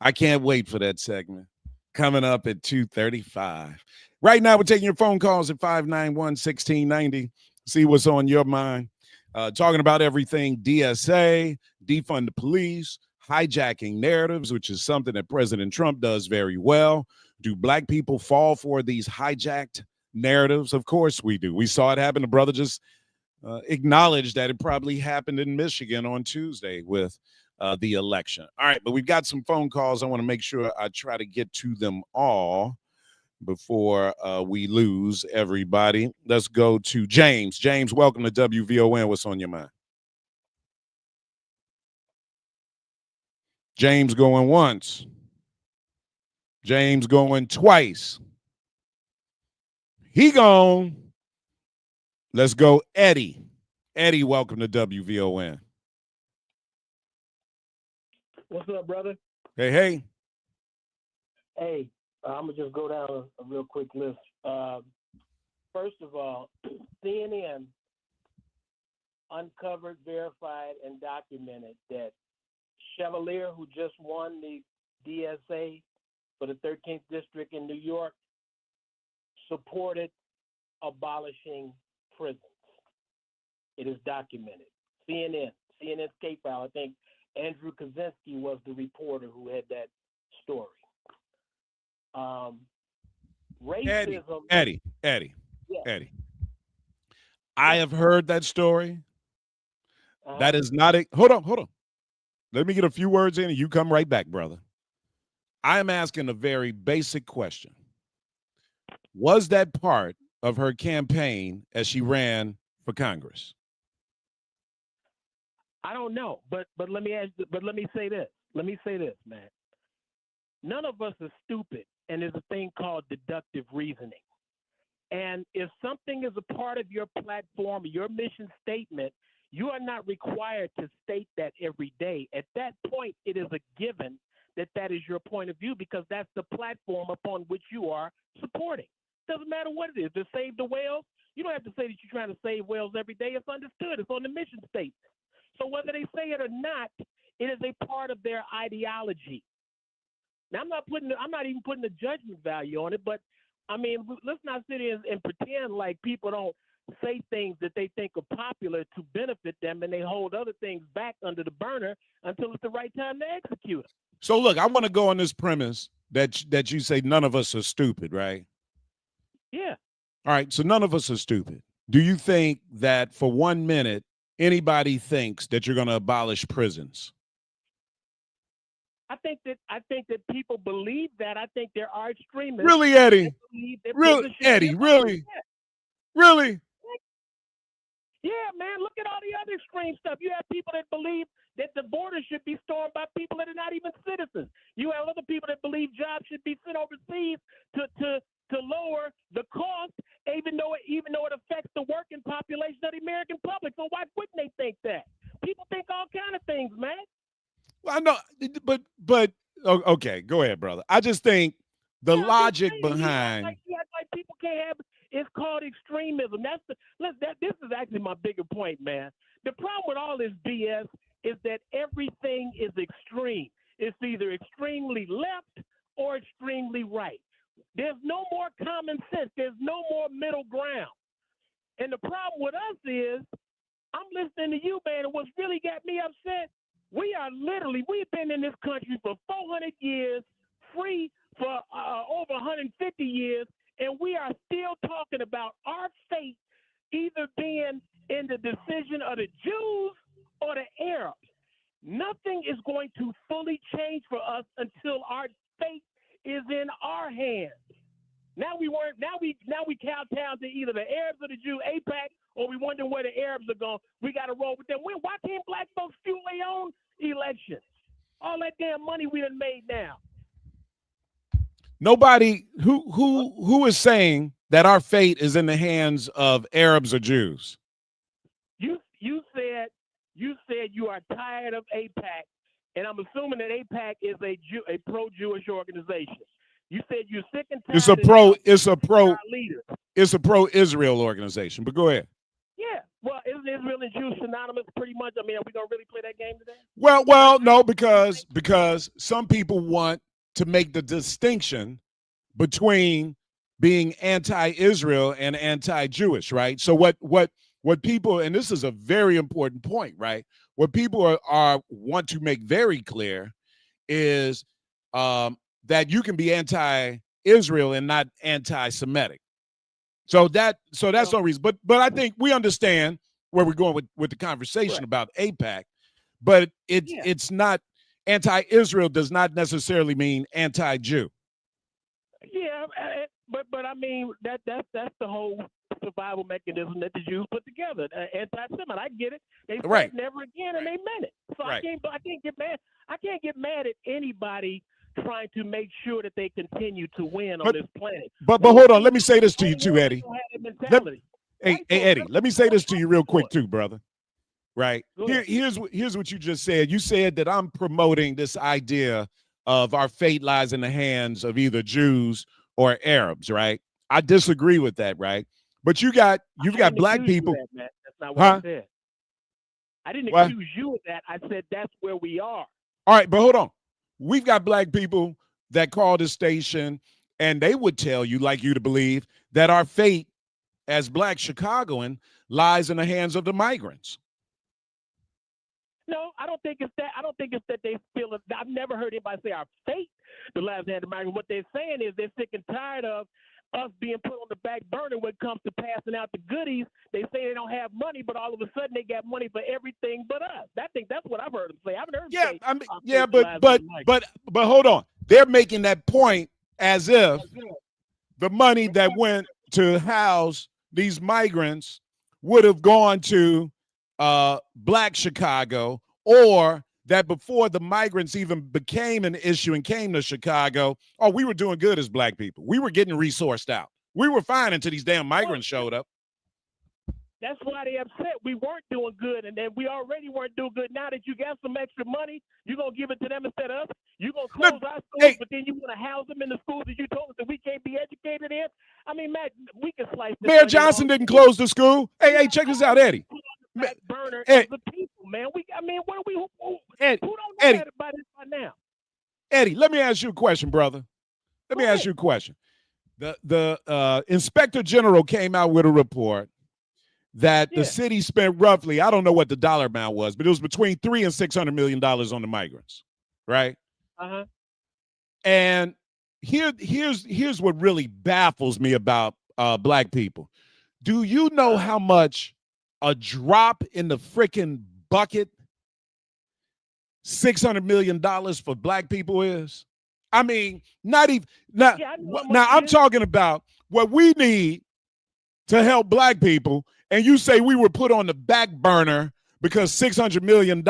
I can't wait for that segment. Coming up at 2:35. Right now, we're taking your phone calls at 591-1690. See what's on your mind. Talking about everything DSA, defund the police, hijacking narratives, which is something that President Trump does very well. Do Black people fall for these hijacked narratives? Of course we do. We saw it happen. The brother just acknowledged that it probably happened in Michigan on Tuesday with the election. All right, but we've got some phone calls. I want to make sure I try to get to them all before we lose everybody. Let's go to James. James, welcome to WVON. What's on your mind? James going once. James going twice. He gone. Let's go, Eddie. Eddie, welcome to WVON. What's up, brother? Hey, hey. Hey, I'm going to just go down a real quick list. First of all, CNN uncovered, verified, and documented that Chevalier, who just won the DSA for the 13th District in New York, supported abolishing prisons. It is documented. CNN Scape File, I think Andrew Kaczynski was the reporter who had that story. Racism. Eddie. Yeah. Eddie. I have heard that story. That is not a hold on. Let me get a few words in and you come right back, brother. I am asking a very basic question. Was that part of her campaign as she ran for Congress? I don't know, but let me say this. Let me say this, man. None of us are stupid, and there's a thing called deductive reasoning. And if something is a part of your platform, your mission statement, you are not required to state that every day. At that point, it is a given that that is your point of view because that's the platform upon which you are supporting. Doesn't matter what it is. To save the whales, you don't have to say that you're trying to save whales every day. It's understood. It's on the mission statement. So whether they say it or not, it is a part of their ideology. Now, I'm not even putting a judgment value on it, but I mean, let's not sit here and pretend like people don't say things that they think are popular to benefit them, and they hold other things back under the burner until it's the right time to execute them. So look, I want to go on this premise that you say none of us are stupid, right? Yeah. All right, so none of us are stupid. Do you think that for 1 minute anybody thinks that you're going to abolish prisons? I think that people believe that. I think there are extremists. Really, Eddie? Really, Eddie? Really? Really? Yeah, man. Look at all the other extreme stuff. You have people that believe that the border should be stormed by people that are not even citizens. You have other people that believe jobs should be sent overseas to lower the cost, even though it affects the working population of the American public. So why wouldn't they think that? People think all kind of things, man. Well, I know, but okay, go ahead, brother. I just think the logic behind. You act like people can't have. It's called extremism. This is actually my bigger point, man. The problem with all this BS is that everything is extreme. It's either extremely left or extremely right. There's no more common sense. There's no more middle ground. And the problem with us is, I'm listening to you, man, and what's really got me upset, we've been in this country for 400 years, free for over 150 years, and we are still talking about our fate either being in the decision of the Jews or the Arabs. Nothing is going to fully change for us until our fate is in our hands. Now we kowtow to either the Arabs or the Jew, AIPAC, or we wonder where the Arabs are going. We got to roll with them. Why can't black folks fuel their own elections? All that damn money we done made now. Nobody who is saying that our fate is in the hands of Arabs or Jews. You said you are tired of AIPAC, and I'm assuming that AIPAC is a pro-Jewish organization. You said you're sick and tired. It's a pro-Israel organization. But go ahead. Yeah. Well, isn't Israel and Jews synonymous pretty much? I mean, are we gonna really play that game today? Well, no, because some people want to make the distinction between being anti-Israel and anti-Jewish, right? So what people, and this is a very important point, right? What people are want to make very clear is that you can be anti-Israel and not anti-Semitic. So that's no reason. But I think we understand where we're going with the conversation about AIPAC, but it's not anti-Israel does not necessarily mean anti-Jew. Yeah, but I mean that's the whole survival mechanism that the Jews put together. Anti-Semite, I get it. They said never again, and they meant it. So I can't get mad. I can't get mad at anybody trying to make sure that they continue to win on this planet. But hold on, let me say this to you too, Eddie. Hey, Eddie, let me say this to you real quick too, brother. Right. Here's what you just said. You said that I'm promoting this idea of our fate lies in the hands of either Jews or Arabs, right? I disagree with that, right? But you've got black people. That's not what I said. I didn't accuse you of that. I said that's where we are. All right, but hold on. We've got black people that call this station And they would tell you, like you to believe, that our fate as Black Chicagoan lies in the hands of the migrants. No, I don't think it's that. I don't think it's that they feel it. I've never heard anybody say our fate, the last hand of migrants. What they're saying is they're sick and tired of us being put on the back burner when it comes to passing out the goodies. They say they don't have money, but all of a sudden they got money for everything but us. I think that's what I've heard them say. I haven't heard them say. But hold on. They're making that point as if the money that went to house these migrants would have gone to Black Chicago, or that before the migrants even became an issue and came to Chicago, we were doing good as Black people. We were getting resourced out. We were fine until these damn migrants showed up. That's why they upset. We weren't doing good, and then we already weren't doing good. Now that you got some extra money, you're going to give it to them instead of us? You're going to close our schools, but then you want to house them in the schools that you told us that we can't be educated in? I mean, Matt, we can slice this. Mayor Johnson didn't close the school. Hey, check this out, Eddie. Burner of the people, man. Who don't know that about this by now? Eddie, let me ask you a question, brother. Let me ask you a question. The Inspector General came out with a report that the city spent roughly, I don't know what the dollar amount was, but it was between $300 and $600 million on the migrants, right? Uh-huh. And here's what really baffles me about Black people. Do you know how much a drop in the freaking bucket $600 million for Black people is? I mean, not even now. Now I'm talking about what we need to help Black people, and you say we were put on the back burner because $600 million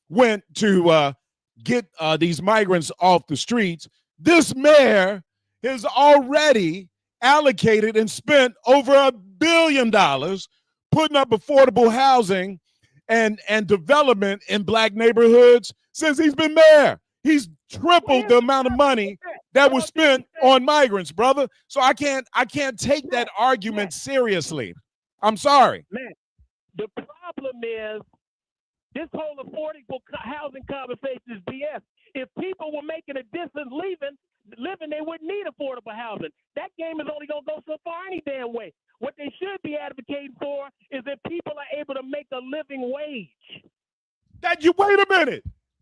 went to get these migrants off the streets. This mayor has already allocated and spent over $1 billion putting up affordable housing and development in Black neighborhoods since he's been mayor. He's tripled the amount of money that was spent on migrants, brother. So I can't take that argument seriously. I'm sorry. Man, the problem is this whole affordable housing conversation is BS. If people were making a decent living, they wouldn't need affordable housing. That game is only going to go so far any damn way. What they should be advocating for is that people are able to make a living wage.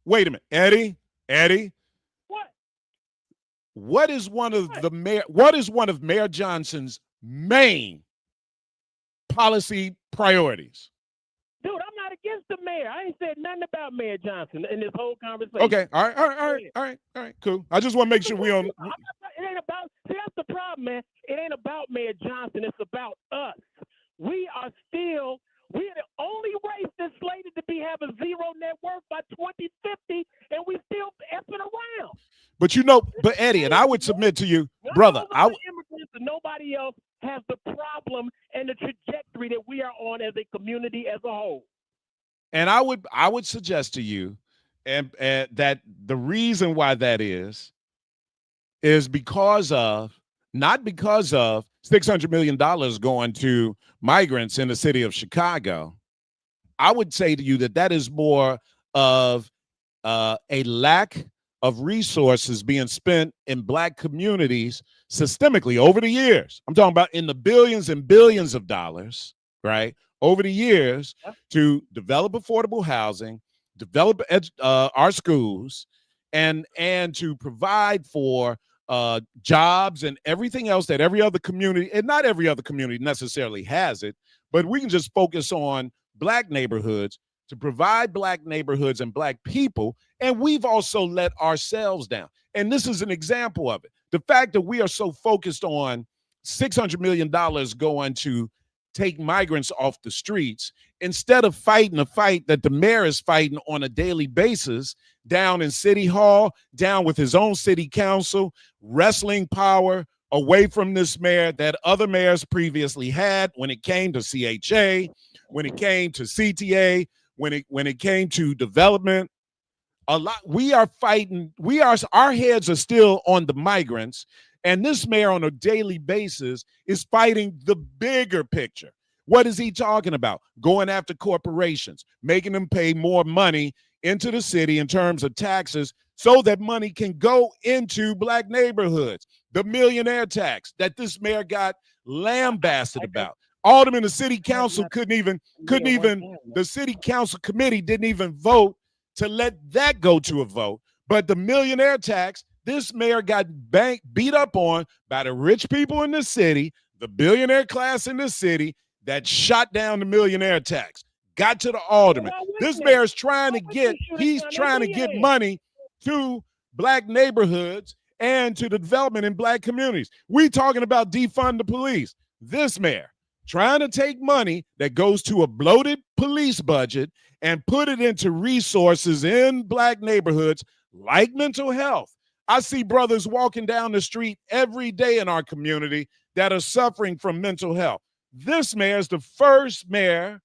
Wait a minute. Eddie. What? What is one of Mayor Johnson's main policy priorities? Dude, I'm not against the mayor. I ain't said nothing about Mayor Johnson in this whole conversation. Okay, all right, cool. I just want to make sure we on. It ain't about. See, that's the problem, man. It ain't about Mayor Johnson. It's about us. We're the only race that's slated to have a zero net worth by 2050, and we still effing around. But Eddie, and I would submit to you, brother, immigrants and nobody else has the problem and the trajectory that we are on as a community as a whole. And I would suggest to you, and that the reason why that is not because of $600 million going to migrants in the city of Chicago. I would say to you that is more of a lack of resources being spent in Black communities systemically over the years. I'm talking about in the billions and billions of dollars, right? Over the years to develop affordable housing, develop our schools, and to provide for jobs and everything else that every other community, and not every other community necessarily has it, but we can just focus on Black neighborhoods to provide Black neighborhoods and Black people. And we've also let ourselves down. And this is an example of it. The fact that we are so focused on $600 million going to take migrants off the streets, instead of fighting a fight that the mayor is fighting on a daily basis down in City Hall, down with his own city council, wrestling power away from this mayor that other mayors previously had when it came to CHA, when it came to CTA, when it came to development. We are fighting, our heads are still on the migrants, and this mayor on a daily basis is fighting the bigger picture. What is he talking about? Going after corporations, making them pay more money into the city in terms of taxes so that money can go into Black neighborhoods. The millionaire tax that this mayor got lambasted about. Alderman, the city council couldn't even, the city council committee didn't even vote to let that go to a vote. But the millionaire tax, this mayor got beat up on by the rich people in the city, the billionaire class in the city that shot down the millionaire tax. Got to the alderman. This mayor's trying to get, he's trying to get money to black neighborhoods and to the development in black communities. We talking about defund the police. This mayor trying to take money that goes to a bloated police budget and put it into resources in black neighborhoods like mental health. I see brothers walking down the street every day in our community that are suffering from mental health. This mayor is the first mayor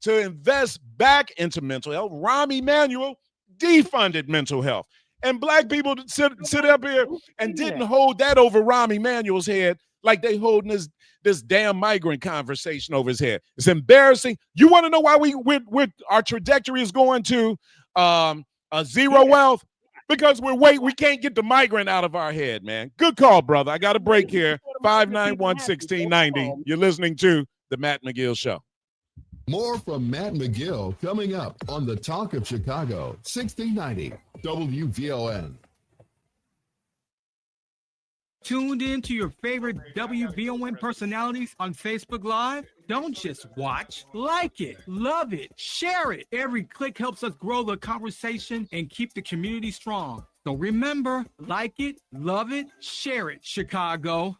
to invest back into mental health. Rahm Emanuel defunded mental health. And black people sit up here and didn't hold that over Rahm Emanuel's head like they holding this damn migrant conversation over his head. It's embarrassing. You want to know why our trajectory is going to zero wealth? Because we can't get the migrant out of our head, man. Good call, brother. I got a break here. 591-1690. You're listening to the Matt Mcgill Show. More from Matt Mcgill coming up on the Talk of Chicago, 1690 WVON. Tuned in to your favorite WVON personalities on Facebook Live? Don't just watch, like it, love it, share it. Every click helps us grow the conversation and keep the community strong. So remember, like it, love it, share it, Chicago.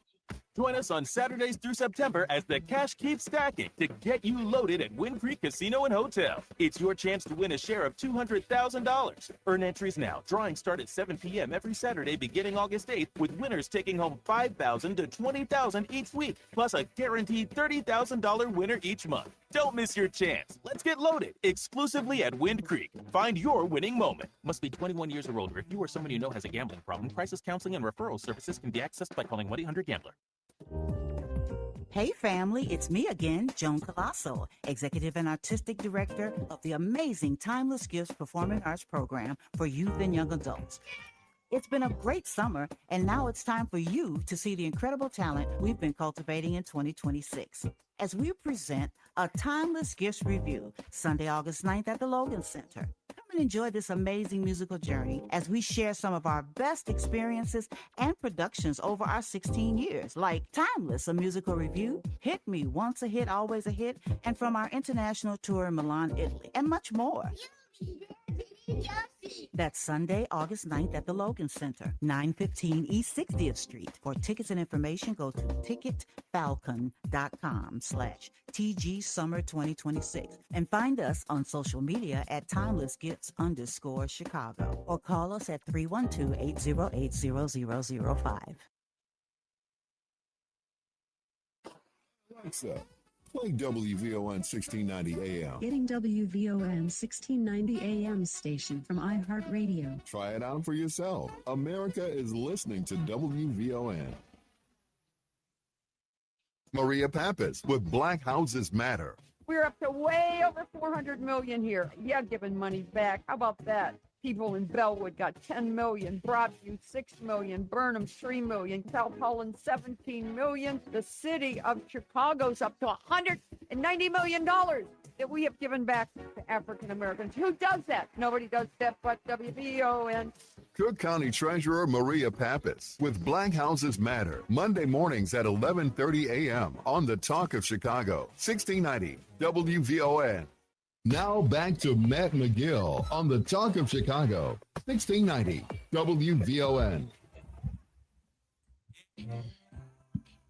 Join us on Saturdays through September as the cash keeps stacking to get you loaded at Wind Creek Casino and Hotel. It's your chance to win a share of $200,000. Earn entries now. Drawings start at 7 p.m. every Saturday beginning August 8th, with winners taking home $5,000 to $20,000 each week, plus a guaranteed $30,000 winner each month. Don't miss your chance. Let's get loaded exclusively at Wind Creek. Find your winning moment. Must be 21 years or older. If you or someone you know has a gambling problem, crisis counseling and referral services can be accessed by calling 1-800-GAMBLER. Hey family, it's me again, Joan Colasso, Executive and Artistic Director of the amazing Timeless Gifts Performing Arts Program for youth and young adults. It's been a great summer, and now it's time for you to see the incredible talent we've been cultivating in 2026. As we present a Timeless Gifts Review, Sunday, August 9th at the Logan Center. Come and enjoy this amazing musical journey as we share some of our best experiences and productions over our 16 years, like Timeless, a musical review, Hit Me, Once a Hit, Always a Hit, and from our international tour in Milan, Italy, and much more. That's Sunday, August 9th at the Logan Center, 915 East 60th Street. For tickets and information, go to ticketfalcon.com/TG Summer 2026 and find us on social media at TimelessGifts_Chicago or call us at 312-808-0005. Alexa, play WVON 1690 AM. Getting WVON 1690 AM station from iHeartRadio. Try it out for yourself. America is listening to WVON. Maria Pappas with Black Houses Matter. We're up to way over 400 million here. Yeah, giving money back. How about that? People in Bellwood got 10 million, Broadview 6 million, Burnham 3 million, South Holland 17 million. The city of Chicago's up to $190 million that we have given back to African Americans. Who does that? Nobody does that but WVON. Cook County Treasurer Maria Pappas with Black Houses Matter, Monday mornings at 11:30 a.m. on the Talk of Chicago, 1690 WVON. Now back to Matt Mcgill on the Talk of Chicago, 1690 WVON.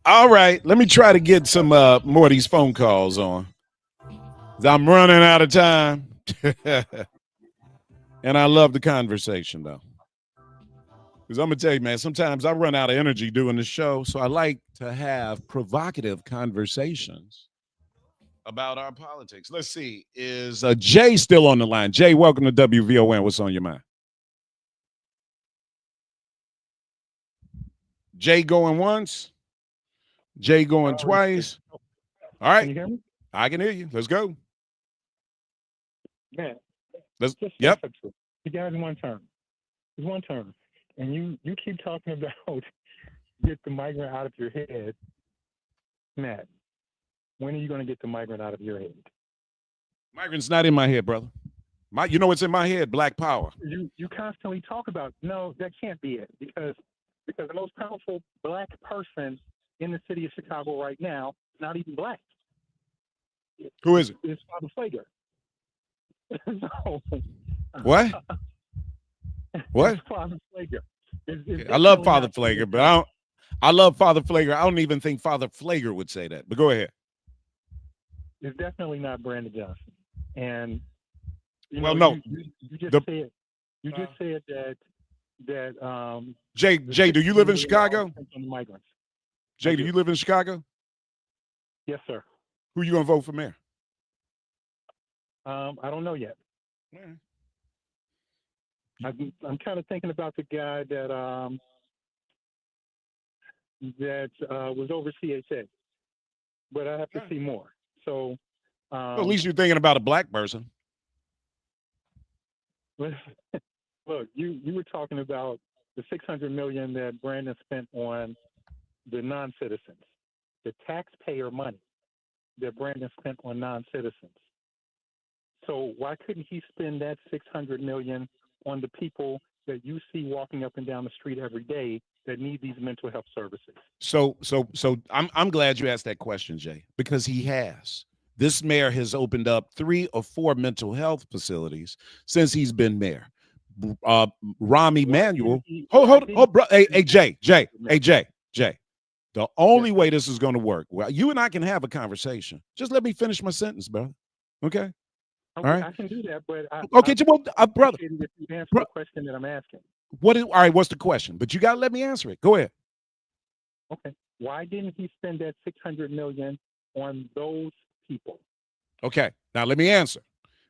All right, let me try to get some more of these phone calls on. I'm running out of time. And I love the conversation, though. Because I'm going to tell you, man, sometimes I run out of energy doing the show, so I like to have provocative conversations about our politics. Let's see. Is Jay still on the line? Jay, welcome to WVON. What's on your mind? Jay going once. Jay going twice. All right. Can you hear me? I can hear you. Let's go. Man. Yep. You guys one term. It's one term. And you keep talking about get the migrant out of your head, Matt, when are you going to get the migrant out of your head? Migrant's not in my head, brother. You know what's in my head? Black power. You constantly talk about, no, that can't be it, because the most powerful black person in the city of Chicago right now is not even black. Who is it? It's Father Flager. So, what? What? Father Flager. I love Father Flager, but I love Father Flager. I don't even think Father Flager would say that. But go ahead. It's definitely not Brandon Johnson. And you just said that Jay, do you live in Chicago? Jay, do you live in Chicago? Yes, sir. Who you gonna vote for mayor? I don't know yet. I'm kind of thinking about the guy that was over CHA, but I have to see more. So Well, at least you're thinking about a black person. Look, you were talking about the $600 million that Brandon spent on the non-citizens, the taxpayer money that Brandon spent on non-citizens. So why couldn't he spend that $600 million on the people that you see walking up and down the street every day that need these mental health services? So I'm glad you asked that question, Jay, because he has. This mayor has opened up 3 or 4 mental health facilities since he's been mayor. Rahm Emanuel. Hold, bro. Hey, Jay. The only way this is going to work, well, you and I can have a conversation. Just let me finish my sentence, bro. Okay. All right. I can do that, but brother. If you answer the question that I'm asking. All right, what's the question? But you got to let me answer it. Go ahead. Okay. Why didn't he spend that $600 million on those people? Okay. Now let me answer.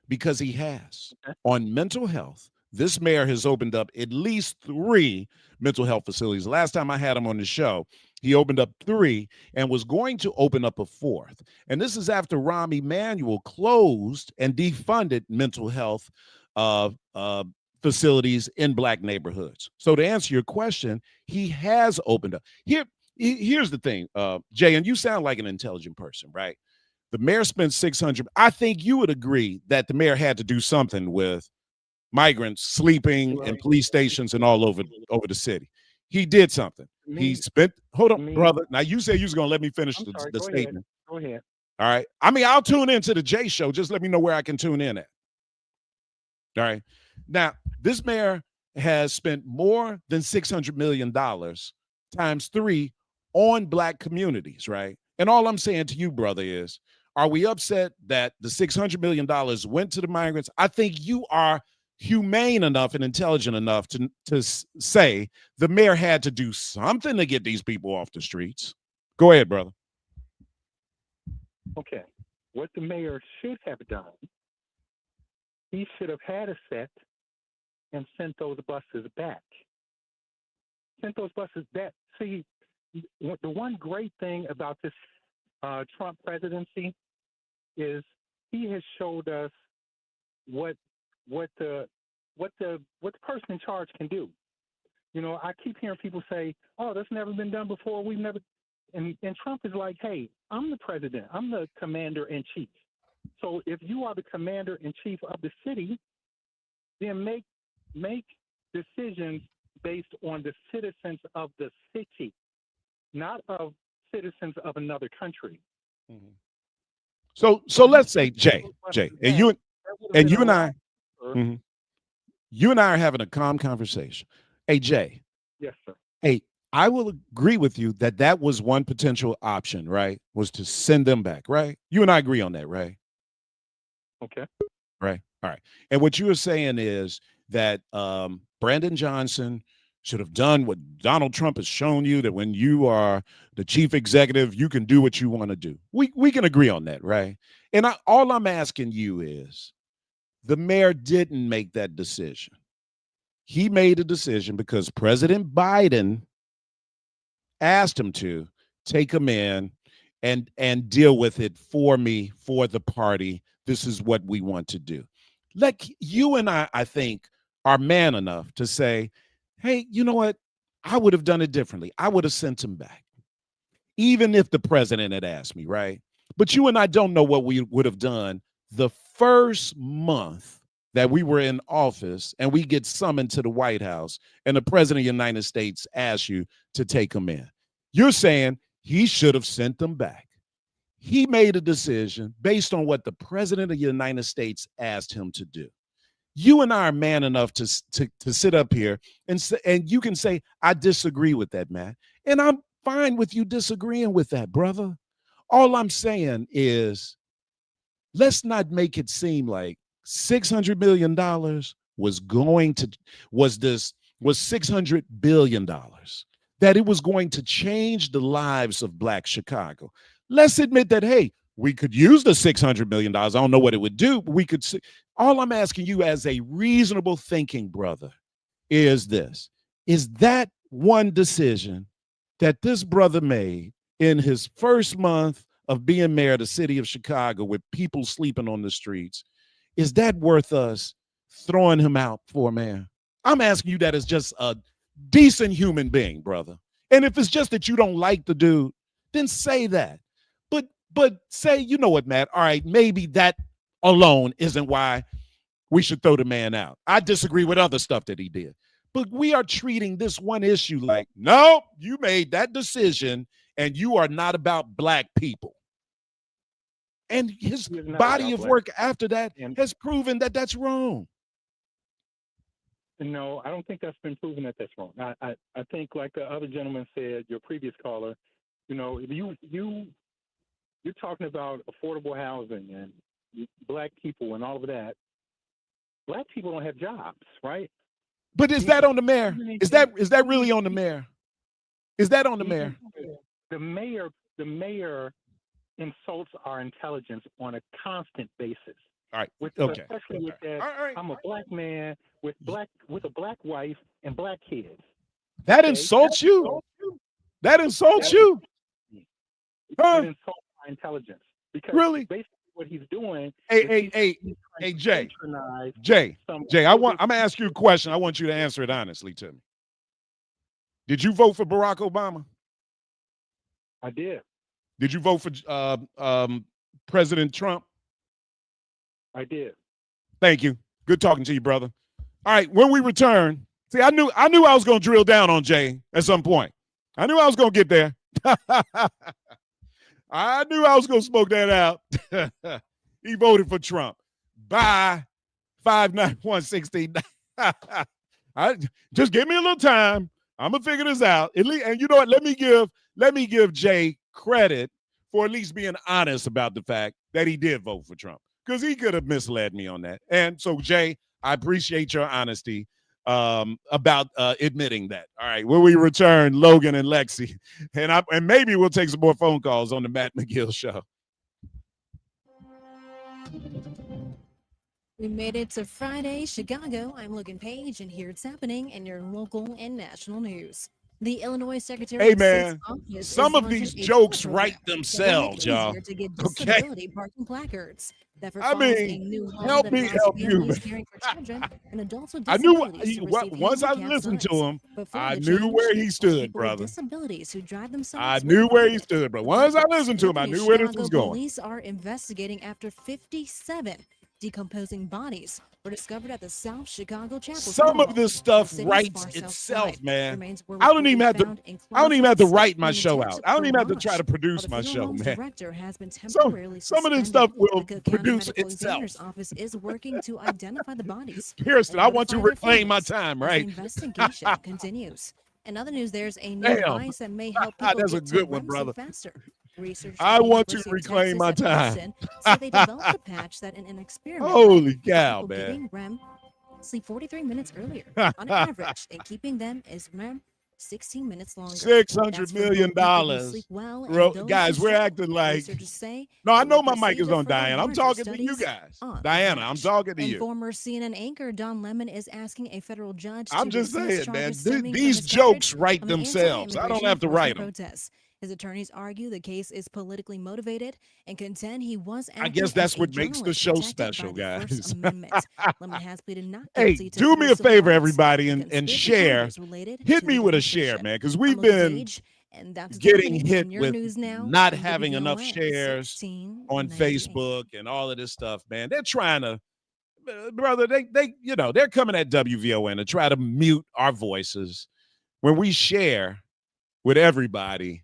Because he has. On mental health, this mayor has opened up at least 3 mental health facilities. The last time I had him on the show, he opened up 3 and was going to open up a 4th. And this is after Rahm Emanuel closed and defunded mental health facilities in black neighborhoods. So to answer your question, he has opened up. Here's the thing, Jay, and you sound like an intelligent person, right? The mayor spent $600. I think you would agree that the mayor had to do something with migrants sleeping in police stations and all over the city. He did something. He spent. Hold on, brother. Now you said you was gonna let me finish the statement. Go ahead. All right. I mean, I'll tune into the Jay Show. Just let me know where I can tune in at. All right. Now, this mayor has spent more than $600 million times 3 on black communities, right? And all I'm saying to you, brother, is, are we upset that the $600 million went to the migrants? I think you are humane enough and intelligent enough to say the mayor had to do something to get these people off the streets. Go ahead, brother. Okay. What the mayor should have done, he should have had a set and sent those buses back. See, the one great thing about this Trump presidency is he has showed us what the person in charge can do. You know, I keep hearing people say, "Oh, that's never been done before. We've never." And Trump is like, "Hey, I'm the president. I'm the commander in chief. So if you are the commander in chief of the city, then make decisions based on the citizens of the city, not of citizens of another country." Mm-hmm. So let's say Jay, and you and I, mm-hmm, you and I are having a calm conversation. Hey, Jay. Yes, sir. Hey, I will agree with you that was one potential option, right? Was to send them back, right? You and I agree on that, right? Okay. Right. All right. And what you were saying is that Brandon Johnson should have done what Donald Trump has shown you, that when you are the chief executive, you can do what you want to do. We can agree on that, right? And all I'm asking you is, the mayor didn't make that decision. He made a decision because President Biden asked him to take him in and deal with it for me, for the party. This is what we want to do. Like, you and I think, are man enough to say, hey, you know what? I would have done it differently. I would have sent him back, even if the president had asked me, right? But you and I don't know what we would have done the first month that we were in office and we get summoned to the White House and the president of the United States asks you to take him in. You're saying he should have sent them back. He made a decision based on what the president of the United States asked him to do. You and I are man enough to sit up here and you can say, I disagree with that, Matt. And I'm fine with you disagreeing with that, brother. All I'm saying is, let's not make it seem like $600 million was $600 billion, that it was going to change the lives of Black Chicago. Let's admit that, hey, we could use the $600 million. I don't know what it would do, but we could see. All I'm asking you as a reasonable thinking brother is this. Is that one decision that this brother made in his first month of being mayor of the city of Chicago with people sleeping on the streets, is that worth us throwing him out for, man? I'm asking you that as just a decent human being, brother. And if it's just that you don't like the dude, then say that. But say, you know what, Matt? All right, maybe that alone isn't why we should throw the man out. I disagree with other stuff that he did. But we are treating this one issue like, no, you made that decision and you are not about Black people. And his body of work after that has proven that that's wrong. No, I don't think that's been proven that that's wrong. I think, like the other gentleman said, your previous caller, you know, you're talking about affordable housing and Black people and all of that. Black people don't have jobs, right? But is that on the mayor? Is that really on the mayor? Is that on the mayor? The mayor insults our intelligence on a constant basis. All right. Okay. Especially with that, I'm a Black man with a Black wife and Black kids. That insults you? That insults you? It insults our intelligence. Because really? Basically what he's doing. Hey, Jay. I'm gonna ask you a question. I want you to answer it honestly to me. Did you vote for Barack Obama? I did. Did you vote for President Trump? I did. Thank you. Good talking to you, brother. All right, when we return, see, I knew I was going to drill down on Jay at some point. I knew I was going to get there. I knew I was going to smoke that out. He voted for Trump. Bye. 591-16. Just give me a little time. I'm gonna figure this out. And you know what? Let me give Jay credit for at least being honest about the fact that he did vote for Trump, because he could have misled me on that. And so, Jay, I appreciate your honesty about admitting that. All right, when we return, Logan and Lexi, and maybe we'll take some more phone calls on the Matt Mcgill Show. We made it to Friday, Chicago. I'm Logan Page, and here it's happening in your local and national news. The Illinois Secretary of State's office some of these jokes write themselves, y'all. To get disability parking placards. That help me help you. And adults with I knew once I listened to him, I knew where he stood, brother. Disabilities who drive themselves. I knew where he stood, bro. Once I listened to him, I knew where this was going. Police are investigating after 57 decomposing bodies were discovered at the South Chicago Chapel. Some of this stuff writes itself, man. I don't even have to write my show out. I don't even have to try to produce my show, man. Some of this stuff will produce itself. Office is working to identify the bodies. Kirsten, I want to reclaim my time, right? Investigation continues. In other news, there's a new device that may help people That's a good one, brother. Faster. I want to reclaim my time. So they developed a patch that in an experiment. Holy cow, man. REM sleep 43 minutes earlier on average, and keeping them is REM 16 minutes longer. $600 million. Guys, we're acting like. No, I know my mic is on, Diana. I'm talking to you guys. Diana, I'm talking to you. Former CNN anchor Don Lemon is asking a federal judge. I'm just saying, man. These jokes write themselves. I don't have to write them. His attorneys argue the case is politically motivated and contend he was I acting guess as that's a what makes the journalist show protected special, by the First guys. Amendment. Lemon has pleaded not Hey, guilty to do 3 me a civil favor, counts. everybody, The and conspiracy share. is related Hit to me the with a Democrat share, ship. man, because I'm we've Logan been Page, and that's what's getting happening hit in your with news now not on having enough WVON shares on 1690 AM. Facebook and all of this stuff, man. They're trying to, brother, they're coming at WVON to try to mute our voices when we share with everybody.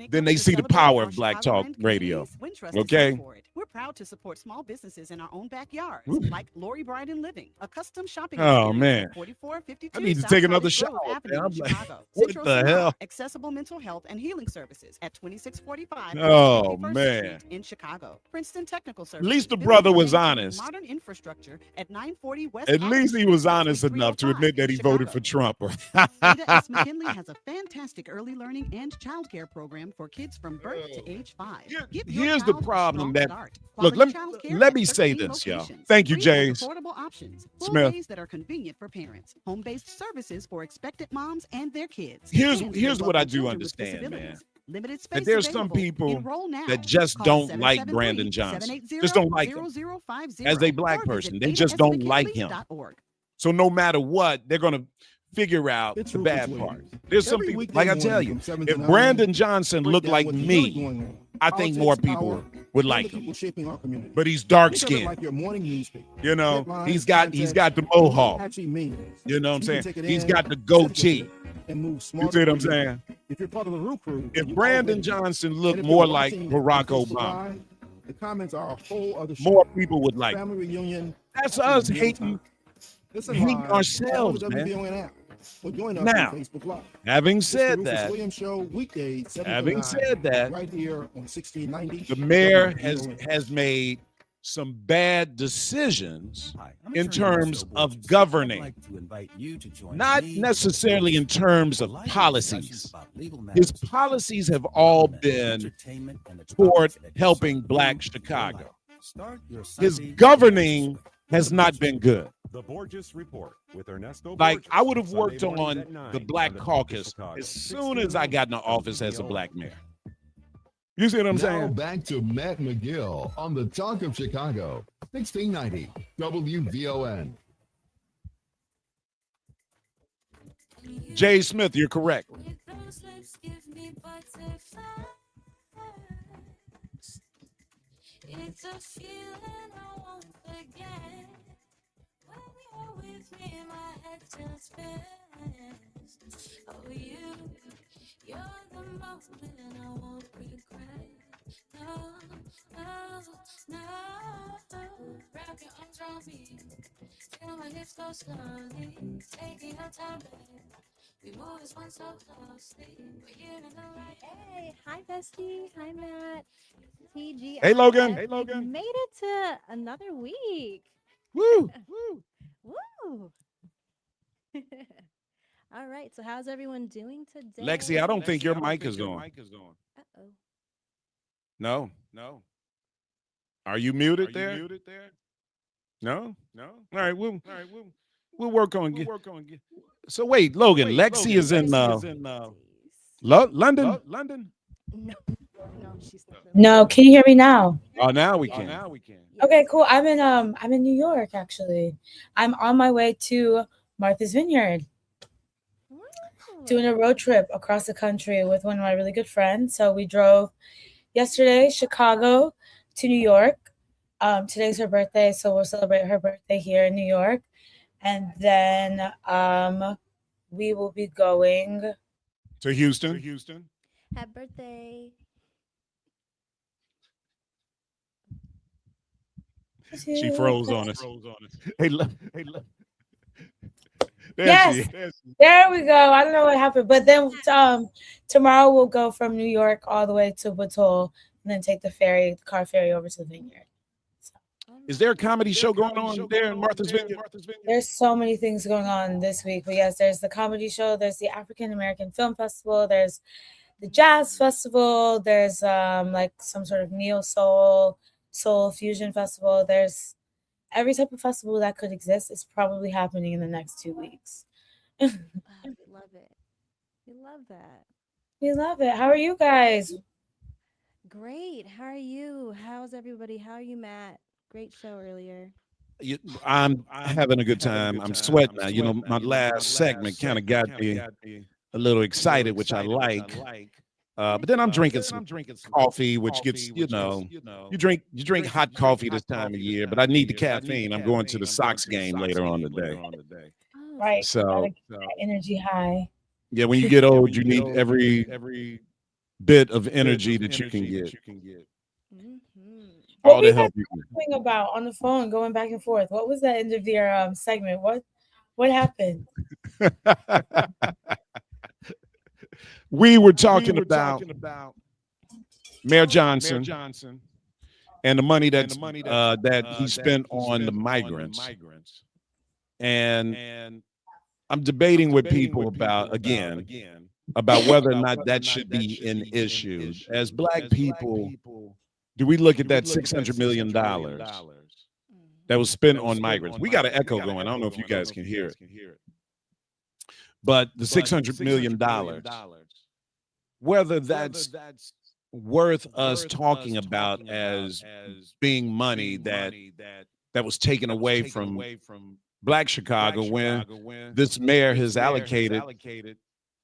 Then they see the power of Black Talk Radio. Okay? We're proud to support small businesses in our own backyards, Ooh. like Lori Bryden Living, a custom shopping Oh, experience man. at 4452 I need to South take another Cottage shower, Grove man. Avenue I'm in like, Chicago. what Central the Salon, hell? accessible mental health and healing services at 2645 Oh, 51st man. Street in Chicago. Princeton Technical At Services. least the building brother and was maintaining honest. Modern infrastructure at 940 West At Adams least he Street, was honest Suite enough to 305 admit that in he voted Chicago. for Trump. Ada S. McKinley has a fantastic early learning and childcare program for kids from birth to age 5. Give your Here's the child a problem strong that start. look. Quality childcare Let at me say 13 this, y'all. locations. Thank you, Free and James affordable options. Full Smith. days that are convenient for parents. Home-based services for expectant moms and their kids. Here's And for what I local do children with understand, man. disabilities. Limited space That there's some available. people Enroll now. that just Call don't like Brandon Johnson. Just don't like him 778-780-0050 as a black or visit person. They just don't like him. adasmckinley.org. So no matter what, they're gonna figure out the bad part. There's some people, like I tell you, if Brandon Johnson looked like me, I think more people would like him. But he's dark skinned. Like your morning newspaper. You know, Headlines, he's got the context, mohawk. actually means. You know what I'm You can saying? take it He's in, got the goatee. And move You smarter. see what I'm saying? If you're part of the Root Crew, If you Brandon already- Johnson and looked if more you're like watching Barack Facebook Obama, Live, the comments are a whole other show. more people would like him. Family reunion. That's in us real hating time. Listen hating live ourselves, on the man. WVON app. Or join us Now, on Facebook Live. having It's the said Rufus that, Williams Show, weekdays, 7 to having 9, said that, right here on 1690. the mayor WVON. has made some bad decisions in attorney terms Marcel of Borges. I'd governing, like to invite you to join not me necessarily in terms of for policies. discussions about legal His matters, policies have all been entertainment, and the toward topics that helping concern Black you and your Chicago. life. Start your His Sunday governing has not been good. The Borges Report with Ernesto Like, Borges, I would have Sunday worked mornings on at 9 the Black on the Caucus Chicago. as soon as I got in the office as a black mayor. You see what I'm Now saying? back to Matt McGill on the Talk of Chicago, 1690 WVON. Jay Smith, you're correct. It's a feeling I won't forget. When you're with me, my head just spins. Oh, you're the moment I won't regret. No, no, no. Wrap your arms around me. Feel my hips go slowly. Taking your time, babe. We move as one so closely. We're here in the right. Hey, hi bestie. Hi Matt. TG. Hey, Logan. Hey, Logan. Made it to another week. Woo. Woo. All right. So how's everyone doing today? Lexi, I don't think your mic is on. Uh-oh. No. Are you muted there? No. All right. We'll work on it. So wait, Logan. Lexi is in London. No, she's not. No, can you hear me now? Oh, now we can. Okay, cool. I'm in New York actually. I'm on my way to Martha's Vineyard. Doing a road trip across the country with one of my really good friends. So we drove yesterday, Chicago to New York. Today's her birthday, so we'll celebrate her birthday here in New York. And then we will be going to Houston. Happy birthday. She froze on us. Hey, look. Yes, there we go. I don't know what happened, but then tomorrow we'll go from New York all the way to Batole and then take the car ferry over to the Vineyard. Is there a comedy show going on there in Martha's Vineyard? There's so many things going on this week, but yes, there's the comedy show, there's the African American Film Festival, there's the Jazz Festival, there's like some sort of neo soul fusion festival. There's every type of festival that could exist is probably happening in the next 2 weeks. We love it. We love that. We love it. How are you guys? Great. How are you? How's everybody? How are you, Matt? Great show earlier. I'm having a good time. I'm sweating now. My last segment kind of got me a little excited, which I like. But then I'm drinking some coffee, which gets, you drink hot coffee this time of year, but I need the caffeine. I'm going to the Sox game later on today. Right. So, Gotta get that energy high. yeah, when you get old, you need every bit of energy that you can get. What All were to you guys help you. talking about on the phone, going back and forth? What was that end of your segment? What happened? We were talking about Mayor Johnson and the money that he spent on the migrants. And I'm debating with people about whether or not that should be an issue. As Black people, do we look at that $600 million that was spent on migrants? We got an echo going. I don't know if you guys can hear it. But the $600 million, whether that's worth us talking about as being money that was taken away from Black Chicago, when this mayor has allocated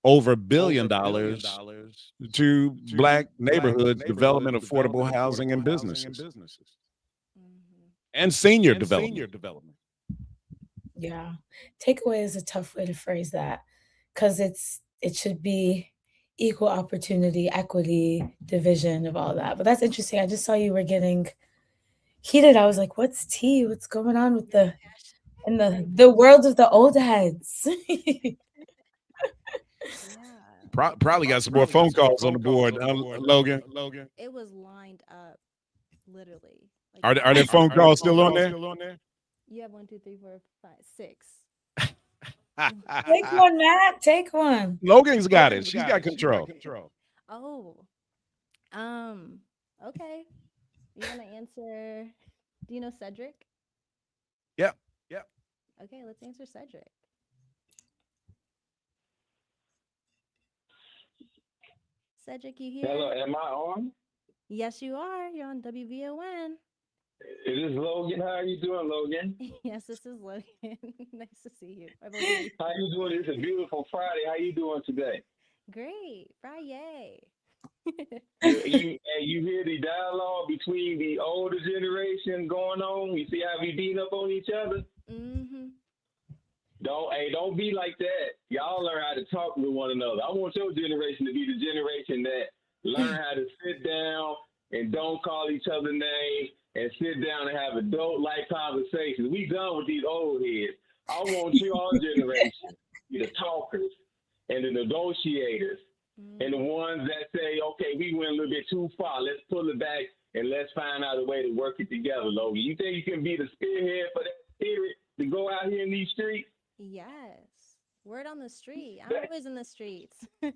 over $1 billion to Black neighborhoods, development, affordable housing, and businesses, and senior development. Yeah. Takeaway is a tough way to phrase that because it should be equal opportunity, equity, division of all that. But that's interesting. I just saw you were getting heated. I was like, what's tea? What's going on with the world of the old heads? Probably got some more phone calls on the board, Logan. It was lined up, literally. Are there phone calls still on there? You have 1, 2, 3, 4, 5, 6. Take one, Matt. Take one. Logan's got it. She's got control. Oh, okay. You want to answer? Do you know Cedric? Yep. Okay, let's answer Cedric. Cedric, you here? Hello, am I on? Yes, you are. You're on WVON. It is Logan. How are you doing, Logan? Yes, this is Logan. Nice to see you. How you doing? It's a beautiful Friday. How you doing today? Great. Friday. You hear the dialogue between the older generation going on? You see how we beat up on each other? Mm-hmm. Don't be like that. Y'all learn how to talk with one another. I want your generation to be the generation that learn how to sit down and don't call each other names and sit down and have adult-like conversations. We done with these old heads. I want your generation, the talkers and the negotiators and the ones that say, okay, we went a little bit too far. Let's pull it back and let's find out a way to work it together, Logan. You think you can be the spearhead for that spirit to go out here in these streets? Yes. Word on the street. I'm always in the streets. Yes,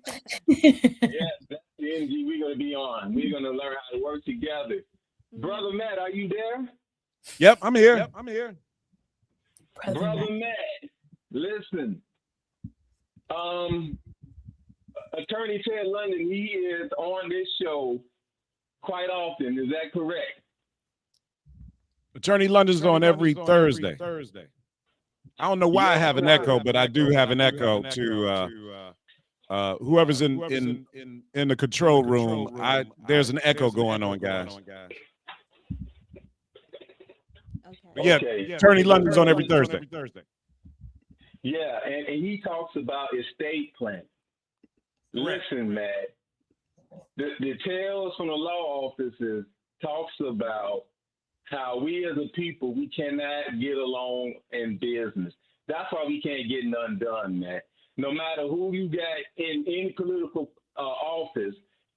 that's the energy we're going to be on. We're going to learn how to work together. Brother Matt, are you there? Yep, I'm here. Brother Matt, listen. Attorney Ted London, he is on this show quite often. Is that correct? Attorney London's on every Thursday. I don't know why I have an echo, but I do have an echo to whoever's in the control room. There's an echo going on, guys. But yeah, Attorney London's on every Thursday. Yeah, and he talks about estate planning. Listen, Matt, the details from the law offices talks about how we as a people, we cannot get along in business. That's why we can't get nothing done, man. No matter who you got in any political office,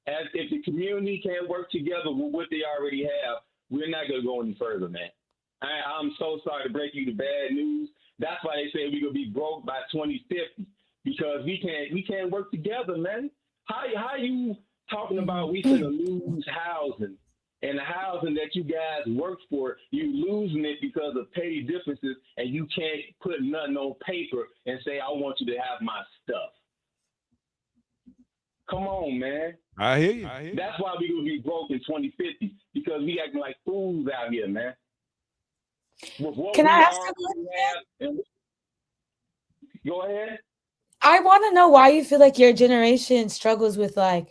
if the community can't work together with what they already have, we're not going to go any further, man. I'm so sorry to break you the bad news. That's why they say we're going to be broke by 2050 because we can't work together, man. How you talking about we going to lose housing? And the housing that you guys work for, you losing it because of petty differences, and you can't put nothing on paper and say, I want you to have my stuff. Come on, man. I hear you. That's why we gonna be broke in 2050 because we acting like fools out here, man. With what Can we I ask a already have, go ahead. I want to know why you feel like your generation struggles with like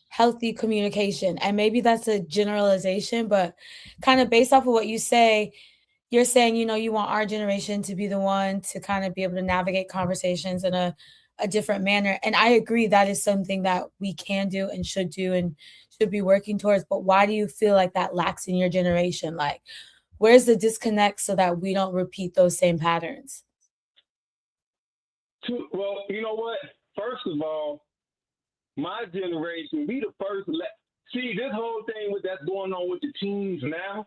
healthy communication. And maybe that's a generalization, but kind of based off of what you say, you're saying, you know, you want our generation to be the one to kind of be able to navigate conversations in a different manner. And I agree that is something that we can do and should be working towards. But why do you feel like that lacks in your generation? Like, where's the disconnect so that we don't repeat those same patterns? Well, you know what? First of all, my generation, we the first. See, this whole thing that's going on with the teens now,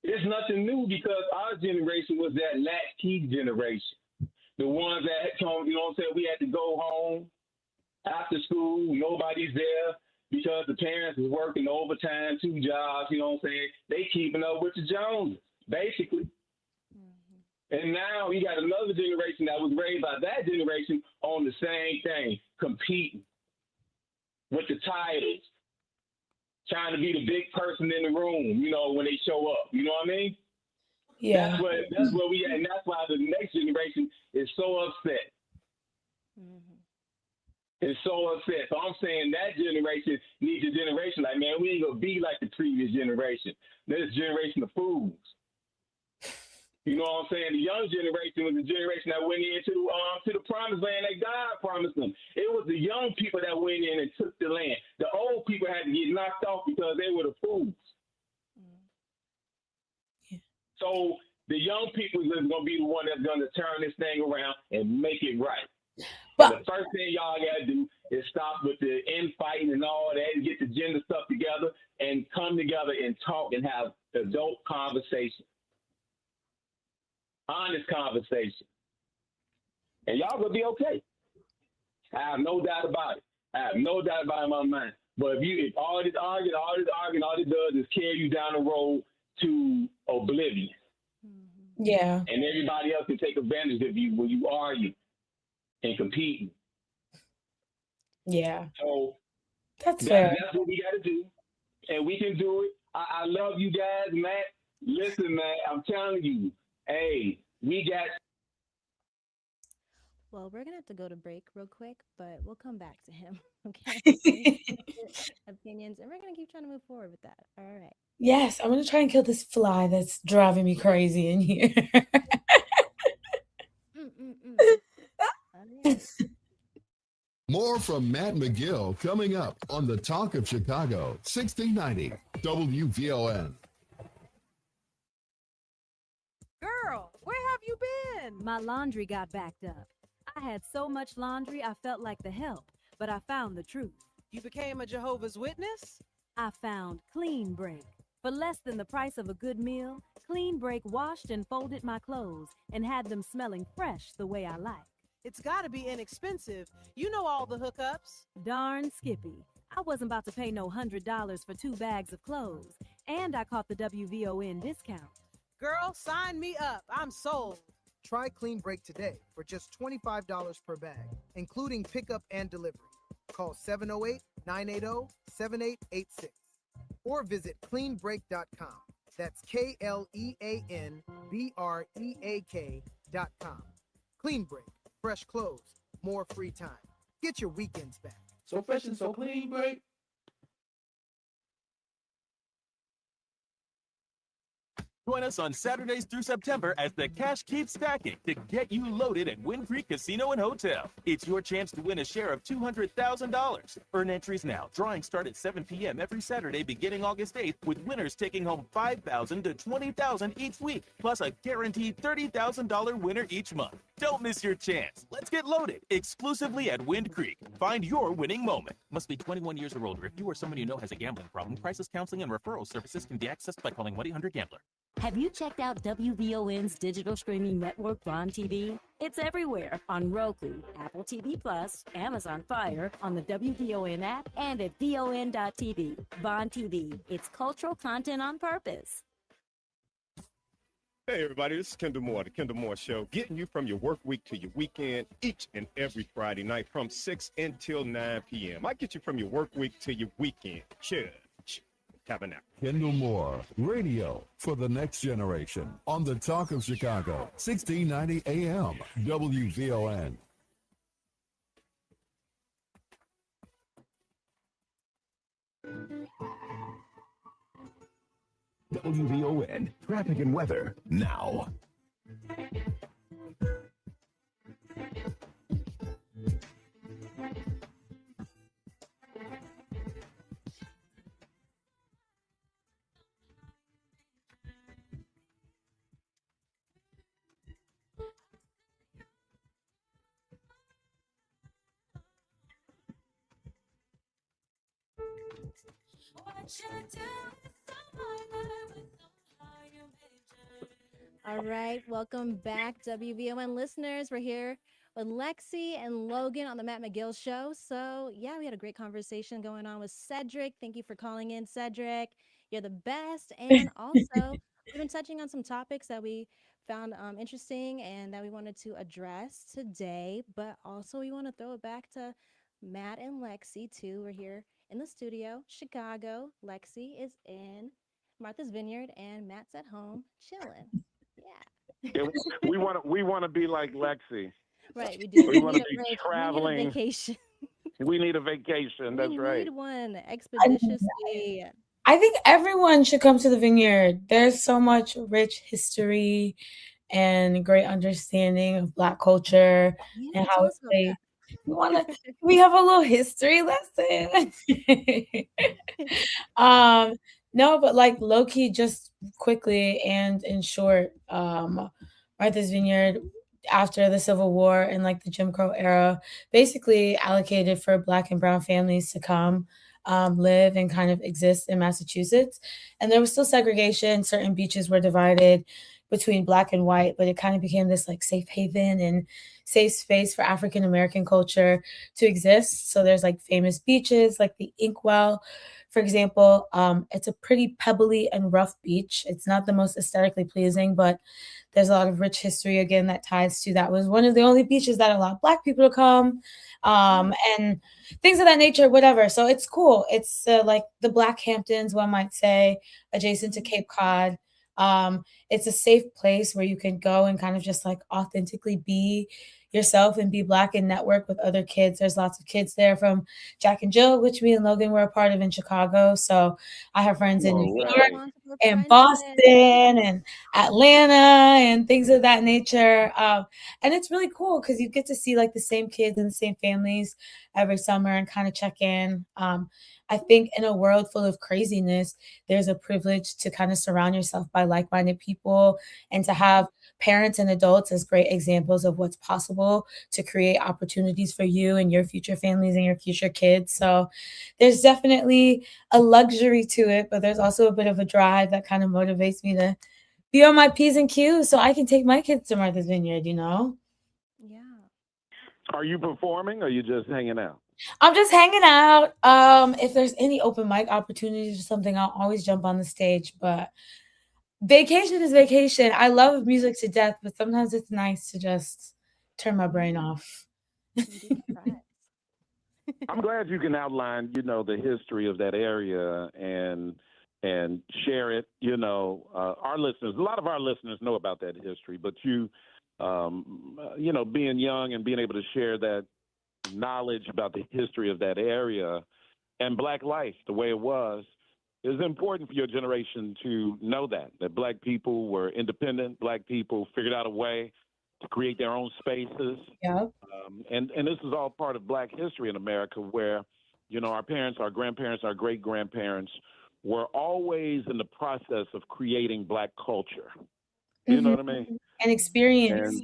it's nothing new because our generation was that latchkey generation. The ones that told, you know what I'm saying, we had to go home after school, nobody's there because the parents is working overtime, 2 jobs, you know what I'm saying? They keeping up with the Joneses, basically. And now we got another generation that was raised by that generation on the same thing, competing with the titles, trying to be the big person in the room, you know, when they show up. You know what I mean? Yeah. That's where we at, and that's why the next generation is so upset. It's so upset. So I'm saying that generation needs a generation like, man, we ain't gonna be like the previous generation. This generation of fools. You know what I'm saying? The young generation was the generation that went into to the promised land that God promised them. It was the young people that went in and took the land. The old people had to get knocked off because they were the fools. So the young people is going to be the one that's going to turn this thing around and make it right. And the first thing y'all got to do is stop with the infighting and all that and get the gender stuff together and come together and talk and have adult conversation. Honest conversation. And y'all gonna be okay. I have no doubt about it. I have no doubt about it in my mind. But if all this arguing, all it does is carry you down the road to oblivion. Yeah. And everybody else can take advantage of you when you argue and competing. Yeah. So that's fair. That's what we gotta do. And we can do it. I love you guys, Matt. Listen, man, I'm telling you. Hey, we got. Well, we're gonna have to go to break real quick, but we'll come back to him. Okay. Opinions, and we're gonna keep trying to move forward with that. All right. Yes, I'm gonna try and kill this fly that's driving me crazy in here. More from Matt Mcgill coming up on the Talk of Chicago, 1690 WVON. Girl, where have you been? My laundry got backed up. I had so much laundry I felt like the help, but I found the truth. You became a Jehovah's Witness? I found Clean Break. For less than the price of a good meal, Clean Break washed and folded my clothes and had them smelling fresh the way I like. It's gotta be inexpensive. You know all the hookups. Darn Skippy. I wasn't about to pay no $100 for 2 bags of clothes, and I caught the WVON discount. Girl, sign me up. I'm sold. Try Clean Break today for just $25 per bag, including pickup and delivery. Call 708-980-7886 or visit cleanbreak.com. That's KLEANBREAK.com. Clean Break. Fresh clothes, more free time. Get your weekends back. So fresh and so clean, break. Join us on Saturdays through September as the cash keeps stacking to get you loaded at Wind Creek Casino and Hotel. It's your chance to win a share of $200,000. Earn entries now. Drawings start at 7 p.m. every Saturday beginning August 8th, with winners taking home $5,000 to $20,000 each week, plus a guaranteed $30,000 winner each month. Don't miss your chance. Let's get loaded exclusively at Wind Creek. Find your winning moment. Must be 21 years or older. If you or someone you know has a gambling problem, crisis counseling and referral services can be accessed by calling 1-800-GAMBLER. Have you checked out WVON's digital streaming network, Bond TV? It's everywhere on Roku, Apple TV Plus, Amazon Fire, on the WVON app, and at VON.TV. Bond TV, it's cultural content on purpose. Hey everybody, this is Kendall Moore, the Kendall Moore Show, getting you from your work week to your weekend each and every Friday night from 6 until 9 p.m. I get you from your work week to your weekend. Church, tabernacle. Kendall Moore, radio for the next generation on the Talk of Chicago, 1690 AM, WVON. WVON, traffic and weather now. All right, welcome back, WVON listeners. We're here with Lexi and Logan on the Matt Mcgill Show. So, yeah, we had a great conversation going on with Cedric. Thank you for calling in, Cedric. You're the best. And also, we've been touching on some topics that we found interesting and that we wanted to address today. But also, we want to throw it back to Matt and Lexi, too. We're here in the studio, Chicago. Lexi is in Martha's Vineyard, and Matt's at home chilling. Yeah, we want to be like Lexi. Right, we do. We want need to a be break. traveling. We need a vacation. We need a vacation. That's we right. need one expeditiously. I think everyone should come to the vineyard. There's so much rich history and great understanding of Black culture Yeah, and tell how us about they. that. We have a little history lesson. No, but like low key, just quickly and in short, Martha's Vineyard after the Civil War and like the Jim Crow era, basically allocated for Black and Brown families to come live and kind of exist in Massachusetts. And there was still segregation. Certain beaches were divided between Black and white, but it kind of became this like safe haven and safe space for African American culture to exist. So there's like famous beaches like the Inkwell, for example. It's a pretty pebbly and rough beach. It's not the most aesthetically pleasing, but there's a lot of rich history again that ties to that was one of the only beaches that allowed Black people to come, and things of that nature, whatever. So it's cool. It's like the Black Hamptons, one might say, adjacent to Cape Cod. It's a safe place where you can go and kind of just like authentically be yourself and be Black and network with other kids. There's lots of kids there from Jack and Jill, which me and Logan were a part of in Chicago. So I have friends in New York and Boston and Atlanta and things of that nature. And it's really cool because you get to see like the same kids and the same families every summer and kind of check in. I think in a world full of craziness, there's a privilege to kind of surround yourself by like-minded people and to have parents and adults as great examples of what's possible to create opportunities for you and your future families and your future kids. So there's definitely a luxury to it, but there's also a bit of a drive that kind of motivates me to be on my P's and Q's so I can take my kids to Martha's Vineyard, you know? Yeah. Are you performing or are you just hanging out? I'm just hanging out. If there's any open mic opportunities or something, I'll always jump on the stage. But vacation is vacation. I love music to death, but sometimes it's nice to just turn my brain off. I'm glad you can outline, the history of that area and share it. Our listeners, a lot of our listeners know about that history, but you, being young and being able to share that knowledge about the history of that area and Black life the way it was is important for your generation to know that Black people were independent. Black people figured out a way to create their own spaces. Yeah. And this is all part of Black history in America where, our parents, our grandparents, our great-grandparents were always in the process of creating Black culture. You know what I mean? And experience.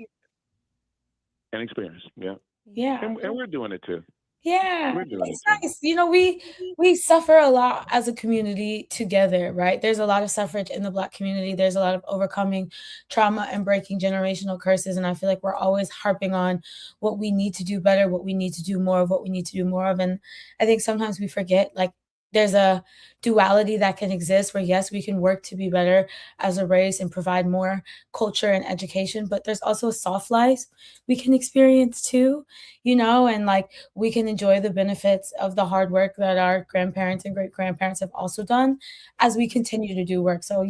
And experience, yeah. Yeah. And we're doing it too. Yeah, We're doing it's it too. nice. You know, we suffer a lot as a community together, right? There's a lot of suffrage in the Black community. There's a lot of overcoming trauma and breaking generational curses. And I feel like we're always harping on what we need to do better, what we need to do more of, what we need to do more of. And I think sometimes we forget, like, there's a duality that can exist where yes, we can work to be better as a race and provide more culture and education, but there's also a soft life we can experience too, and like we can enjoy the benefits of the hard work that our grandparents and great grandparents have also done as we continue to do work. So,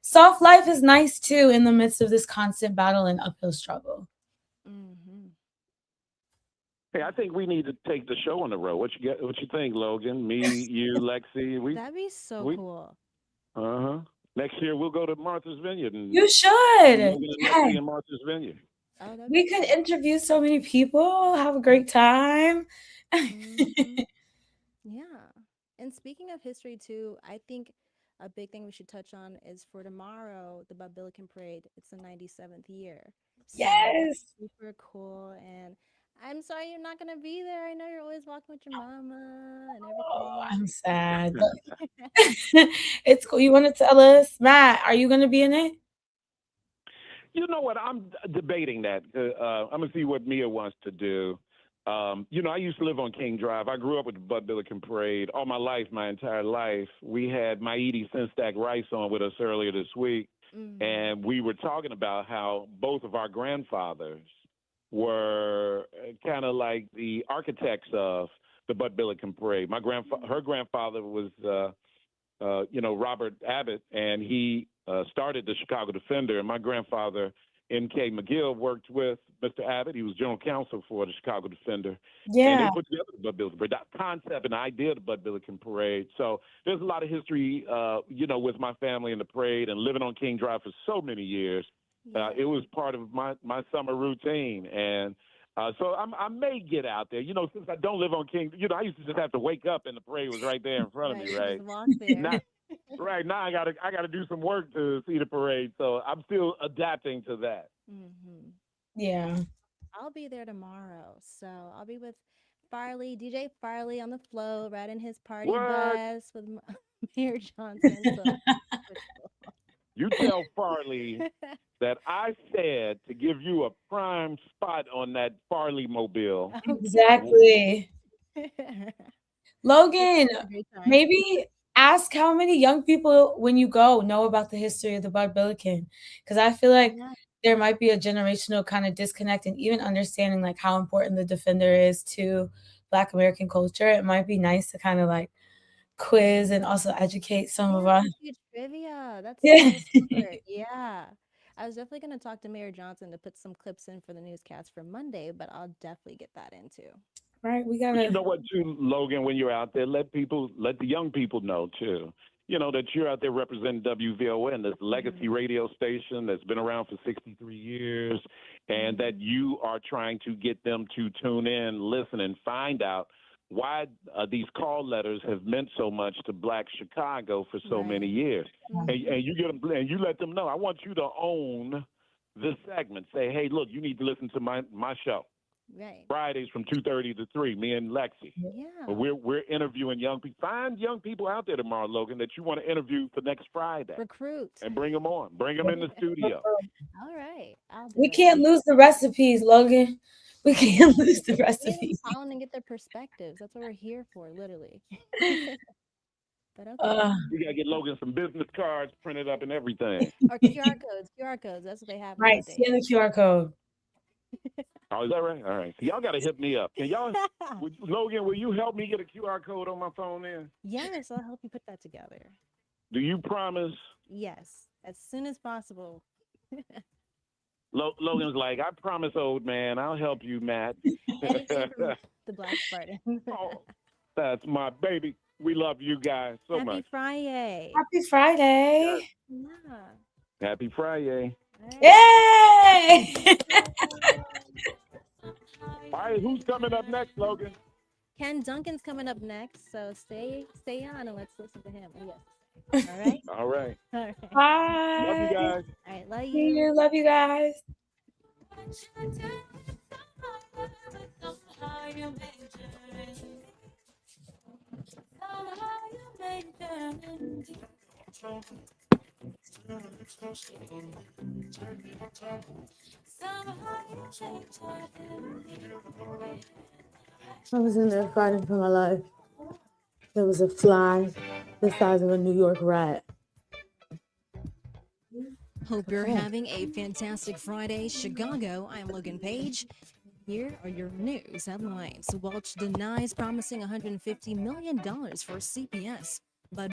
soft life is nice too in the midst of this constant battle and uphill struggle. Hey, I think we need to take the show on the road. What you think, Logan? Me, you, Lexi. That'd be so cool. Uh-huh. Next year we'll go to Martha's Vineyard. And You should. Logan and Yeah. Lexi in Martha's Vineyard. We could interview so many people, have a great time. Yeah. And speaking of history too, I think a big thing we should touch on is for tomorrow, the Bob Billiken Parade. It's the 97th year. So Yes. super cool. And I'm sorry you're not gonna be there. I know you're always walking with your mama and everything. I'm sad. But it's cool. You want to tell us, Matt, are you going to be in it? You know what? I'm debating that. I'm going to see what Mia wants to do. I used to live on King Drive. I grew up with the Bud Billiken Parade all my life, my entire life. We had Maidi Sinstack Rice on with us earlier this week, and we were talking about how both of our grandfathers were kind of like the architects of the Bud Billiken Parade. Her grandfather was, Robert Abbott, and he started the Chicago Defender, and my grandfather, M.K. Mcgill, worked with Mr. Abbott. He was general counsel for the Chicago Defender. And Yeah. they put together the Bud Billiken Parade, that concept and idea of the Bud Billiken Parade. So there's a lot of history, with my family in the parade and living on King Drive for so many years. It was part of my summer routine. And so I may get out there. Since I don't live on King, I used to just have to wake up and the parade was right there in front of me, right? Just walk there. Right now, I gotta do some work to see the parade, so I'm still adapting to that. Yeah. I'll be there tomorrow, so I'll be with Farley, DJ Farley on the float, riding his party What? bus with Mayor Johnson. So You tell Farley that I said to give you a prime spot on that Farley mobile. Exactly. Logan, a great time. maybe ask how many young people, when you go, know about the history of the Bud Billiken. Because I feel like there might be a generational kind of disconnect and even understanding like how important the Defender is to Black American culture. It might be nice to kind of like quiz and also educate some of us. Huge trivia. That's Yeah. so smart. Yeah. I was definitely going to talk to Mayor Johnson to put some clips in for the newscast for Monday, but I'll definitely get that in too. Right, we But gotta. you know what, too, Logan, when you're out there, let the young people know, too, that you're out there representing WVON, this legacy radio station that's been around for 63 years, and that you are trying to get them to tune in, listen, and find out why these call letters have meant so much to Black Chicago for so many years. And you get them, and you let them know, I want you to own this segment. Say, hey, look, you need to listen to my show. Right. Fridays from 2:30 to 3, me and Lexi. Yeah. But we're interviewing young people. Find young people out there tomorrow, Logan, that you want to interview for next Friday. Recruit. And bring them on. Bring them in the studio. All right. I'll do We it. can't lose the recipes, Logan. We can't lose the We need recipes. to call and get their perspectives. That's what we're here for, literally. But okay. We got to get Logan some business cards printed up and everything. Or QR codes. QR codes. That's what they have Right, nowadays. scan the QR code. Oh, is that right? All right. So y'all got to hit me up. Can y'all, Logan, will you help me get a QR code on my phone then? Yes, I'll help you put that together. Do you promise? Yes, as soon as possible. Logan's like, I promise, old man. I'll help you, Matt. Anything from the Black Spartan. That's my baby. We love you guys so Happy much. Friday. Happy Friday. Yeah. Happy Friday. Yay! All right, who's coming up next, Logan? Ken Duncan's coming up next, so stay on and let's listen to him. Yes. All right. All right. All right. Bye. Love you guys. All right. Love See you. you. Love you guys. I was in there fighting for my life. There was a fly the size of a New York rat. Hope you're Okay. having a fantastic Friday, Chicago. I'm Logan Page. Here are your news headlines. Welch denies promising $150 million for CPS.